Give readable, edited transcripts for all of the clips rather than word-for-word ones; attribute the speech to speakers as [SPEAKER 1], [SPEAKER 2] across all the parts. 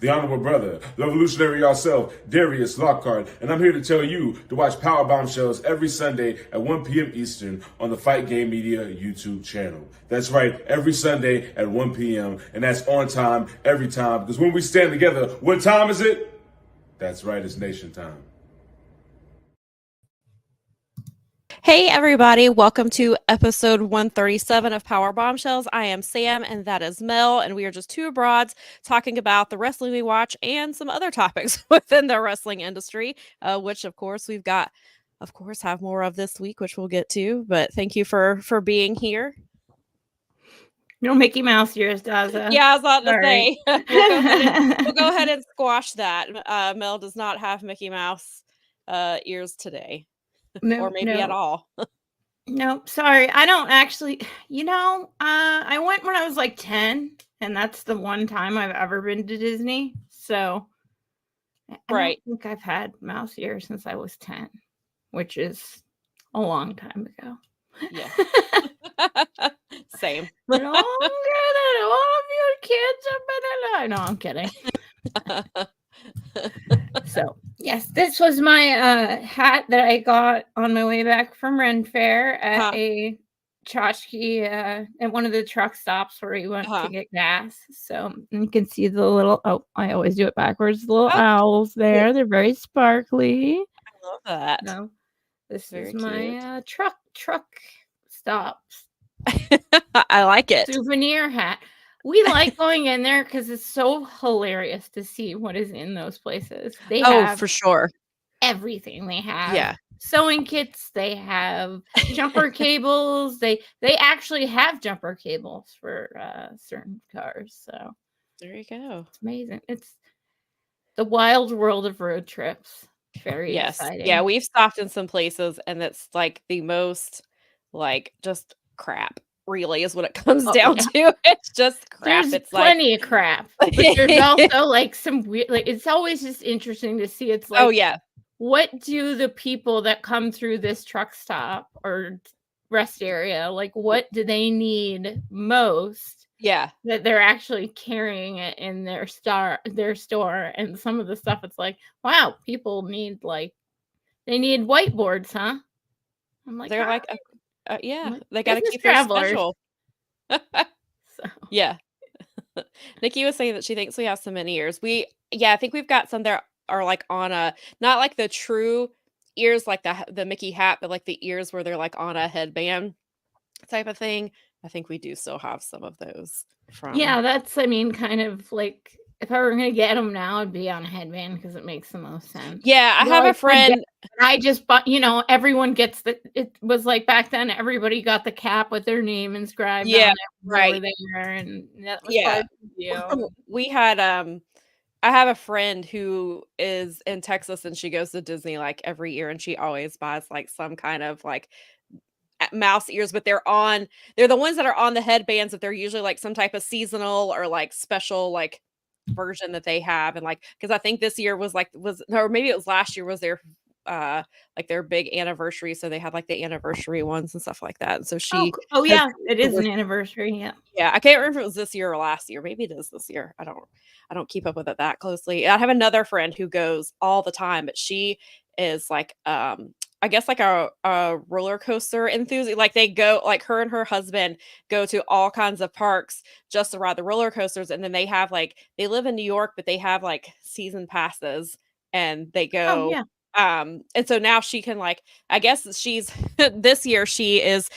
[SPEAKER 1] the honorable brother, the revolutionary yourself, Darius Lockhart, and I'm here to tell you to watch Powerbombshells every Sunday at 1 p.m. Eastern on the Fight Game Media YouTube channel. That's right, every Sunday at 1 p.m., and that's on time, every time, because when we stand together, what time is it? That's right, it's nation time.
[SPEAKER 2] Hey everybody, welcome to episode 137 of Powerbombshells. I am Sam and that is Mel, and we are just two broads talking about the wrestling we watch and some other topics within the wrestling industry, which of course we've got, have more of this week, which we'll get to, but thank you for being here.
[SPEAKER 3] No Mickey Mouse ears, Daza.
[SPEAKER 2] Yeah, I was about to say, we'll go ahead and squash that. Mel does not have Mickey Mouse ears today.
[SPEAKER 3] No,
[SPEAKER 2] or maybe at all.
[SPEAKER 3] No, sorry. I don't actually, I went when I was like 10, and that's the one time I've ever been to Disney. So I don't think I've had mouse ears since I was 10, which is a long time ago.
[SPEAKER 2] Yeah. Same.
[SPEAKER 3] Longer than all of your kids have been alive. No, I'm kidding. So yes, this was my hat that I got on my way back from Ren Fair at a tchotchke at one of the truck stops where we went to get gas. So you can see the little I always do it backwards, the little owls there. Cool. They're very sparkly.
[SPEAKER 2] I love that.
[SPEAKER 3] No, this is my truck stops.
[SPEAKER 2] I like it.
[SPEAKER 3] Souvenir hat. We like going in there because it's so hilarious to see what is in those places. They have
[SPEAKER 2] for sure
[SPEAKER 3] everything. They have sewing kits. They have jumper cables. They actually have jumper cables for certain cars. So
[SPEAKER 2] there you go.
[SPEAKER 3] It's amazing. It's the wild world of road trips. Very exciting.
[SPEAKER 2] Yeah, we've stopped in some places and it's like the most just crap. Really is what it comes down to. It's just crap.
[SPEAKER 3] There's
[SPEAKER 2] it's
[SPEAKER 3] plenty of crap, but there's also like some weird. Like it's always just interesting to see. It's like, what do the people that come through this truck stop or rest area like? What do they need most?
[SPEAKER 2] Yeah,
[SPEAKER 3] that they're actually carrying it in their store, and some of the stuff. It's like, wow, people need they need whiteboards, huh? I'm like,
[SPEAKER 2] they're like. They got to keep their special. Yeah. Nikki was saying that she thinks we have some mini ears. I think we've got some that are like on a, not like the true ears, like the Mickey hat, but like the ears where they're like on a headband type of thing. I think we do still have some of those from.
[SPEAKER 3] Yeah, that's, kind of like, if I were going to get them now, it'd be on a headband because it makes the most sense.
[SPEAKER 2] Yeah, I have a friend.
[SPEAKER 3] I just bought, everyone gets it was like back then, everybody got the cap with their name inscribed.
[SPEAKER 2] Yeah,
[SPEAKER 3] right. Over there, and that was part of the deal.
[SPEAKER 2] We had, I have a friend who is in Texas and she goes to Disney like every year and she always buys like some kind of like mouse ears, but they're the ones that are on the headbands, that they're usually like some type of seasonal or like special like version that they have. And like, because I think this year or maybe it was last year was their their big anniversary, so they had like the anniversary ones and stuff like that. And so she
[SPEAKER 3] it is an anniversary.
[SPEAKER 2] I can't remember if it was this year or last year. Maybe it is this year. I don't keep up with it that closely. I have another friend who goes all the time, but she is like I guess like a roller coaster enthusiast. Like they go, like her and her husband go to all kinds of parks just to ride the roller coasters. And then they have they live in New York, but they have like season passes and they go. And so now she can I guess she's this year she is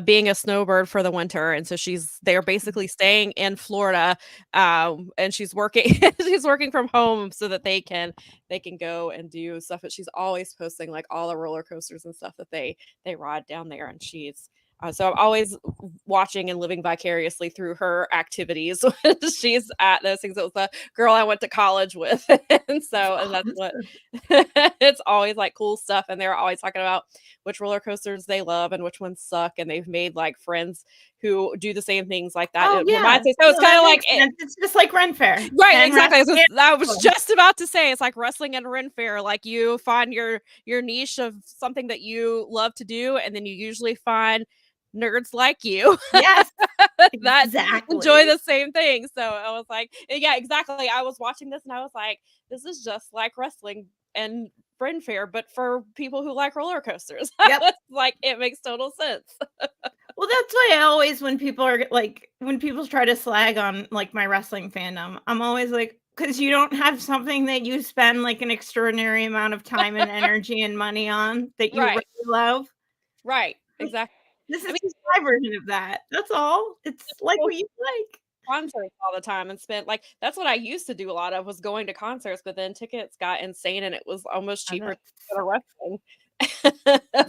[SPEAKER 2] being a snowbird for the winter, and so they're basically staying in Florida, and she's working from home so that they can go and do stuff. But she's always posting like all the roller coasters and stuff that they ride down there, and she's so I'm always watching and living vicariously through her activities. She's at those things. It was the girl I went to college with. and that's what it's always like cool stuff. And they're always talking about which roller coasters they love and which ones suck. And they've made like friends who do the same things like that.
[SPEAKER 3] So
[SPEAKER 2] it's kind of like
[SPEAKER 3] it's just like Ren Fair.
[SPEAKER 2] Right, exactly. I was just about to say it's like wrestling and Ren Fair. Like you find your niche of something that you love to do, and then you usually find nerds like you
[SPEAKER 3] Yes,
[SPEAKER 2] that
[SPEAKER 3] exactly.
[SPEAKER 2] enjoy the same thing. So I was like, yeah, exactly. I was watching this and I was like, this is just like wrestling and friend fair, but for people who like roller coasters.
[SPEAKER 3] Yep.
[SPEAKER 2] Like, it makes total sense.
[SPEAKER 3] Well, that's why I always, when people try to slag on like my wrestling fandom, I'm always like, because you don't have something that you spend like an extraordinary amount of time and energy and money on that you
[SPEAKER 2] Right.
[SPEAKER 3] really love.
[SPEAKER 2] Right. Exactly.
[SPEAKER 3] This is just my version of that. That's all. It's like what you like.
[SPEAKER 2] Concerts all the time and spent like that's what I used to do a lot of, was going to concerts, but then tickets got insane and it was almost cheaper than a wrestling.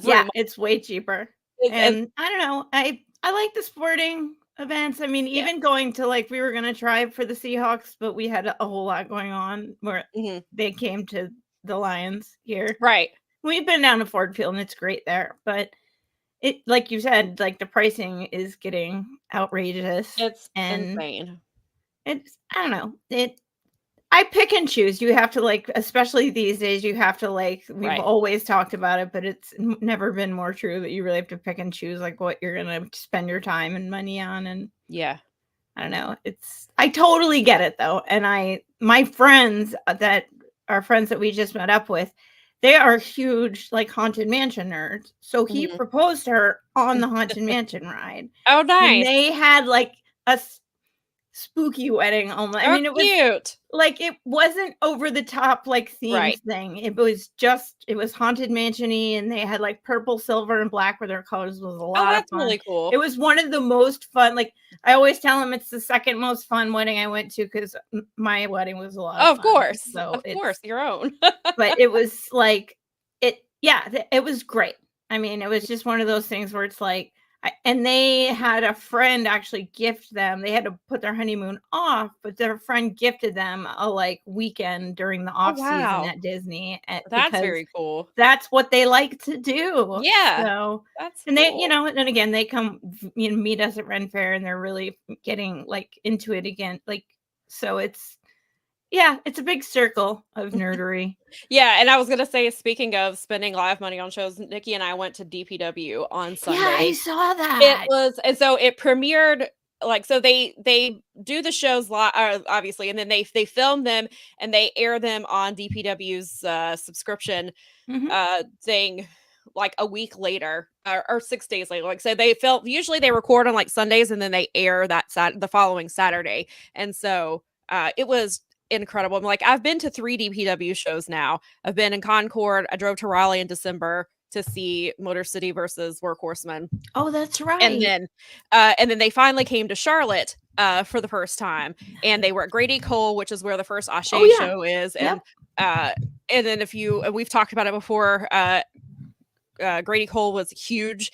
[SPEAKER 3] Yeah, it's way cheaper.
[SPEAKER 2] And
[SPEAKER 3] And I don't know. I like the sporting events. I mean, even going to like, we were gonna try for the Seahawks, but we had a whole lot going on where they came to the Lions here.
[SPEAKER 2] Right.
[SPEAKER 3] We've been down to Ford Field and it's great there, but it, like you said, like the pricing is getting outrageous.
[SPEAKER 2] It's insane.
[SPEAKER 3] It's, I don't know. I pick and choose. You have to like, especially these days, you have to like, we've always talked about it, but it's never been more true that you really have to pick and choose like what you're going to spend your time and money on. And
[SPEAKER 2] yeah,
[SPEAKER 3] I don't know. I totally get it though. And my friends that are friends that we just met up with, they are huge like Haunted Mansion nerds. So he proposed to her on the Haunted Mansion ride.
[SPEAKER 2] Oh, nice.
[SPEAKER 3] And they had like a spooky wedding almost. I mean, it was
[SPEAKER 2] cute.
[SPEAKER 3] Like, it wasn't over the top like themes thing. It was Haunted Mansion-y, and they had like purple, silver, and black where their colors was a lot of fun.
[SPEAKER 2] Really cool.
[SPEAKER 3] It was one of the most fun. Like, I always tell them it's the second most fun wedding I went to because my wedding was a lot of fun.
[SPEAKER 2] Of course.
[SPEAKER 3] So
[SPEAKER 2] of course, your own.
[SPEAKER 3] But it was like it was great. I mean, it was just one of those things where it's like, and they had a friend actually gift them. They had to put their honeymoon off, but their friend gifted them a like weekend during the off season at Disney.
[SPEAKER 2] That's very cool.
[SPEAKER 3] That's what they like to do.
[SPEAKER 2] Yeah.
[SPEAKER 3] So
[SPEAKER 2] that's
[SPEAKER 3] and
[SPEAKER 2] cool.
[SPEAKER 3] they, and again, they come meet us at Ren Fair, and they're really getting like into it again. Like, so it's a big circle of nerdery.
[SPEAKER 2] Yeah, and I was gonna say, speaking of spending live money on shows, Nikki and I went to DPW on Sunday.
[SPEAKER 3] Yeah, I saw that.
[SPEAKER 2] It was, and so it premiered. Like, so they do the shows live, obviously, and then they film them and they air them on DPW's subscription thing like a week later or 6 days later. Like, so they film. Usually they record on like Sundays and then they air the following Saturday, and so it was incredible. I'm like, I've been to 3 DPW shows now. I've been in Concord. I drove to Raleigh in December to see Motor City versus Workhorsemen.
[SPEAKER 3] Oh, that's right.
[SPEAKER 2] And then they finally came to Charlotte for the first time, and they were at Grady Cole, which is where the first Ashe show is. And then we've talked about it before. Grady Cole was huge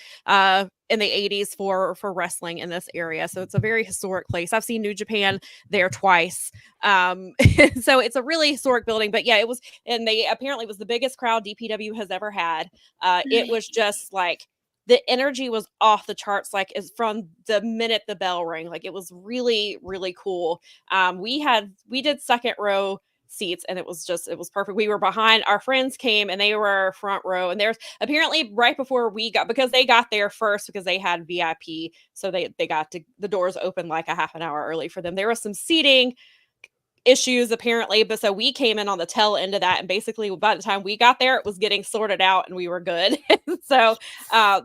[SPEAKER 2] in the 80s for wrestling in this area. So it's a very historic place. I've seen New Japan there twice. So it's a really historic building, but yeah, it was, and they apparently was the biggest crowd DPW has ever had. It was just like, the energy was off the charts, like is from the minute the bell rang. Like, it was really, really cool. We did second row seats, and it was perfect. We were behind, our friends came and they were front row, and there's apparently right before we got, because they got there first because they had VIP, so they got to, the doors open like a half an hour early for them. There was some seating issues apparently, but so we came in on the tail end of that, and basically by the time we got there, it was getting sorted out and we were good. So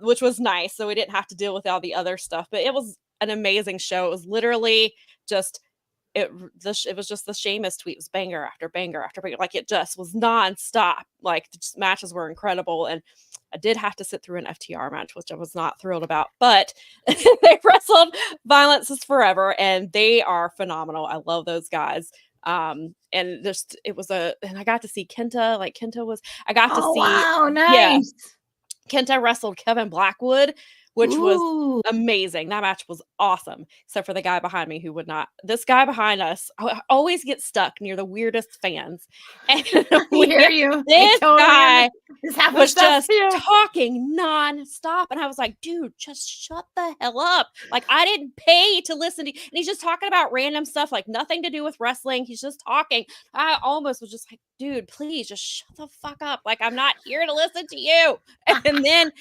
[SPEAKER 2] which was nice, so we didn't have to deal with all the other stuff. But it was an amazing show. It was literally just it was just the Sheamus tweet was banger after banger after banger. Like, it just was nonstop. Like, the matches were incredible. And I did have to sit through an FTR match, which I was not thrilled about, but they wrestled Violence is Forever, and they are phenomenal. I love those guys. And just, and I got to see Kenta. Like, I got to see.
[SPEAKER 3] Wow, nice.
[SPEAKER 2] Yeah, Kenta wrestled Kevin Blackwood, which was amazing. That match was awesome, except for the guy behind me who would not. This guy behind us, I always get stuck near the weirdest fans. And
[SPEAKER 3] we hear you.
[SPEAKER 2] This guy was just
[SPEAKER 3] too.
[SPEAKER 2] talking nonstop. And I was like, dude, just shut the hell up. Like, I didn't pay to listen to you. And he's just talking about random stuff, like nothing to do with wrestling. He's just talking. I almost was just like, dude, please just shut the fuck up. Like, I'm not here to listen to you. And then,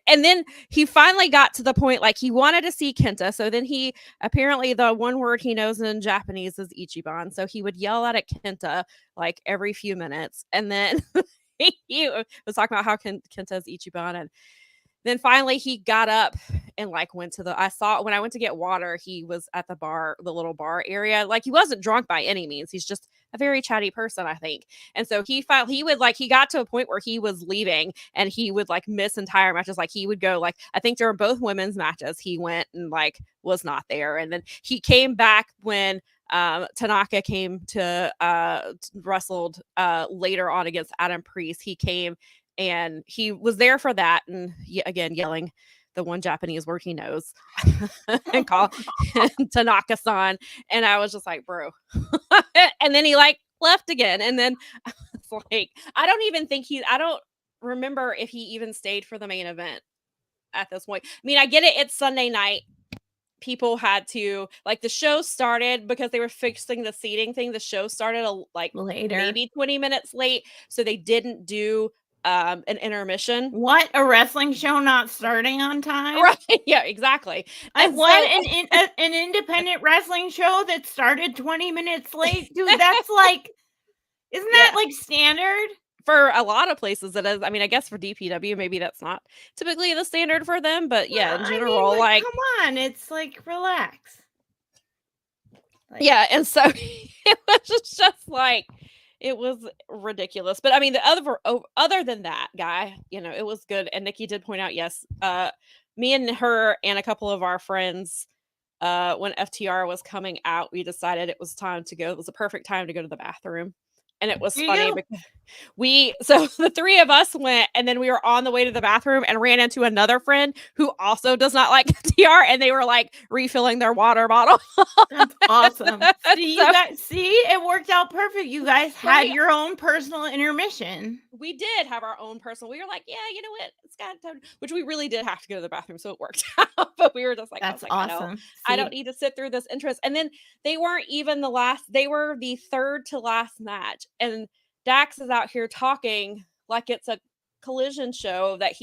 [SPEAKER 2] and then he finally got to the point, like, he wanted to see Kenta. So then he, apparently the one word he knows in Japanese is Ichiban. So he would yell at Kenta like every few minutes. And then he was talking about how Kenta's Ichiban. And then finally he got up and like went to I saw when I went to get water, he was at the bar, the little bar area. Like, he wasn't drunk by any means. He's just a very chatty person, I think. And so he got to a point where he was leaving and he would like miss entire matches. Like, he would go, like, I think during both women's matches, he went and like was not there. And then he came back when Tanaka came to wrestled later on against Adam Priest. He came and he was there for that, and again yelling the one Japanese word he knows and call Tanaka-san. And I was just like, bro. And then he like left again. And then it's like, I don't remember if he even stayed for the main event at this point. I mean, I get it. It's Sunday night. People had to, like, the show started because they were fixing the seating thing. The show started like later, maybe 20 minutes late. So they didn't do an intermission.
[SPEAKER 3] What, a wrestling show not starting on time?
[SPEAKER 2] Right. Yeah, exactly.
[SPEAKER 3] An independent wrestling show that started 20 minutes late? Dude, that's like, isn't that like standard?
[SPEAKER 2] For a lot of places it is. I mean, I guess for DPW, maybe that's not typically the standard for them, but yeah, in general, I mean, like,
[SPEAKER 3] come on, it's like, relax.
[SPEAKER 2] Like, yeah, and so it was just like, it was ridiculous. But I mean, other than that guy, you know, it was good. And Nikki did point out, yes, me and her and a couple of our friends, when FTR was coming out, we decided it was time to go. It was a perfect time to go to the bathroom. And it was funny because so the three of us went, and then we were on the way to the bathroom and ran into another friend who also does not like FTR, and they were like refilling their water bottle.
[SPEAKER 3] That's awesome. See, it worked out perfect. You guys had your own personal intermission.
[SPEAKER 2] We did have our own personal. We were like, yeah, you know what? It's got time, which we really did have to go to the bathroom, so it worked out. But we were just like,
[SPEAKER 3] that's awesome.
[SPEAKER 2] I don't need to sit through this interest. And then they weren't even the last. They were the third to last match. And Dax is out here talking like it's a collision show that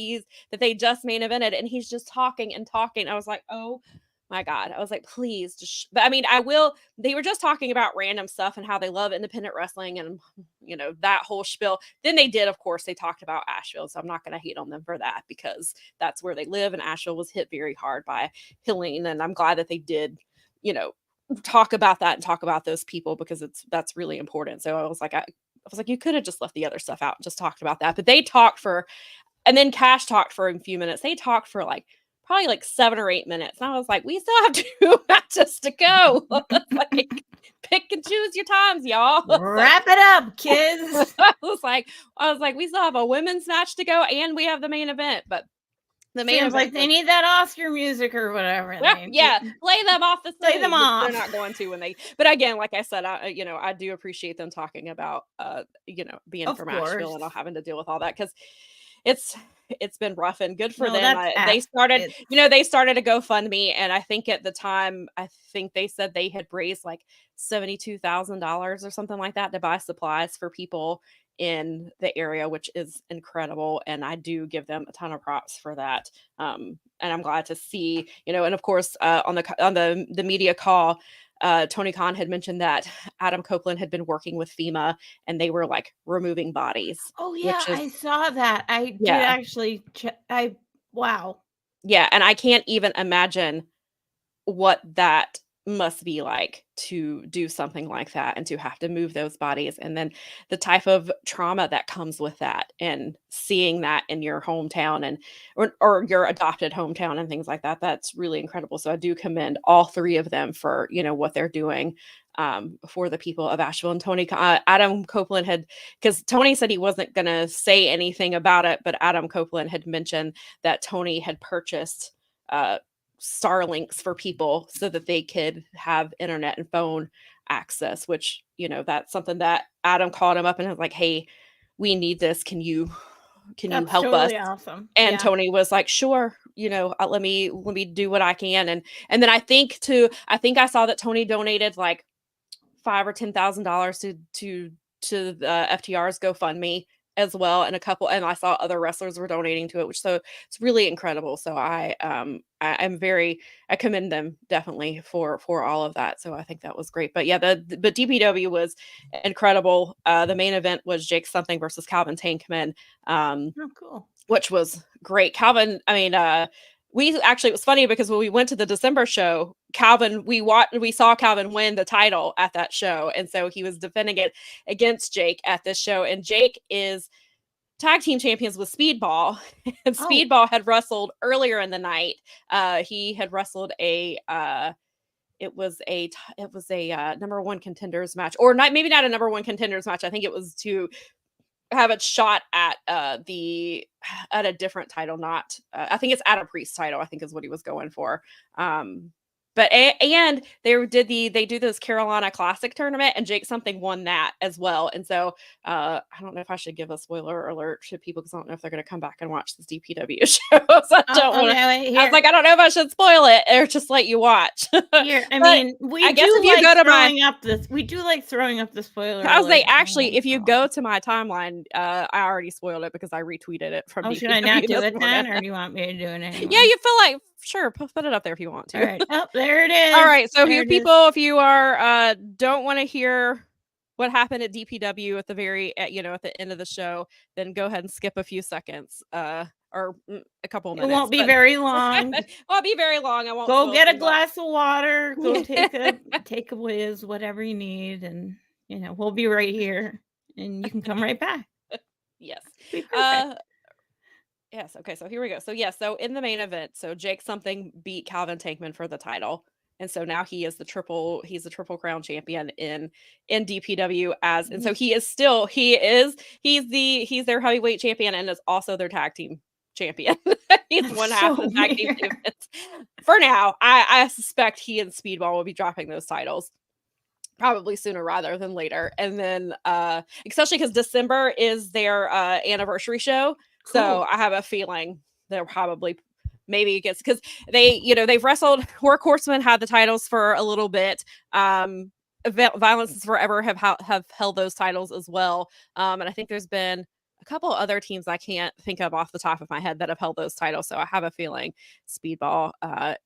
[SPEAKER 2] they just main evented, and he's just talking and talking. I was like, oh my God. I was like, please just but I mean, they were just talking about random stuff and how they love independent wrestling and, you know, that whole spiel. Then they talked about Asheville. So I'm not going to hate on them for that, because that's where they live. And Asheville was hit very hard by Helene. And I'm glad that they did, you know, talk about that and talk about those people, because that's really important. So I was like, you could have just left the other stuff out and just talked about that. But they talked and then Cash talked for a few minutes. They talked for like probably like 7 or 8 minutes. And I was like, we still have 2 matches to go. Like, pick and choose your times, y'all.
[SPEAKER 3] Wrap it up, kids.
[SPEAKER 2] I was like, we still have a women's match to go, and we have the main event. But the main event,
[SPEAKER 3] like they need that Oscar music or whatever.
[SPEAKER 2] Yeah, play them off the stage.
[SPEAKER 3] Play them off.
[SPEAKER 2] They're not going to when they. But again, like I said, I do appreciate them talking about, being from Asheville and not having to deal with all that, because it's been rough, and good for them. They started a GoFundMe, and I think at the time, they said they had raised like $72,000 or something like that to buy supplies for people in the area, which is incredible. And I do give them a ton of props for that. And I'm glad to see, and of course, on the media call, Tony Khan had mentioned that Adam Copeland had been working with FEMA, and they were like removing bodies.
[SPEAKER 3] Oh yeah, I saw that. I did actually. Wow.
[SPEAKER 2] Yeah, and I can't even imagine what that must be like to do something like that, and to have to move those bodies, and then the type of trauma that comes with that, and seeing that in your hometown and or your adopted hometown and things like that. That's really incredible. So I do commend all 3 of them for what they're doing for the people of Asheville. And Tony, Adam Copeland because Tony said he wasn't going to say anything about it, but Adam Copeland had mentioned that Tony had purchased Starlinks for people so that they could have internet and phone access, which, that's something that Adam called him up and was like, hey, we need this. Can you help
[SPEAKER 3] totally
[SPEAKER 2] us?
[SPEAKER 3] Awesome.
[SPEAKER 2] And Tony was like, sure, let me do what I can. And then I think I saw that Tony donated like $5,000 or $10,000 to to the FTR's GoFundMe as well, and I saw other wrestlers were donating to it, which so it's really incredible. So I commend them definitely for all of that. So I think that was great. But yeah, but DPW was incredible. The main event was Jake Something versus Calvin Tankman.
[SPEAKER 3] Oh, cool.
[SPEAKER 2] Which was great. Calvin, I mean, it was funny because when we went to the December show, we saw Calvin win the title at that show. And so he was defending it against Jake at this show. And Jake is tag team champions with Speedball. And Speedball had wrestled earlier in the night. He had wrestled it was a number one contenders match, or not, maybe not a number one contenders match. I think it was to have it shot at a different title, not I think it's at a Priest title, I think is what he was going for. And they do this Carolina Classic tournament, and Jake Something won that as well. And so I don't know if I should give a spoiler alert to people because I don't know if they're going to come back and watch this DPW show. So I was like, I don't know if I should spoil it or just let you watch.
[SPEAKER 3] Here, I mean, we do like throwing up the spoiler.
[SPEAKER 2] I was like, actually, if you go to my timeline, I already spoiled it because I retweeted it from.
[SPEAKER 3] Should I not do it then, or do you want me to do it anyway?
[SPEAKER 2] Yeah, you feel like. Sure, put it up there if you want to.
[SPEAKER 3] All right. Oh, there it is.
[SPEAKER 2] All right. So here, people, if you are don't want to hear what happened at DPW at the end of the show, then go ahead and skip a few seconds, or a couple of minutes.
[SPEAKER 3] It won't be very long.
[SPEAKER 2] It won't be very long. I won't.
[SPEAKER 3] Go get a glass of water. Go take a whiz, whatever you need, and we'll be right here, and you can come right back.
[SPEAKER 2] Yes.
[SPEAKER 3] Be perfect.
[SPEAKER 2] Yes. Okay. So here we go. So so in the main event, so Jake Something beat Calvin Tankman for the title, and so now he's the triple crown champion in DPW and so he's their heavyweight champion and is also their tag team champion. He's one half of the tag team champions. For now, I suspect he and Speedball will be dropping those titles probably sooner rather than later, and then especially because December is their anniversary show. Cool. So I have a feeling they'll probably maybe it gets because they've wrestled. Workhorsemen had the titles for a little bit. Violence is Forever have held those titles as well. And I think there's been a couple other teams I can't think of off the top of my head that have held those titles. So I have a feeling Speedball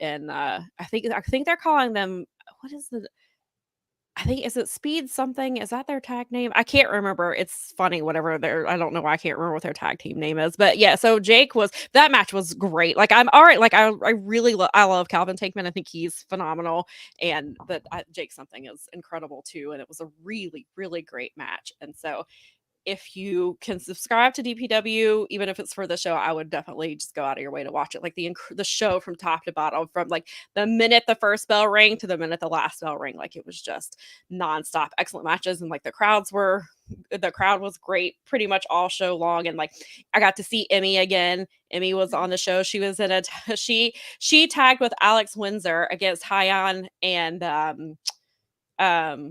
[SPEAKER 2] and I think they're calling them, what is the? I think, is it Speed something? Is that their tag name? I can't remember. It's funny, whatever I don't know why I can't remember what their tag team name is. But yeah, so that match was great. Like, I'm all right. Like, I love Calvin Tankman. I think he's phenomenal. And Jake Something is incredible too. And it was a really, really great match. And so if you can subscribe to DPW, even if it's for the show, I would definitely just go out of your way to watch it. Like the show from top to bottom, from like the minute the first bell rang to the minute the last bell rang, like it was just nonstop, excellent matches. And like the crowd was great pretty much all show long. And like I got to see Emmy again. Emmy was on the show. She was in she tagged with Alex Windsor against Hyan and why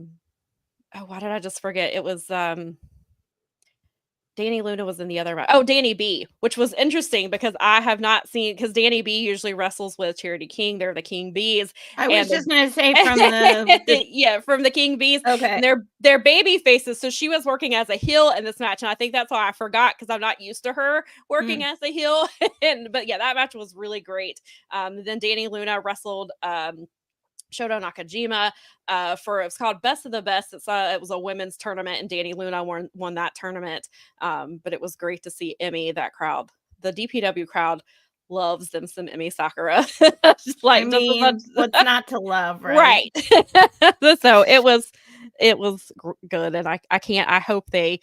[SPEAKER 2] did I just forget? It was Danny Luna was in the other match. Oh, Danny B, which was interesting because I have not seen, because Danny B usually wrestles with Charity King. They're the King Bees.
[SPEAKER 3] I was just going to say from the
[SPEAKER 2] from the King Bees.
[SPEAKER 3] Okay.
[SPEAKER 2] And they're baby faces. So she was working as a heel in this match. And I think that's why I forgot, because I'm not used to her working as a heel. But yeah, that match was really great. Then Danny Luna wrestled Shoto Nakajima for, it was called Best of the Best. It was a women's tournament, and Danny Luna won that tournament. But it was great to see Emmy. That crowd, the DPW crowd, loves them some Emmy Sakura. Just like,
[SPEAKER 3] I mean, what's not to love, right?
[SPEAKER 2] Right. So it was good, and I hope they,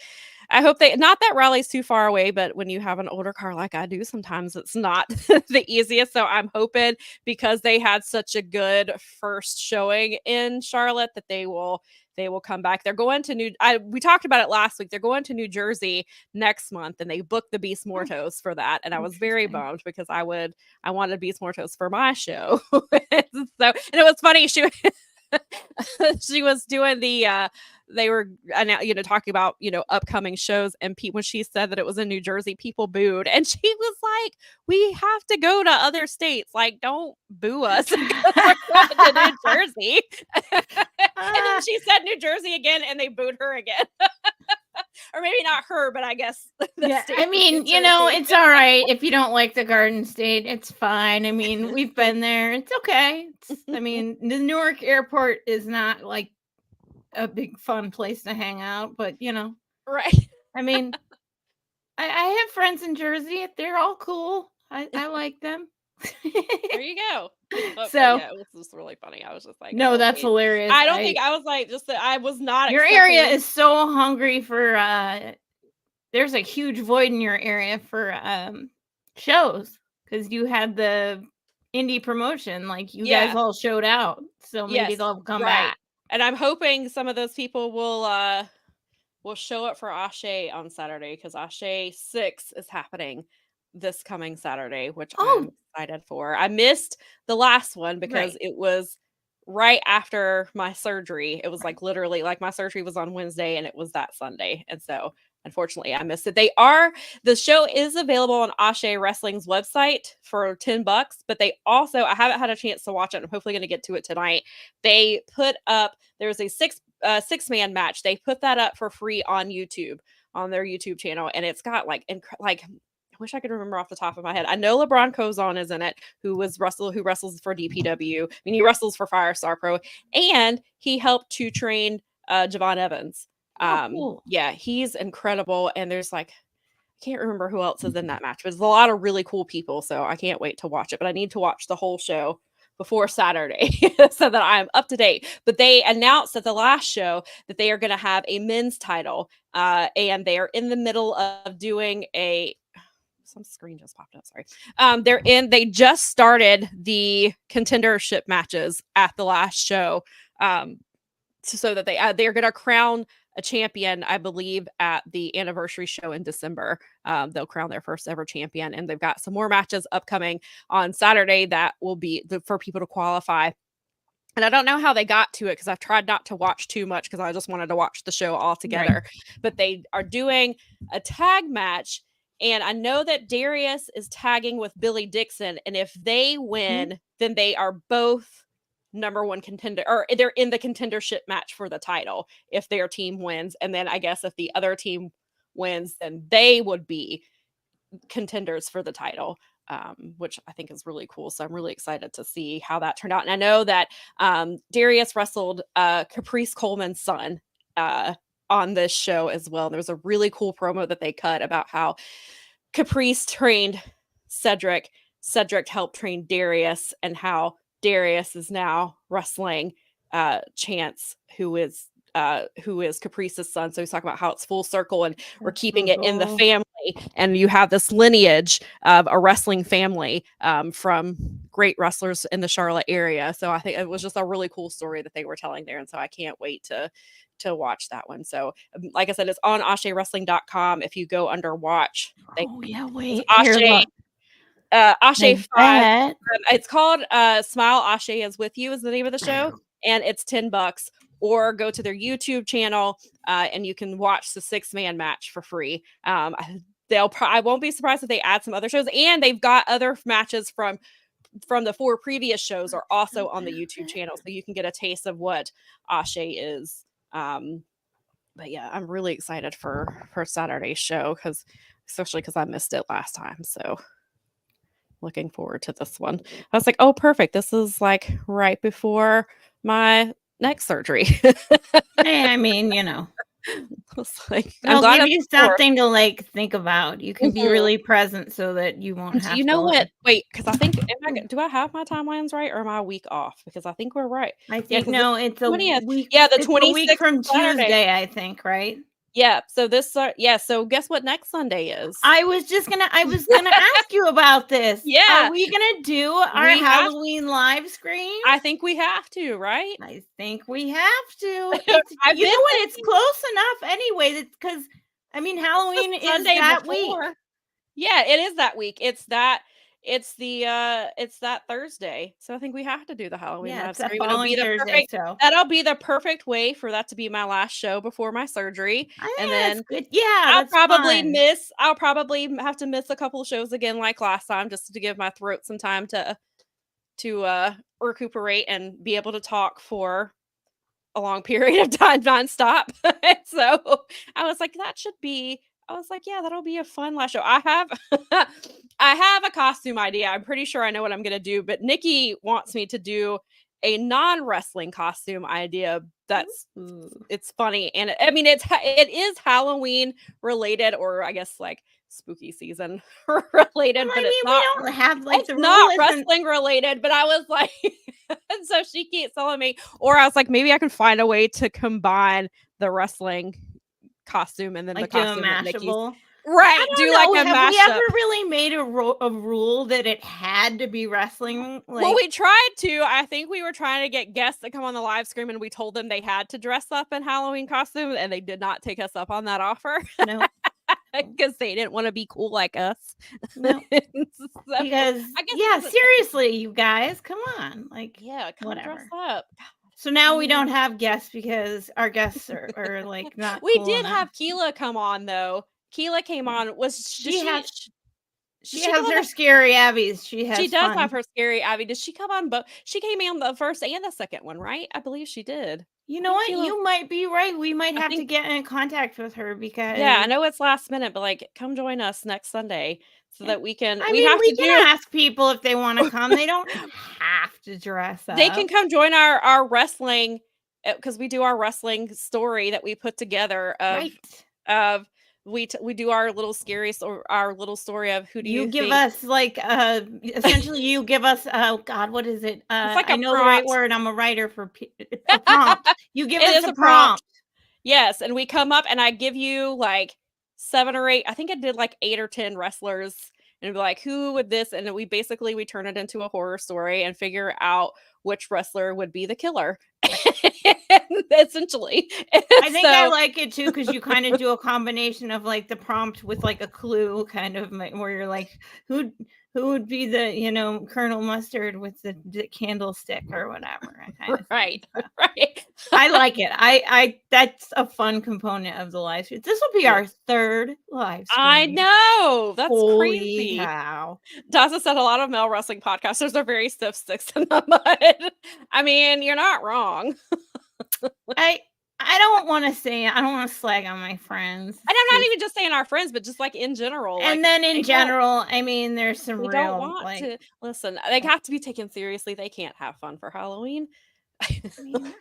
[SPEAKER 2] not that Raleigh's too far away, but when you have an older car like I do, sometimes it's not the easiest. So I'm hoping, because they had such a good first showing in Charlotte, that they will come back. They're going to we talked about it last week. They're going to New Jersey next month, and they booked the Beast Mortos for that. And I was very bummed because I wanted Beast Mortos for my show. And it was funny. She was doing they were talking about upcoming shows, and when she said that it was in New Jersey, people booed, and she was like, we have to go to other states, like, don't boo us because we're going to New Jersey. And then she said New Jersey again, and they booed her again. or maybe not her, but I guess.
[SPEAKER 3] Yeah, I mean, it's all right if you don't like the Garden State. It's fine. I mean, we've been there. It's okay. I mean, the Newark Airport is not like a big fun place to hang out, but
[SPEAKER 2] right.
[SPEAKER 3] I mean, I have friends in Jersey. They're all cool. I like them.
[SPEAKER 2] There you go.
[SPEAKER 3] So
[SPEAKER 2] yeah, it was just really funny. I was just like,
[SPEAKER 3] no, that's hilarious.
[SPEAKER 2] I don't think I was like, just that I was not.
[SPEAKER 3] Your area is so hungry for. There's a huge void in your area for shows because you had the indie promotion. Like you guys all showed out, so maybe they'll come back.
[SPEAKER 2] And I'm hoping some of those people will show up for Ashe on Saturday because Ashe 6 is happening this coming Saturday, which I'm excited for. I missed the last one because it was right after my surgery. It was like literally like my surgery was on Wednesday and it was that Sunday. And so unfortunately I missed it. The show is available on Ashe Wrestling's website for $10, but they also, I haven't had a chance to watch it. I'm hopefully going to get to it tonight. They put up, there's a six-man match. They put that up for free on YouTube, on their YouTube channel. And it's got I wish I could remember off the top of my head. I know LeBron Cozon is in it, who wrestles for DPW. I mean, he wrestles for Firestar Pro, and he helped to train Javon Evans.
[SPEAKER 3] Cool.
[SPEAKER 2] Yeah, he's incredible. And there's I can't remember who else is in that match, but there's a lot of really cool people. So I can't wait to watch it, but I need to watch the whole show before Saturday so that I'm up to date. But they announced at the last show that they are going to have a men's title, and they are in the middle of doing some screen just popped up. Sorry. They just started the contendership matches at the last show. So that they're going to crown a champion, I believe, at the anniversary show in December. They'll crown their first ever champion, and they've got some more matches upcoming on Saturday that will be for people to qualify. And I don't know how they got to it because I've tried not to watch too much because I just wanted to watch the show all together. Right. But they are doing a tag match. And I know that Darius is tagging with Billy Dixon. And if they win, then they are both number one contender, or they're in the contendership match for the title if their team wins. And then I guess if the other team wins, then they would be contenders for the title, which I think is really cool. So I'm really excited to see how that turned out. And I know that Darius wrestled Caprice Coleman's son on this show as well. There was a really cool promo that they cut about how Caprice trained Cedric helped train Darius, and how Darius is now wrestling Chance, who is Caprice's son. So he's talking about how it's full circle and we're keeping it in the family, and you have this lineage of a wrestling family from great wrestlers in the Charlotte area. So I think it was just a really cool story that they were telling there, and so I can't wait to watch that one. So like I said, it's on AsheWrestling.com. If you go under watch,
[SPEAKER 3] wait,
[SPEAKER 2] Ashe 5. It's called Smile Ashe is With You is the name of the show, and it's $10. Or go to their YouTube channel and you can watch the 6-man match for free. I won't be surprised if they add some other shows, and they've got other matches from the 4 previous shows are also on the YouTube channel, so you can get a taste of what Ashe is. But yeah, I'm really excited for Saturday's show especially because I missed it last time. So looking forward to this one. I was like, oh, perfect. This is right before my neck surgery.
[SPEAKER 3] Hey, I mean,
[SPEAKER 2] It's like,
[SPEAKER 3] I'll give you something to think about. You can be really present so that you won't have
[SPEAKER 2] to. What? Wait, because I think do I have my timelines right, or am I a week off? Because I think we're right.
[SPEAKER 3] I think no, it's a
[SPEAKER 2] 20th.
[SPEAKER 3] week.
[SPEAKER 2] Yeah, the
[SPEAKER 3] 26th week from
[SPEAKER 2] Saturday.
[SPEAKER 3] Tuesday, I think, right?
[SPEAKER 2] Yeah. So so guess what next Sunday is?
[SPEAKER 3] I was gonna ask you about this.
[SPEAKER 2] Yeah.
[SPEAKER 3] Are we gonna do our Halloween live stream?
[SPEAKER 2] I think we have to, right?
[SPEAKER 3] I think we have to. You know what? It's close enough anyway. Because Halloween is that week.
[SPEAKER 2] Yeah, it is that week. It's that Thursday. So I think we have to do the Halloween live stream. That'll be the perfect way for that to be my last show before my surgery. And then I'll probably have to miss a couple of shows again like last time, just to give my throat some time to recuperate and be able to talk for a long period of time nonstop. So I was like, that should be. I was like, yeah, that'll be a fun last show. I have I have a costume idea. I'm pretty sure I know what I'm gonna do, but Nikki wants me to do a non-wrestling costume idea. That's it's funny. And I mean it is Halloween related, or I guess like spooky season related, but it's not,
[SPEAKER 3] we don't have like
[SPEAKER 2] it's not wrestling related, but I was like and so she keeps telling me, or I was like, maybe I can find a way to combine the wrestling costume and then
[SPEAKER 3] like
[SPEAKER 2] the costume
[SPEAKER 3] do a mashable.
[SPEAKER 2] Right, do like a
[SPEAKER 3] have
[SPEAKER 2] mashup.
[SPEAKER 3] we ever really made a rule that it had to be wrestling? Like,
[SPEAKER 2] well, we tried to. I think we were trying to get guests to come on the live stream, and we told them they had to dress up in Halloween costumes, and they did not take us up on that offer.
[SPEAKER 3] No,
[SPEAKER 2] because they didn't want to be cool like us.
[SPEAKER 3] No,
[SPEAKER 2] so,
[SPEAKER 3] because yeah, seriously, you guys, come on, like
[SPEAKER 2] yeah, come
[SPEAKER 3] whatever.
[SPEAKER 2] Dress up.
[SPEAKER 3] So now we don't have guests because our guests are like not.
[SPEAKER 2] We
[SPEAKER 3] cool
[SPEAKER 2] did
[SPEAKER 3] enough.
[SPEAKER 2] have Keela come on though. Keela came on. She
[SPEAKER 3] has her scary Abby's. She does
[SPEAKER 2] have her scary Abby. Did she come on? But she came on the first and the second one, right? I believe she did.
[SPEAKER 3] You know what? You might be right. We might have to get in contact with her because
[SPEAKER 2] I know it's last minute, but like, come join us next Sunday so that we can.
[SPEAKER 3] I mean, we can ask people if they want to come. They don't have to dress up.
[SPEAKER 2] They can come join our wrestling because we do our wrestling story that we put together of we do our little our little story of who do you
[SPEAKER 3] give
[SPEAKER 2] think?
[SPEAKER 3] Us like essentially you give us God, what is it? It's like I know
[SPEAKER 2] prompt.
[SPEAKER 3] the right word. I'm a writer for a prompt. You give us a prompt.
[SPEAKER 2] Yes, and we come up and I give you like 7 or 8. I think I did like 8 or 10 wrestlers and be like, who would this? And we turn it into a horror story and figure out which wrestler would be the killer. Essentially.
[SPEAKER 3] I think I like it too because you kind of do a combination of like the prompt with like a clue kind of where you're like, who would be the Colonel Mustard with the candlestick or whatever kind of
[SPEAKER 2] right.
[SPEAKER 3] I like it. I that's a fun component of the live stream. This will be our 3rd live stream.
[SPEAKER 2] I know, that's
[SPEAKER 3] Holy
[SPEAKER 2] crazy.
[SPEAKER 3] Cow.
[SPEAKER 2] Daza said a lot of male wrestling podcasters are very stiff sticks in the mud. I mean, you're not wrong.
[SPEAKER 3] I don't want to slag on my friends.
[SPEAKER 2] And I'm not even just saying our friends, but just like in general.
[SPEAKER 3] And
[SPEAKER 2] like,
[SPEAKER 3] then in general, I mean, there's some
[SPEAKER 2] they
[SPEAKER 3] real
[SPEAKER 2] don't want to listen. They have to be taken seriously. They can't have fun for Halloween.
[SPEAKER 3] I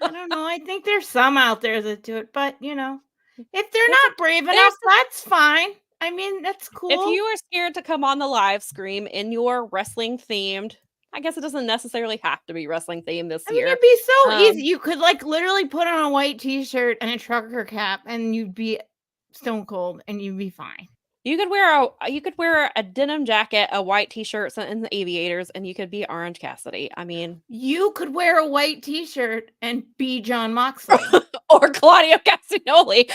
[SPEAKER 3] don't know. I think there's some out there that do it, but if they're not brave enough, that's fine. I mean, that's cool.
[SPEAKER 2] If you are scared to come on the live stream in your wrestling themed, I guess it doesn't necessarily have to be wrestling themed this year.
[SPEAKER 3] It'd be so easy. You could like literally put on a white t-shirt and a trucker cap and you'd be stone cold and you'd be fine.
[SPEAKER 2] You could wear a denim jacket, a white t-shirt, and the aviators, and you could be Orange Cassidy. I mean,
[SPEAKER 3] you could wear a white t-shirt and be John Moxley
[SPEAKER 2] or Claudio Castagnoli.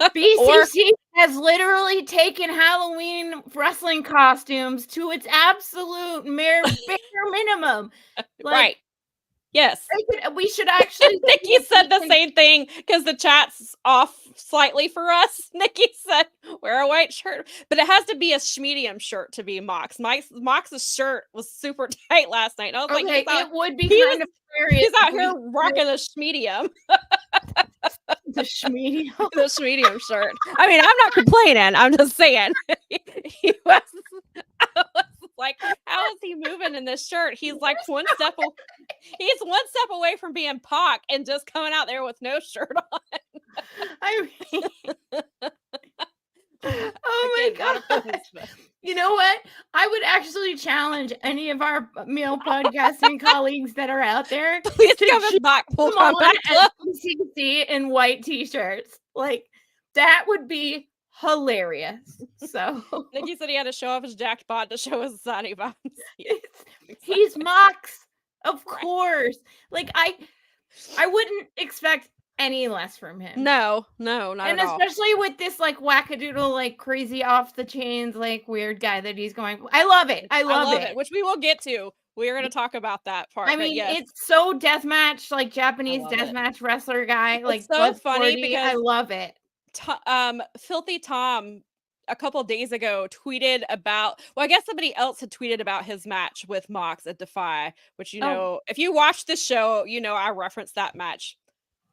[SPEAKER 3] BCC has literally taken Halloween wrestling costumes to its absolute bare minimum.
[SPEAKER 2] Right. Yes.
[SPEAKER 3] We should actually.
[SPEAKER 2] Nikki said the same thing because the chat's off slightly for us. Nikki said, wear a white shirt, but it has to be a medium shirt to be Mox. Mox's shirt was super tight last night. And I was like,
[SPEAKER 3] it would be kind of hilarious.
[SPEAKER 2] He's out here rocking a medium.
[SPEAKER 3] The medium.
[SPEAKER 2] The medium shirt. I mean, I'm not complaining. I'm just saying. He was like, how is he moving in this shirt? He's like one step away from being Pac and just coming out there with no shirt on.
[SPEAKER 3] I mean, oh my God. You know what? I would actually challenge any of our male podcasting colleagues that are out there.
[SPEAKER 2] Please come back.
[SPEAKER 3] CC in white t-shirts. Like, that would be hilarious. So
[SPEAKER 2] Nikki said he had to show off his jackpot to show his signing bonds.
[SPEAKER 3] He's Mox, of course. Like I wouldn't expect any less from him.
[SPEAKER 2] No, not
[SPEAKER 3] and
[SPEAKER 2] at all.
[SPEAKER 3] Especially with this like wackadoodle, like crazy off the chains, like weird guy that he's going. I love it. I love it.
[SPEAKER 2] Which we will get to. We're going to talk about that part.
[SPEAKER 3] I mean, it's so deathmatch, like Japanese deathmatch wrestler guy. It's like
[SPEAKER 2] so funny because
[SPEAKER 3] I love it.
[SPEAKER 2] Filthy Tom a couple days ago tweeted about, I guess somebody else had tweeted about his match with Mox at Defy, which if you watch the show, I referenced that match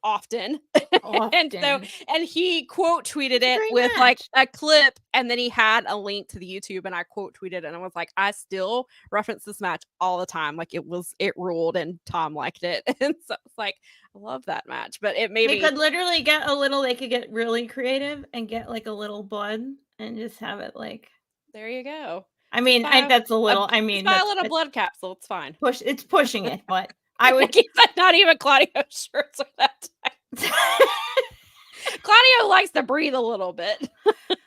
[SPEAKER 2] often. And he quote tweeted it with
[SPEAKER 3] match.
[SPEAKER 2] like a clip, and then he had a link to the YouTube, and I quote tweeted it, and I was like, I still reference this match all the time. Like it ruled, and Tom liked it. And so it's like, I love that match. But it maybe
[SPEAKER 3] they could literally get they could get really creative and get like a little blood and just have it like,
[SPEAKER 2] there you go.
[SPEAKER 3] I mean, that's a little, I mean,
[SPEAKER 2] that's a little blood capsule. It's fine.
[SPEAKER 3] It's pushing it, but I would
[SPEAKER 2] not even Claudio's shirts are that tight. Claudio likes to breathe a little bit.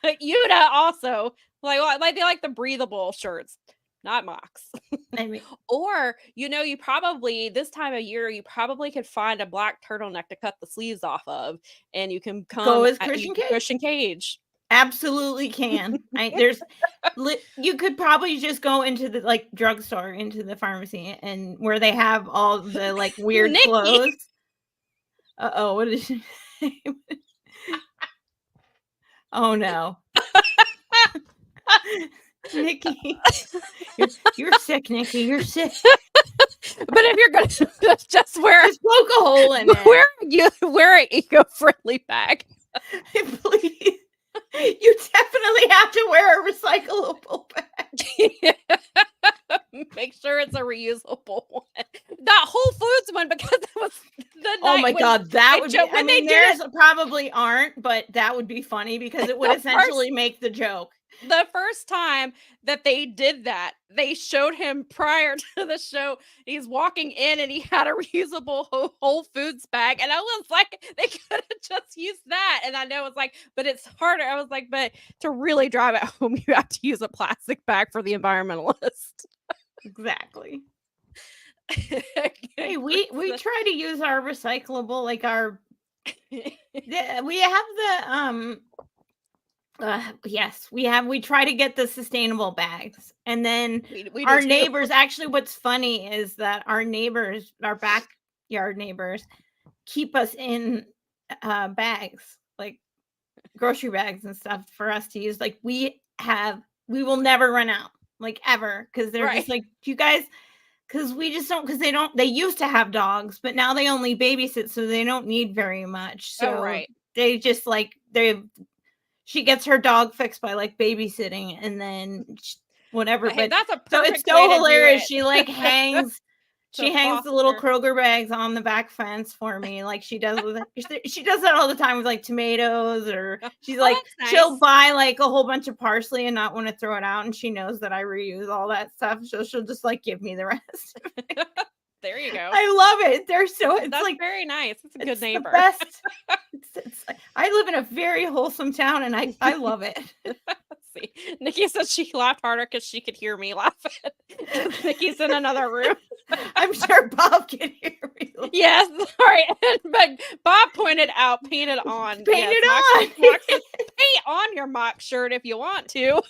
[SPEAKER 2] Yuta also like they like the breathable shirts, not Mox.
[SPEAKER 3] I mean,
[SPEAKER 2] or you probably this time of year you probably could find a black turtleneck to cut the sleeves off of, and you can go
[SPEAKER 3] as Christian
[SPEAKER 2] Cage.
[SPEAKER 3] Absolutely can. You could probably just go into the like drugstore, into the pharmacy, and where they have all the like weird clothes. What did she say? Oh no. Nikki. You're sick, Nikki. You're sick.
[SPEAKER 2] But if you're gonna just poke
[SPEAKER 3] a hole in it.
[SPEAKER 2] Wear an eco-friendly bag.
[SPEAKER 3] Please. You definitely have to wear a recyclable bag.
[SPEAKER 2] Make sure it's a reusable one. Not Whole Foods one, because it was the
[SPEAKER 3] Oh my god, that would be, I mean, theirs probably aren't, but that would be funny because it would essentially make the joke.
[SPEAKER 2] The first time that they did that, they showed him prior to the show. He's walking in and he had a reusable Whole Foods bag. And I was like, they could have just used that. And I know it's like, but it's harder. I was like, but to really drive it home, you have to use a plastic bag for the environmentalist.
[SPEAKER 3] Exactly. Hey, we try to use our recyclable, like our we have the yes, we try to get the sustainable bags, and then we our neighbors, actually what's funny is that our neighbors, our backyard neighbors, keep us in bags, like grocery bags and stuff for us to use. Like we will never run out, like ever, because they're just like, you guys, because we just don't, because they used to have dogs, but now they only babysit, so they don't need very much. So they just like she gets her dog fixed by like babysitting, and then whatever.
[SPEAKER 2] But that's a
[SPEAKER 3] so it's so hilarious. She like hangs the little Kroger bags on the back fence for me, like she does with she does that all the time with like tomatoes, or she's like she'll buy like a whole bunch of parsley and not want to throw it out, and she knows that I reuse all that stuff, so she'll just like give me the rest.
[SPEAKER 2] There you go.
[SPEAKER 3] I love it. That's like
[SPEAKER 2] very nice. It's a good neighbor.
[SPEAKER 3] The best. It's like, I live in a very wholesome town, and I love it.
[SPEAKER 2] Let's see. Nikki said she laughed harder because she could hear me laughing. Nikki's in another room.
[SPEAKER 3] I'm sure Bob can hear me.
[SPEAKER 2] Yes, sorry. But Bob painted on.
[SPEAKER 3] Paint
[SPEAKER 2] on your Mox shirt if you want to.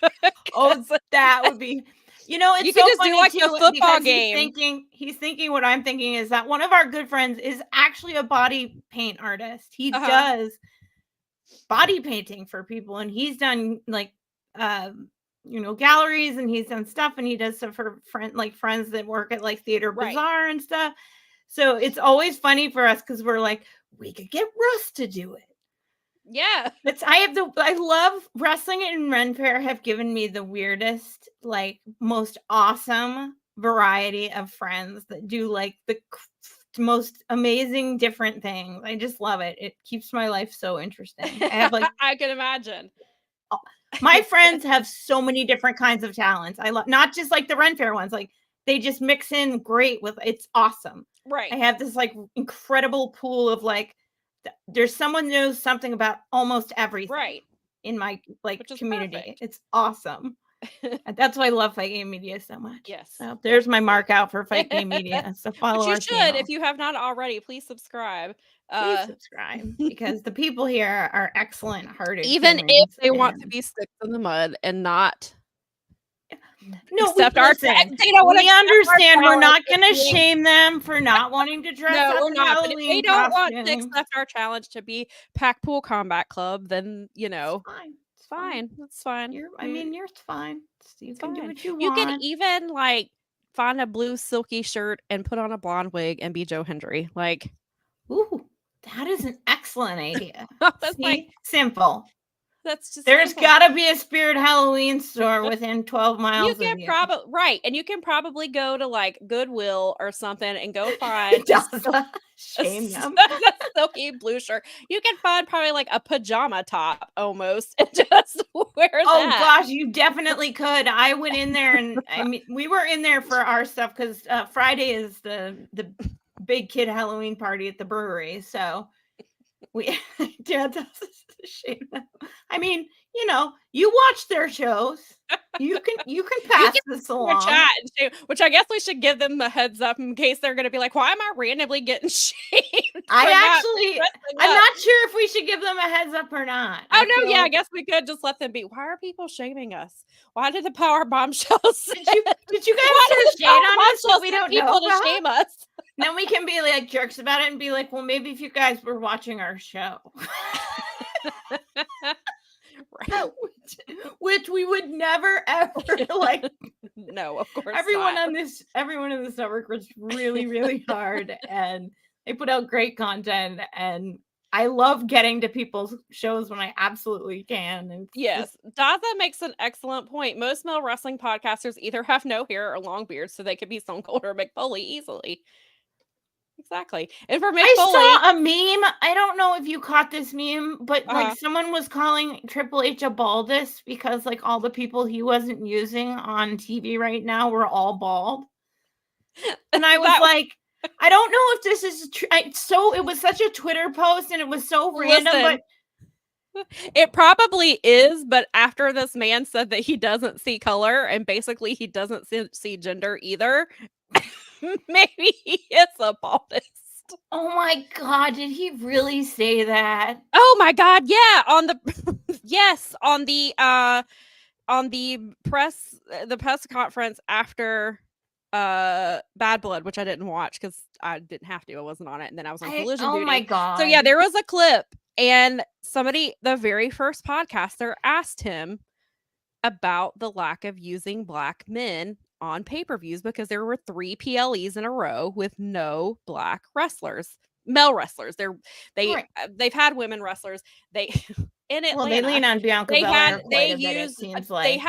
[SPEAKER 3] Oh, that would be. It's
[SPEAKER 2] you
[SPEAKER 3] so
[SPEAKER 2] could just
[SPEAKER 3] funny
[SPEAKER 2] do like
[SPEAKER 3] too,
[SPEAKER 2] the football game.
[SPEAKER 3] He's thinking what I'm thinking is that one of our good friends is actually a body paint artist. He does body painting for people, and he's done like galleries, and he's done stuff, and he does stuff for friends that work at like Theater Bazaar and stuff. So it's always funny for us because we're like, we could get Russ to do it.
[SPEAKER 2] Yeah,
[SPEAKER 3] I love wrestling and Ren Fair have given me the weirdest, like most awesome variety of friends that do like the most amazing different things. I just love it. It keeps my life so interesting. I have like
[SPEAKER 2] I can imagine.
[SPEAKER 3] My friends have so many different kinds of talents. I love not just like the Ren Fair ones, like they just mix in great with it's awesome.
[SPEAKER 2] Right.
[SPEAKER 3] I have this like incredible pool of like there's someone who knows something about almost everything in my like community.
[SPEAKER 2] Perfect.
[SPEAKER 3] It's awesome. And that's why I love Fight Game Media so much.
[SPEAKER 2] Yes.
[SPEAKER 3] So there's my mark out for Fight Game Media. So follow our channel.
[SPEAKER 2] If you have not already, please subscribe.
[SPEAKER 3] Please subscribe because the people here are excellent hearted.
[SPEAKER 2] Even if they want to be sticks in the mud and not
[SPEAKER 3] accept our
[SPEAKER 2] understand.
[SPEAKER 3] We're not going to shame them for not wanting to dress up.
[SPEAKER 2] We're not. But if they don't want to accept our challenge to be Pack Pool Combat Club, then it's fine. It's fine.
[SPEAKER 3] You're fine. You can do what you want.
[SPEAKER 2] You can even like find a blue silky shirt and put on a blonde wig and be Joe Hendry. Like,
[SPEAKER 3] ooh, That is an excellent idea.
[SPEAKER 2] That's
[SPEAKER 3] See?
[SPEAKER 2] like,
[SPEAKER 3] Simple.
[SPEAKER 2] that's just
[SPEAKER 3] There's
[SPEAKER 2] simple.
[SPEAKER 3] got to be a Spirit Halloween store within 12 miles
[SPEAKER 2] You can
[SPEAKER 3] of you.
[SPEAKER 2] probably right, and you can probably go to like Goodwill or something and go find
[SPEAKER 3] Shame them.
[SPEAKER 2] a silky blue shirt. You can find probably like a pajama top almost and just wear that.
[SPEAKER 3] Gosh, you definitely could. I went in there, and I mean, we were in there for our stuff because Friday is the big kid Halloween party at the brewery. So we, Dad, that's a shame. I mean, you know, you watch their shows. You can pass this along.
[SPEAKER 2] Chat, which I guess we should give them a heads up in case they're going to be like, why am I randomly getting shamed?
[SPEAKER 3] I'm not sure if we should give them a heads up or not.
[SPEAKER 2] I guess we could just let them be. Why are people shaming us? Why did the Powerbombshells?
[SPEAKER 3] Did you guys throw shade on us so we don't know
[SPEAKER 2] to shame us?
[SPEAKER 3] Then we can be like jerks about it and be like, well, maybe if you guys were watching our show.
[SPEAKER 2] Right.
[SPEAKER 3] Which we would never ever like.
[SPEAKER 2] No, of course
[SPEAKER 3] everyone
[SPEAKER 2] not.
[SPEAKER 3] Everyone in this network was really, really hard, and they put out great content, and I love getting to people's shows when I absolutely can. And
[SPEAKER 2] yes, Daza makes an excellent point. Most male wrestling podcasters either have no hair or long beards, so they could be Stone Cold or Mick Foley easily. Exactly. And for Mick Foley,
[SPEAKER 3] I saw a meme. I don't know if you caught this meme, but like someone was calling Triple H a baldus because like all the people he wasn't using on TV right now were all bald. And I was like, I don't know if this is true. It was such a Twitter post and it was so random, but
[SPEAKER 2] it probably is. But after this man said that he doesn't see color and basically he doesn't see gender either, maybe he is a baldist.
[SPEAKER 3] Oh my God, did he really say that?
[SPEAKER 2] Oh my God, yeah. On the press conference after Bad Blood, which I didn't watch because I didn't have to. I wasn't on it, and then I was on Collision duty.
[SPEAKER 3] Oh my God.
[SPEAKER 2] So yeah, there was a clip, and the very first podcaster asked him about the lack of using black men on pay-per-views because there were 3 PLEs in a row with no black wrestlers, male wrestlers. They've had women wrestlers. They in Atlanta,
[SPEAKER 3] they lean on Bianca Belair quite a bit, it seems like.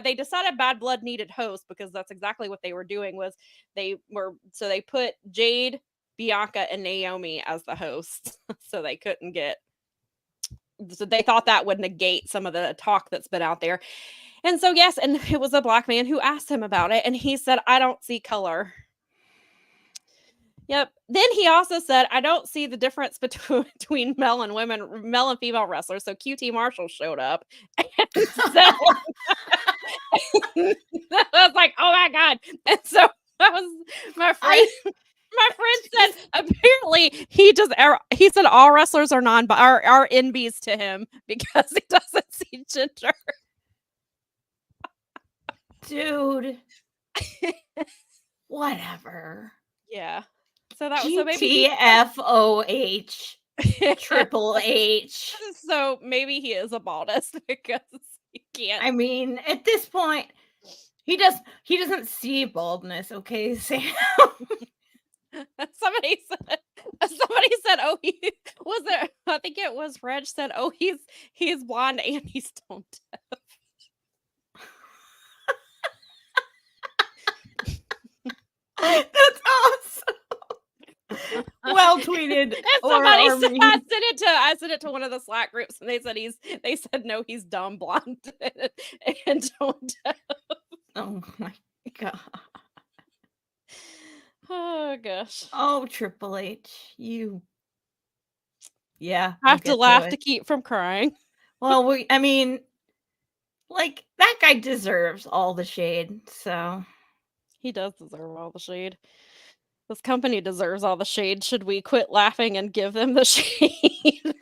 [SPEAKER 2] They decided Bad Blood needed hosts because that's exactly what they were doing. They put Jade, Bianca, and Naomi as the hosts, so they couldn't get. So they thought that would negate some of the talk that's been out there. And so, yes, and it was a black man who asked him about it, and he said, I don't see color. Yep. Then he also said, I don't see the difference between male and female wrestlers. So QT Marshall showed up. And so I was like, oh my God. And so that was my friend. My friend said apparently he said all wrestlers are are NBs to him because he doesn't see gender.
[SPEAKER 3] Dude. Whatever.
[SPEAKER 2] Yeah. So that was
[SPEAKER 3] GTFOH. Triple H.
[SPEAKER 2] So maybe he is a baldist because he can't.
[SPEAKER 3] I mean, at this point, he doesn't see baldness, okay, Sam?
[SPEAKER 2] Somebody said, oh, he was there. I think it was Reg said, oh, he's blonde and he's stone deaf.
[SPEAKER 3] That's awesome. Well tweeted.
[SPEAKER 2] I sent it to one of the Slack groups, and they said no, he's dumb, blonde, and stone deaf.
[SPEAKER 3] Oh my God.
[SPEAKER 2] Oh gosh.
[SPEAKER 3] Oh, Triple H, you. Yeah.
[SPEAKER 2] I have to laugh to keep from crying.
[SPEAKER 3] Well, I mean, like, that guy deserves all the shade, so.
[SPEAKER 2] He does deserve all the shade. This company deserves all the shade. Should we quit laughing and give them the shade?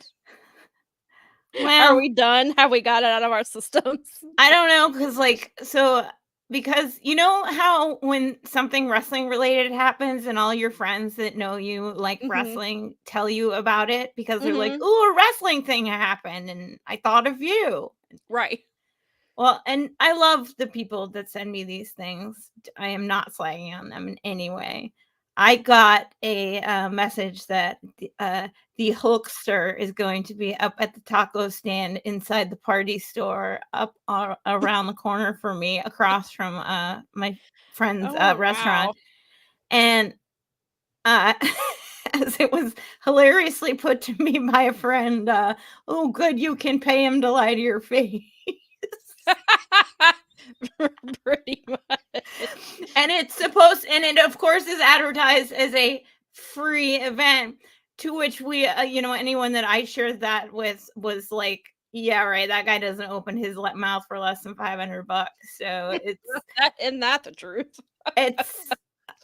[SPEAKER 2] Well, are we done? Have we got it out of our systems?
[SPEAKER 3] I don't know, because you know how when something wrestling related happens and all your friends that know you like wrestling tell you about it because they're like, oh, a wrestling thing happened and I thought of you.
[SPEAKER 2] Right.
[SPEAKER 3] Well, and I love the people that send me these things. I am not slagging on them in any way. I got a message that the Hulkster is going to be up at the taco stand inside the party store up around the corner from me, across from my friend's restaurant.
[SPEAKER 2] Wow.
[SPEAKER 3] And as it was hilariously put to me by a friend, oh, good, you can pay him to lie to your face.
[SPEAKER 2] Pretty much.
[SPEAKER 3] And it's supposed, and it of course is advertised as a free event, to which we, anyone that I shared that with was like, yeah, right, that guy doesn't open his mouth for less than $500. So it's
[SPEAKER 2] Isn't that the truth?
[SPEAKER 3] It's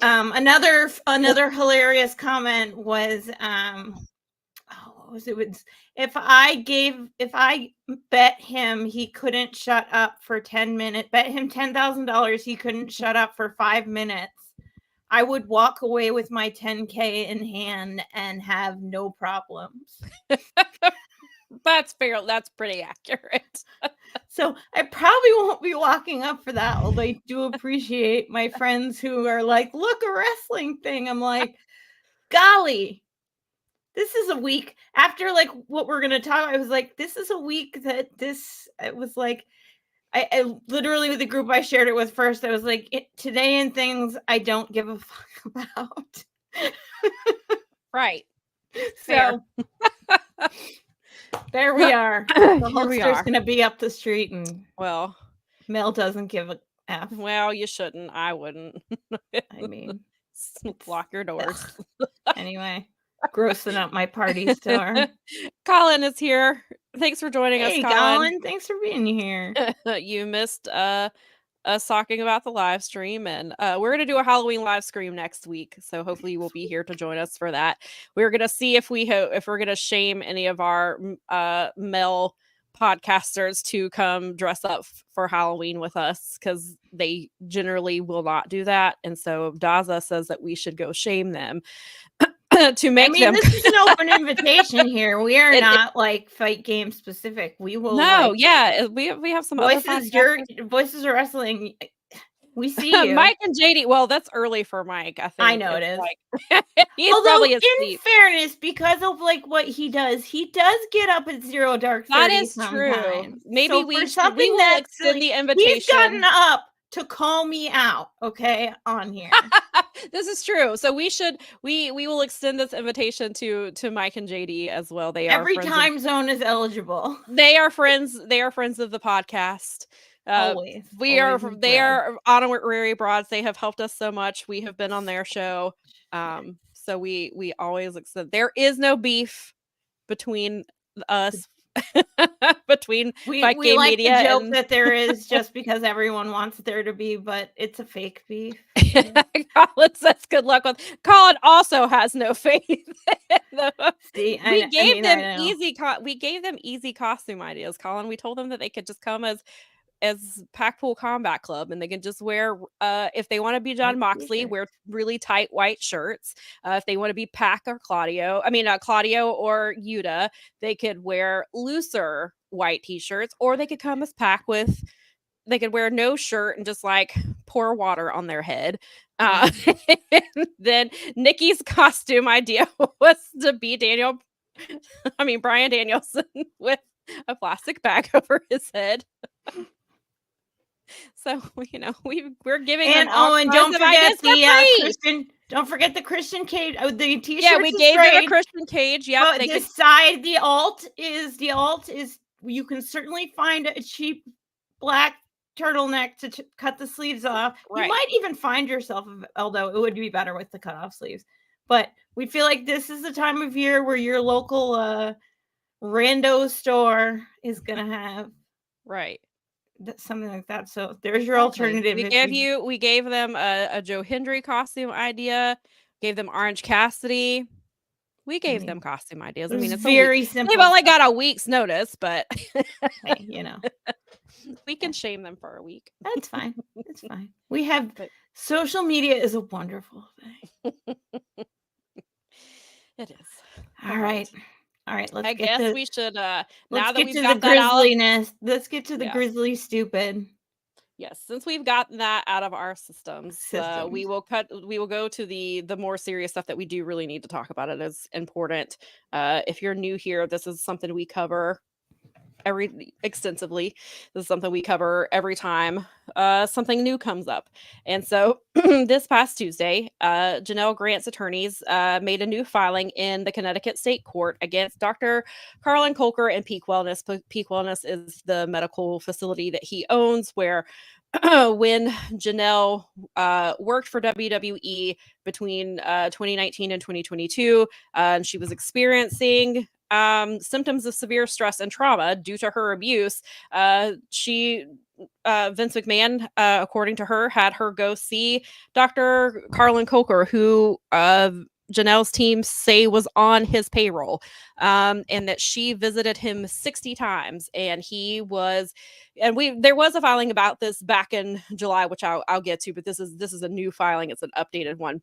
[SPEAKER 3] another hilarious comment was what was it? If I bet him he couldn't shut up for 10 minutes, bet him $10,000 he couldn't shut up for 5 minutes, I would walk away with my 10K in hand and have no problems.
[SPEAKER 2] That's fair. That's pretty accurate.
[SPEAKER 3] So I probably won't be walking up for that, although I do appreciate my friends who are like, look, a wrestling thing. I'm like, golly, this is a week after like what we're going to talk. I was like, this is a week that it was like, I literally, with the group I shared it with first, I was like, today and things I don't give a fuck about.
[SPEAKER 2] Right.
[SPEAKER 3] So there we are. The Hulkster's going to be up the street, and
[SPEAKER 2] well,
[SPEAKER 3] Mel doesn't give a F.
[SPEAKER 2] Well, you shouldn't. I wouldn't.
[SPEAKER 3] I mean,
[SPEAKER 2] lock your doors.
[SPEAKER 3] Anyway, grossing up my party store.
[SPEAKER 2] Colin is here. Thanks for joining us,
[SPEAKER 3] Colin. Thanks for being here.
[SPEAKER 2] You missed us talking about the live stream, and we're gonna do a Halloween live stream next week. So hopefully you will be here to join us for that. We're gonna see if we're gonna shame any of our male podcasters to come dress up for Halloween with us, because they generally will not do that. And so Daza says that we should go shame them to make them.
[SPEAKER 3] This is an open invitation here. We are not like fight game specific. We will.
[SPEAKER 2] No, yeah, we have some
[SPEAKER 3] voices. Your voices are wrestling. We see you,
[SPEAKER 2] Mike and JD. Well, that's early for Mike. I think.
[SPEAKER 3] I know it is.
[SPEAKER 2] Like, he's
[SPEAKER 3] although,
[SPEAKER 2] probably
[SPEAKER 3] in fairness, because of like what he does get up at 0 dark 30.
[SPEAKER 2] That is
[SPEAKER 3] sometimes.
[SPEAKER 2] True. Maybe
[SPEAKER 3] so
[SPEAKER 2] we
[SPEAKER 3] will
[SPEAKER 2] extend the invitation.
[SPEAKER 3] He's gotten up to call me out, okay, on here.
[SPEAKER 2] This is true. So we will extend this invitation to Mike and JD as well. They are
[SPEAKER 3] every time zone is eligible.
[SPEAKER 2] They are friends. They are friends of the podcast.
[SPEAKER 3] Always.
[SPEAKER 2] They are honorary broads. They have helped us so much. We have been on their show. So we always extend. There is no beef between us. Between Fight Game
[SPEAKER 3] like
[SPEAKER 2] Media
[SPEAKER 3] to joke that there is, just because everyone wants there to be, but it's a fake beef.
[SPEAKER 2] Colin says good luck with. Colin also has no faith. We gave them easy costume ideas, Colin. We told them that they could just come as Packpool Combat Club, and they can just wear if they want to be John Moxley, wear really tight white shirts. If they want to be Pac or Claudio or Yuta, they could wear looser white t-shirts, or they could come as Pac they could wear no shirt and just like pour water on their head. Then Nikki's costume idea was to be Brian Danielson with a plastic bag over his head. So we're giving them all
[SPEAKER 3] and don't forget don't forget the Christian cage. The t-shirt. Yeah,
[SPEAKER 2] we gave them a Christian cage. Yeah,
[SPEAKER 3] the alt is you can certainly find a cheap black turtleneck to cut the sleeves off. Right. You might even find yourself, although it would be better with the cut off sleeves. But we feel like this is the time of year where your local rando store is gonna have something like that. So there's your alternative.
[SPEAKER 2] We gave them a Joe Hendry costume idea, gave them Orange Cassidy. We gave them costume ideas. It's
[SPEAKER 3] very simple.
[SPEAKER 2] They've only got a week's notice, but
[SPEAKER 3] hey,
[SPEAKER 2] we can shame them for a week.
[SPEAKER 3] That's fine. It's fine. We have social media is a wonderful thing.
[SPEAKER 2] It is.
[SPEAKER 3] All right.
[SPEAKER 2] I guess we should. Now that
[SPEAKER 3] get
[SPEAKER 2] we've
[SPEAKER 3] to
[SPEAKER 2] got
[SPEAKER 3] the grisliness, let's get to the grizzly stupid.
[SPEAKER 2] Yes, since we've gotten that out of our systems, we will go to the more serious stuff that we do really need to talk about. It is important. If you're new here, this is something we cover extensively. This is something we cover every time something new comes up. And so this past Tuesday, Janel Grant's attorneys made a new filing in the Connecticut State Court against Dr. Carlin Colker and Peak Wellness. Peak Wellness is the medical facility that he owns, where when Janel worked for WWE between 2019 and 2022, and she was experiencing symptoms of severe stress and trauma due to her abuse. Vince McMahon, according to her, had her go see Dr. Carlin Colker, who Janel's team say was on his payroll, and that she visited him 60 times, and there was a filing about this back in July, which I'll get to, but this is a new filing. It's an updated one.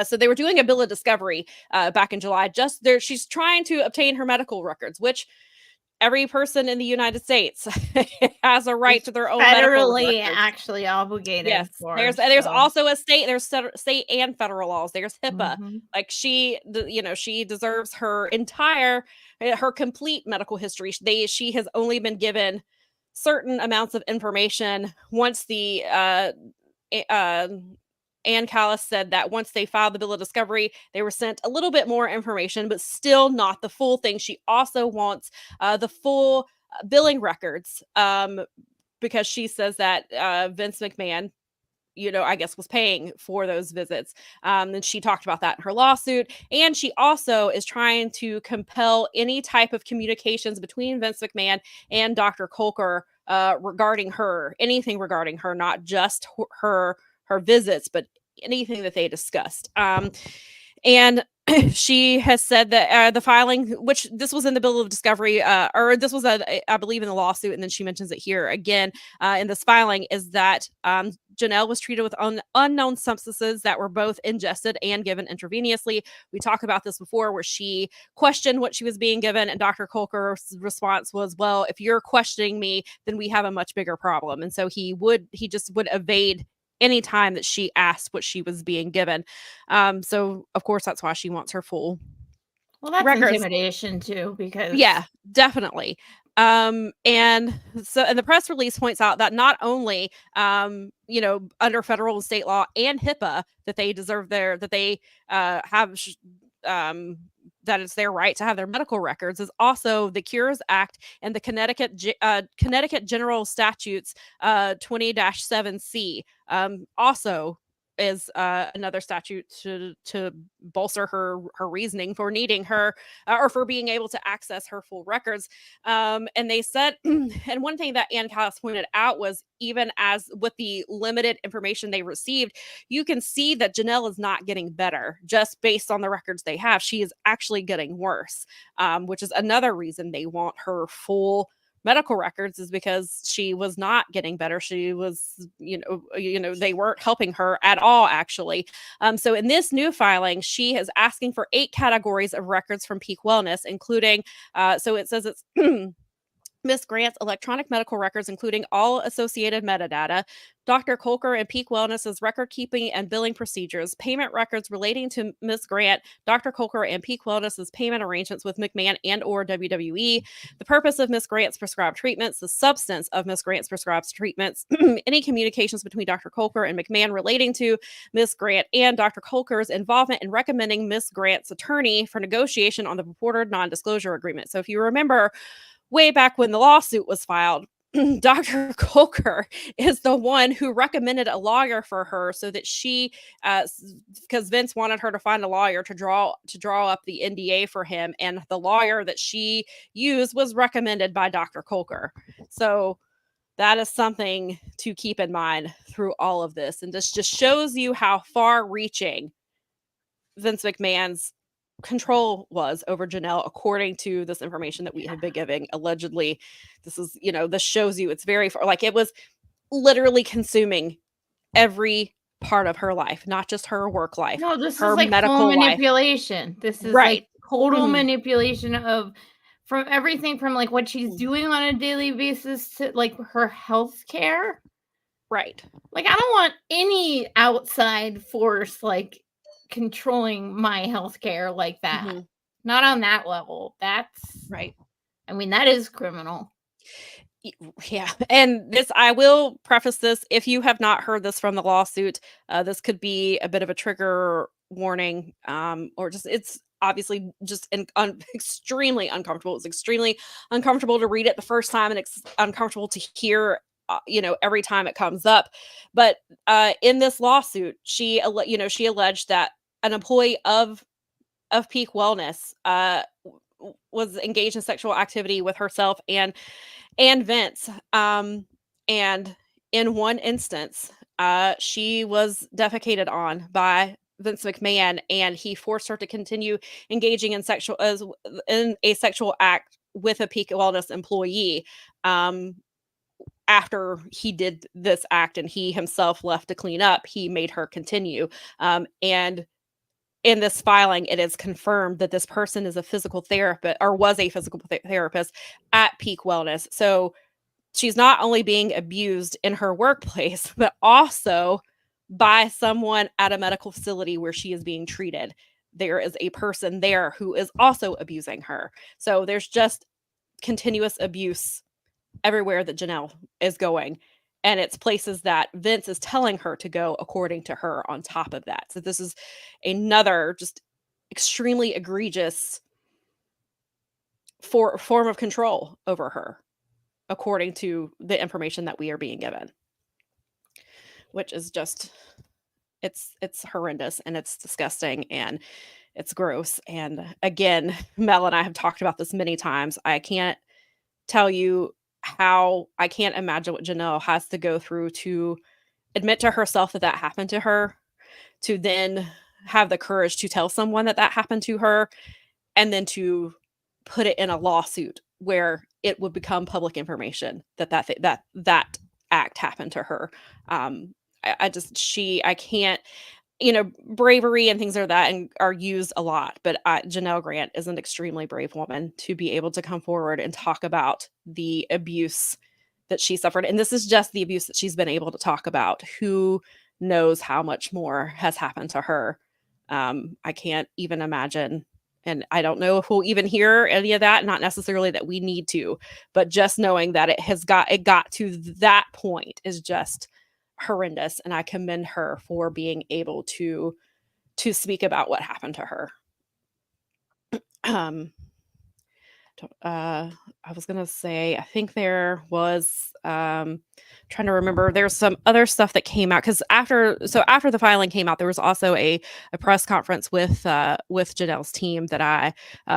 [SPEAKER 2] So they were doing a bill of discovery back in July. She's trying to obtain her medical records, which every person in the United States has a right to their own
[SPEAKER 3] federally actually obligated.
[SPEAKER 2] Yes, there's also there's state and federal laws. There's HIPAA.
[SPEAKER 3] Mm-hmm.
[SPEAKER 2] Like she deserves her complete medical history. She has only been given certain amounts of information. Once the Ann Callis said that once they filed the bill of discovery, they were sent a little bit more information, but still not the full thing. She also wants the full billing records because she says that Vince McMahon, I guess, was paying for those visits. And she talked about that in her lawsuit. And she also is trying to compel any type of communications between Vince McMahon and Dr. Colker anything regarding her, not just her visits, but anything that they discussed. And she has said that the filing, which this was in the bill of discovery, or this was, I believe, in the lawsuit, and then she mentions it here again in this filing, is that Janel was treated with unknown substances that were both ingested and given intravenously. We talked about this before, where she questioned what she was being given, and Dr. Colker's response was, well, if you're questioning me, then we have a much bigger problem. And so he just would evade any time that she asked what she was being given. So of course that's why she wants her full
[SPEAKER 3] records. Intimidation too, because
[SPEAKER 2] definitely. And the press release points out that not only under federal and state law and HIPAA that they deserve that they have that it's their right to have their medical records, is also the Cures Act and the Connecticut General Statutes 20-7C also is another statute to bolster her reasoning for needing her or for being able to access her full records. And they said, and one thing that Ann Callis pointed out was, even as with the limited information they received, you can see that Janel is not getting better just based on the records they have. She is actually getting worse, which is another reason they want her full medical records, is because she was not getting better. She was, they weren't helping her at all, actually. So in this new filing, she is asking for 8 categories of records from Peak Wellness, including, so it says it's Ms. Grant's electronic medical records, including all associated metadata, Dr. Colker and Peak Wellness's record keeping and billing procedures, payment records relating to Ms. Grant, Dr. Colker and Peak Wellness's payment arrangements with McMahon and or WWE, the purpose of Ms. Grant's prescribed treatments, the substance of Ms. Grant's prescribed treatments, any communications between Dr. Colker and McMahon relating to Ms. Grant, and Dr. Colker's involvement in recommending Ms. Grant's attorney for negotiation on the purported non-disclosure agreement. So if you remember, way back when the lawsuit was filed, Dr. Colker is the one who recommended a lawyer for her, so that she, because Vince wanted her to find a lawyer to draw up the NDA for him, and the lawyer that she used was recommended by Dr. Colker. So that is something to keep in mind through all of this, and this just shows you how far-reaching Vince McMahon's control was over Janel, according to this information that we have been giving. Allegedly, this is, this shows you it's very far, like it was literally consuming every part of her life, not just her work life.
[SPEAKER 3] No, this
[SPEAKER 2] her
[SPEAKER 3] is like
[SPEAKER 2] medical
[SPEAKER 3] full manipulation. This is
[SPEAKER 2] right.
[SPEAKER 3] Like total manipulation of from everything from like what she's doing on a daily basis to like her health care.
[SPEAKER 2] Right.
[SPEAKER 3] Like, I don't want any outside force, like, controlling my healthcare like that.
[SPEAKER 2] Mm-hmm.
[SPEAKER 3] Not on that level. That's
[SPEAKER 2] Right.
[SPEAKER 3] I mean, that is criminal.
[SPEAKER 2] Yeah. And this, I will preface this, if you have not heard this from the lawsuit, this could be a bit of a trigger warning, or just, it's obviously just extremely uncomfortable. It's extremely uncomfortable to read it the first time, and it's uncomfortable to hear, every time it comes up. But in this lawsuit, she alleged that an employee of Peak Wellness was engaged in sexual activity with herself and Vince. And in one instance, she was defecated on by Vince McMahon, and he forced her to continue engaging in a sexual act with a Peak Wellness employee. After he did this act and he himself left to clean up, he made her continue. And in this filing, it is confirmed that this person is a physical therapist, or was a physical therapist at Peak Wellness. So she's not only being abused in her workplace, but also by someone at a medical facility where she is being treated. There is a person there who is also abusing her. So there's just continuous abuse everywhere that Janel is going. And it's places that Vince is telling her to go, according to her, on top of that. So this is another just extremely egregious form of control over her, according to the information that we are being given, which is just, it's horrendous, and it's disgusting, and it's gross. And again, Mel and I have talked about this many times. I can't tell you how, I can't imagine what Janel has to go through to admit to herself that happened to her, to then have the courage to tell someone that happened to her, and then to put it in a lawsuit where it would become public information that act happened to her. I can't, bravery and things like that and are used a lot, but Janel Grant is an extremely brave woman to be able to come forward and talk about the abuse that she suffered. And this is just the abuse that she's been able to talk about. Who knows how much more has happened to her? I can't even imagine. And I don't know if we'll even hear any of that. Not necessarily that we need to, but just knowing that it got to that point is just horrendous. And I commend her for being able to speak about what happened to her. I was gonna say, I think there was trying to remember, there's some other stuff that came out, because after the filing came out, there was also a press conference with Janel's team that I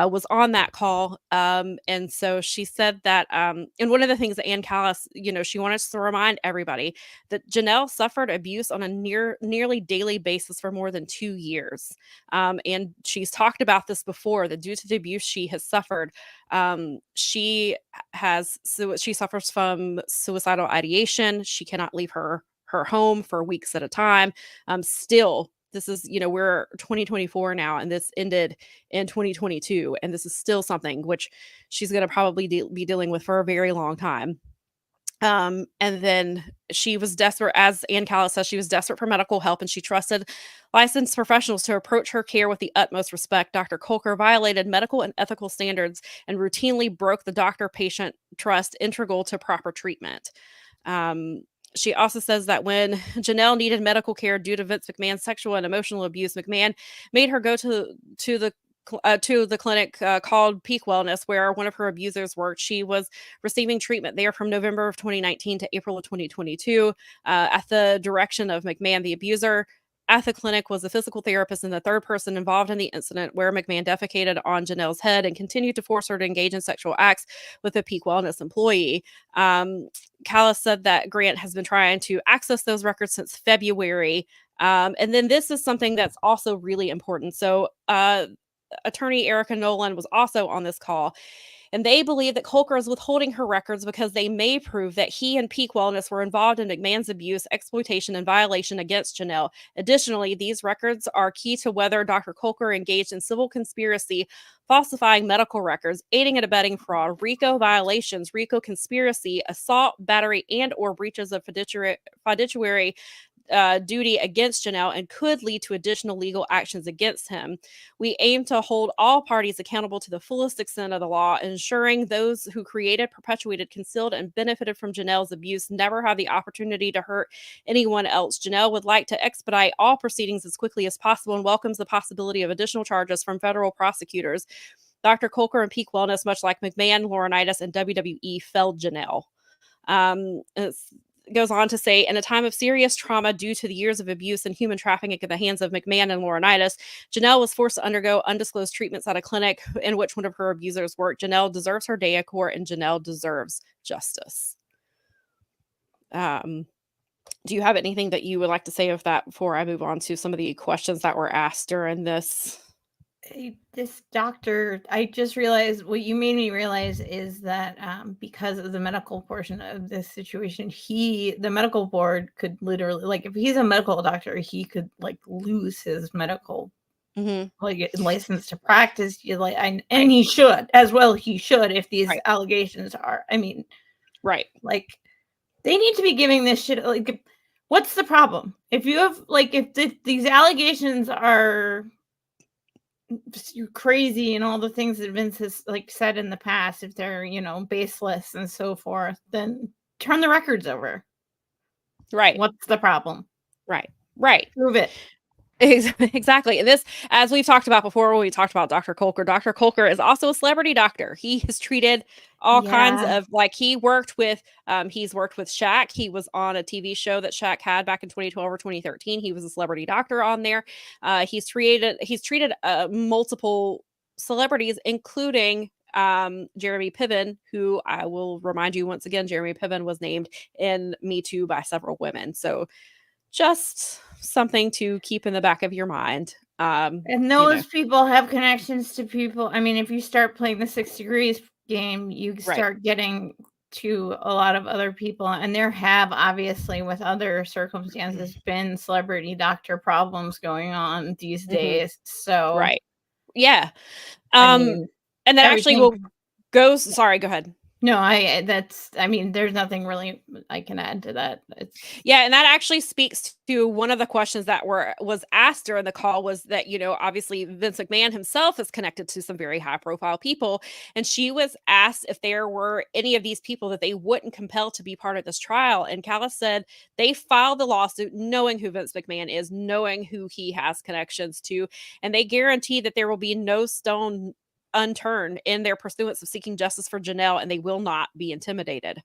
[SPEAKER 2] was on that call, and so she said that, and one of the things that Ann Callis, she wanted to remind everybody that Janel suffered abuse on a nearly daily basis for more than 2 years, and she's talked about this before, that due to the abuse she has suffered, she suffers from suicidal ideation. She cannot leave her home for weeks at a time. Still, this is, we're 2024 now, and this ended in 2022, and this is still something which she's going to probably be dealing with for a very long time. And then she was desperate, as Ann Callis says, she was desperate for medical help, and she trusted licensed professionals to approach her care with the utmost respect. Dr. Kolker violated medical and ethical standards and routinely broke the doctor-patient trust integral to proper treatment. She also says that when Janel needed medical care due to Vince McMahon's sexual and emotional abuse, McMahon made her go to the clinic called Peak Wellness, where one of her abusers worked. She was receiving treatment there from November of 2019 to April of 2022 at the direction of McMahon. The abuser at the clinic was a physical therapist and the third person involved in the incident, where McMahon defecated on Janel's head and continued to force her to engage in sexual acts with a Peak Wellness employee. Callis said that Grant has been trying to access those records since February. And then this is something that's also really important. So attorney Erica Nolan was also on this call, And they believe that Colker is withholding her records because they may prove that he and Peak Wellness were involved in McMahon's abuse, exploitation, and violation against Janel. Additionally, these records are key to whether Dr. Colker engaged in civil conspiracy, falsifying medical records, aiding and abetting fraud, RICO violations, RICO conspiracy, assault, battery, and or breaches of fiduciary duty against Janel, and could lead to additional legal actions against him. We aim to hold all parties accountable to the fullest extent of the law, ensuring those who created, perpetuated, concealed, and benefited from Janel's abuse never have the opportunity to hurt anyone else. Janel would like to expedite all proceedings as quickly as possible and welcomes the possibility of additional charges from federal prosecutors. Dr. Colker and Peak Wellness, much like McMahon, Laurinaitis, and WWE, felled Janel. Goes on to say, in a time of serious trauma due to the years of abuse and human trafficking at the hands of McMahon and Laurinaitis, Janel was forced to undergo undisclosed treatments at a clinic in which one of her abusers worked. Janel deserves her day of court, and Janel deserves justice. Do you have anything that you would like to say of that before I move on to some of the questions that were asked during this?
[SPEAKER 3] This doctor, I just realized what you made me realize is that because of the medical portion of this situation, the medical board could literally, like, if he's a medical doctor, he could like lose his medical like license to practice. And he should as well. He should, if these allegations are. I mean, like, they need to be giving this shit. Like, what's the problem? If you have if these allegations are crazy and all the things that Vince has said in the past, if they're baseless and so forth, then turn the records over. What's the problem? Prove it.
[SPEAKER 2] Exactly. And this, as we've talked about before, when we talked about Dr. Colker is also a celebrity doctor. He has treated all kinds of, he's worked with Shaq. He was on a TV show that Shaq had back in 2012 or 2013. He was a celebrity doctor on there. He's treated multiple celebrities, including Jeremy Piven, who I will remind you once again, Jeremy Piven was named in Me Too by several women. So just something to keep in the back of your mind.
[SPEAKER 3] And those people have connections to people. I mean, if you start playing the 6 Degrees game, you start getting to a lot of other people. And there have obviously, with other circumstances, been celebrity doctor problems going on these days. So
[SPEAKER 2] yeah.
[SPEAKER 3] I mean,
[SPEAKER 2] and that actually goes. Sorry, go ahead.
[SPEAKER 3] No, there's nothing really I can add to that.
[SPEAKER 2] And that actually speaks to one of the questions that was asked during the call, was that, obviously Vince McMahon himself is connected to some very high profile people. And she was asked if there were any of these people that they wouldn't compel to be part of this trial. And Callis said they filed the lawsuit knowing who Vince McMahon is, knowing who he has connections to, and they guarantee that there will be no stone unturned in their pursuance of seeking justice for Janel, and they will not be intimidated.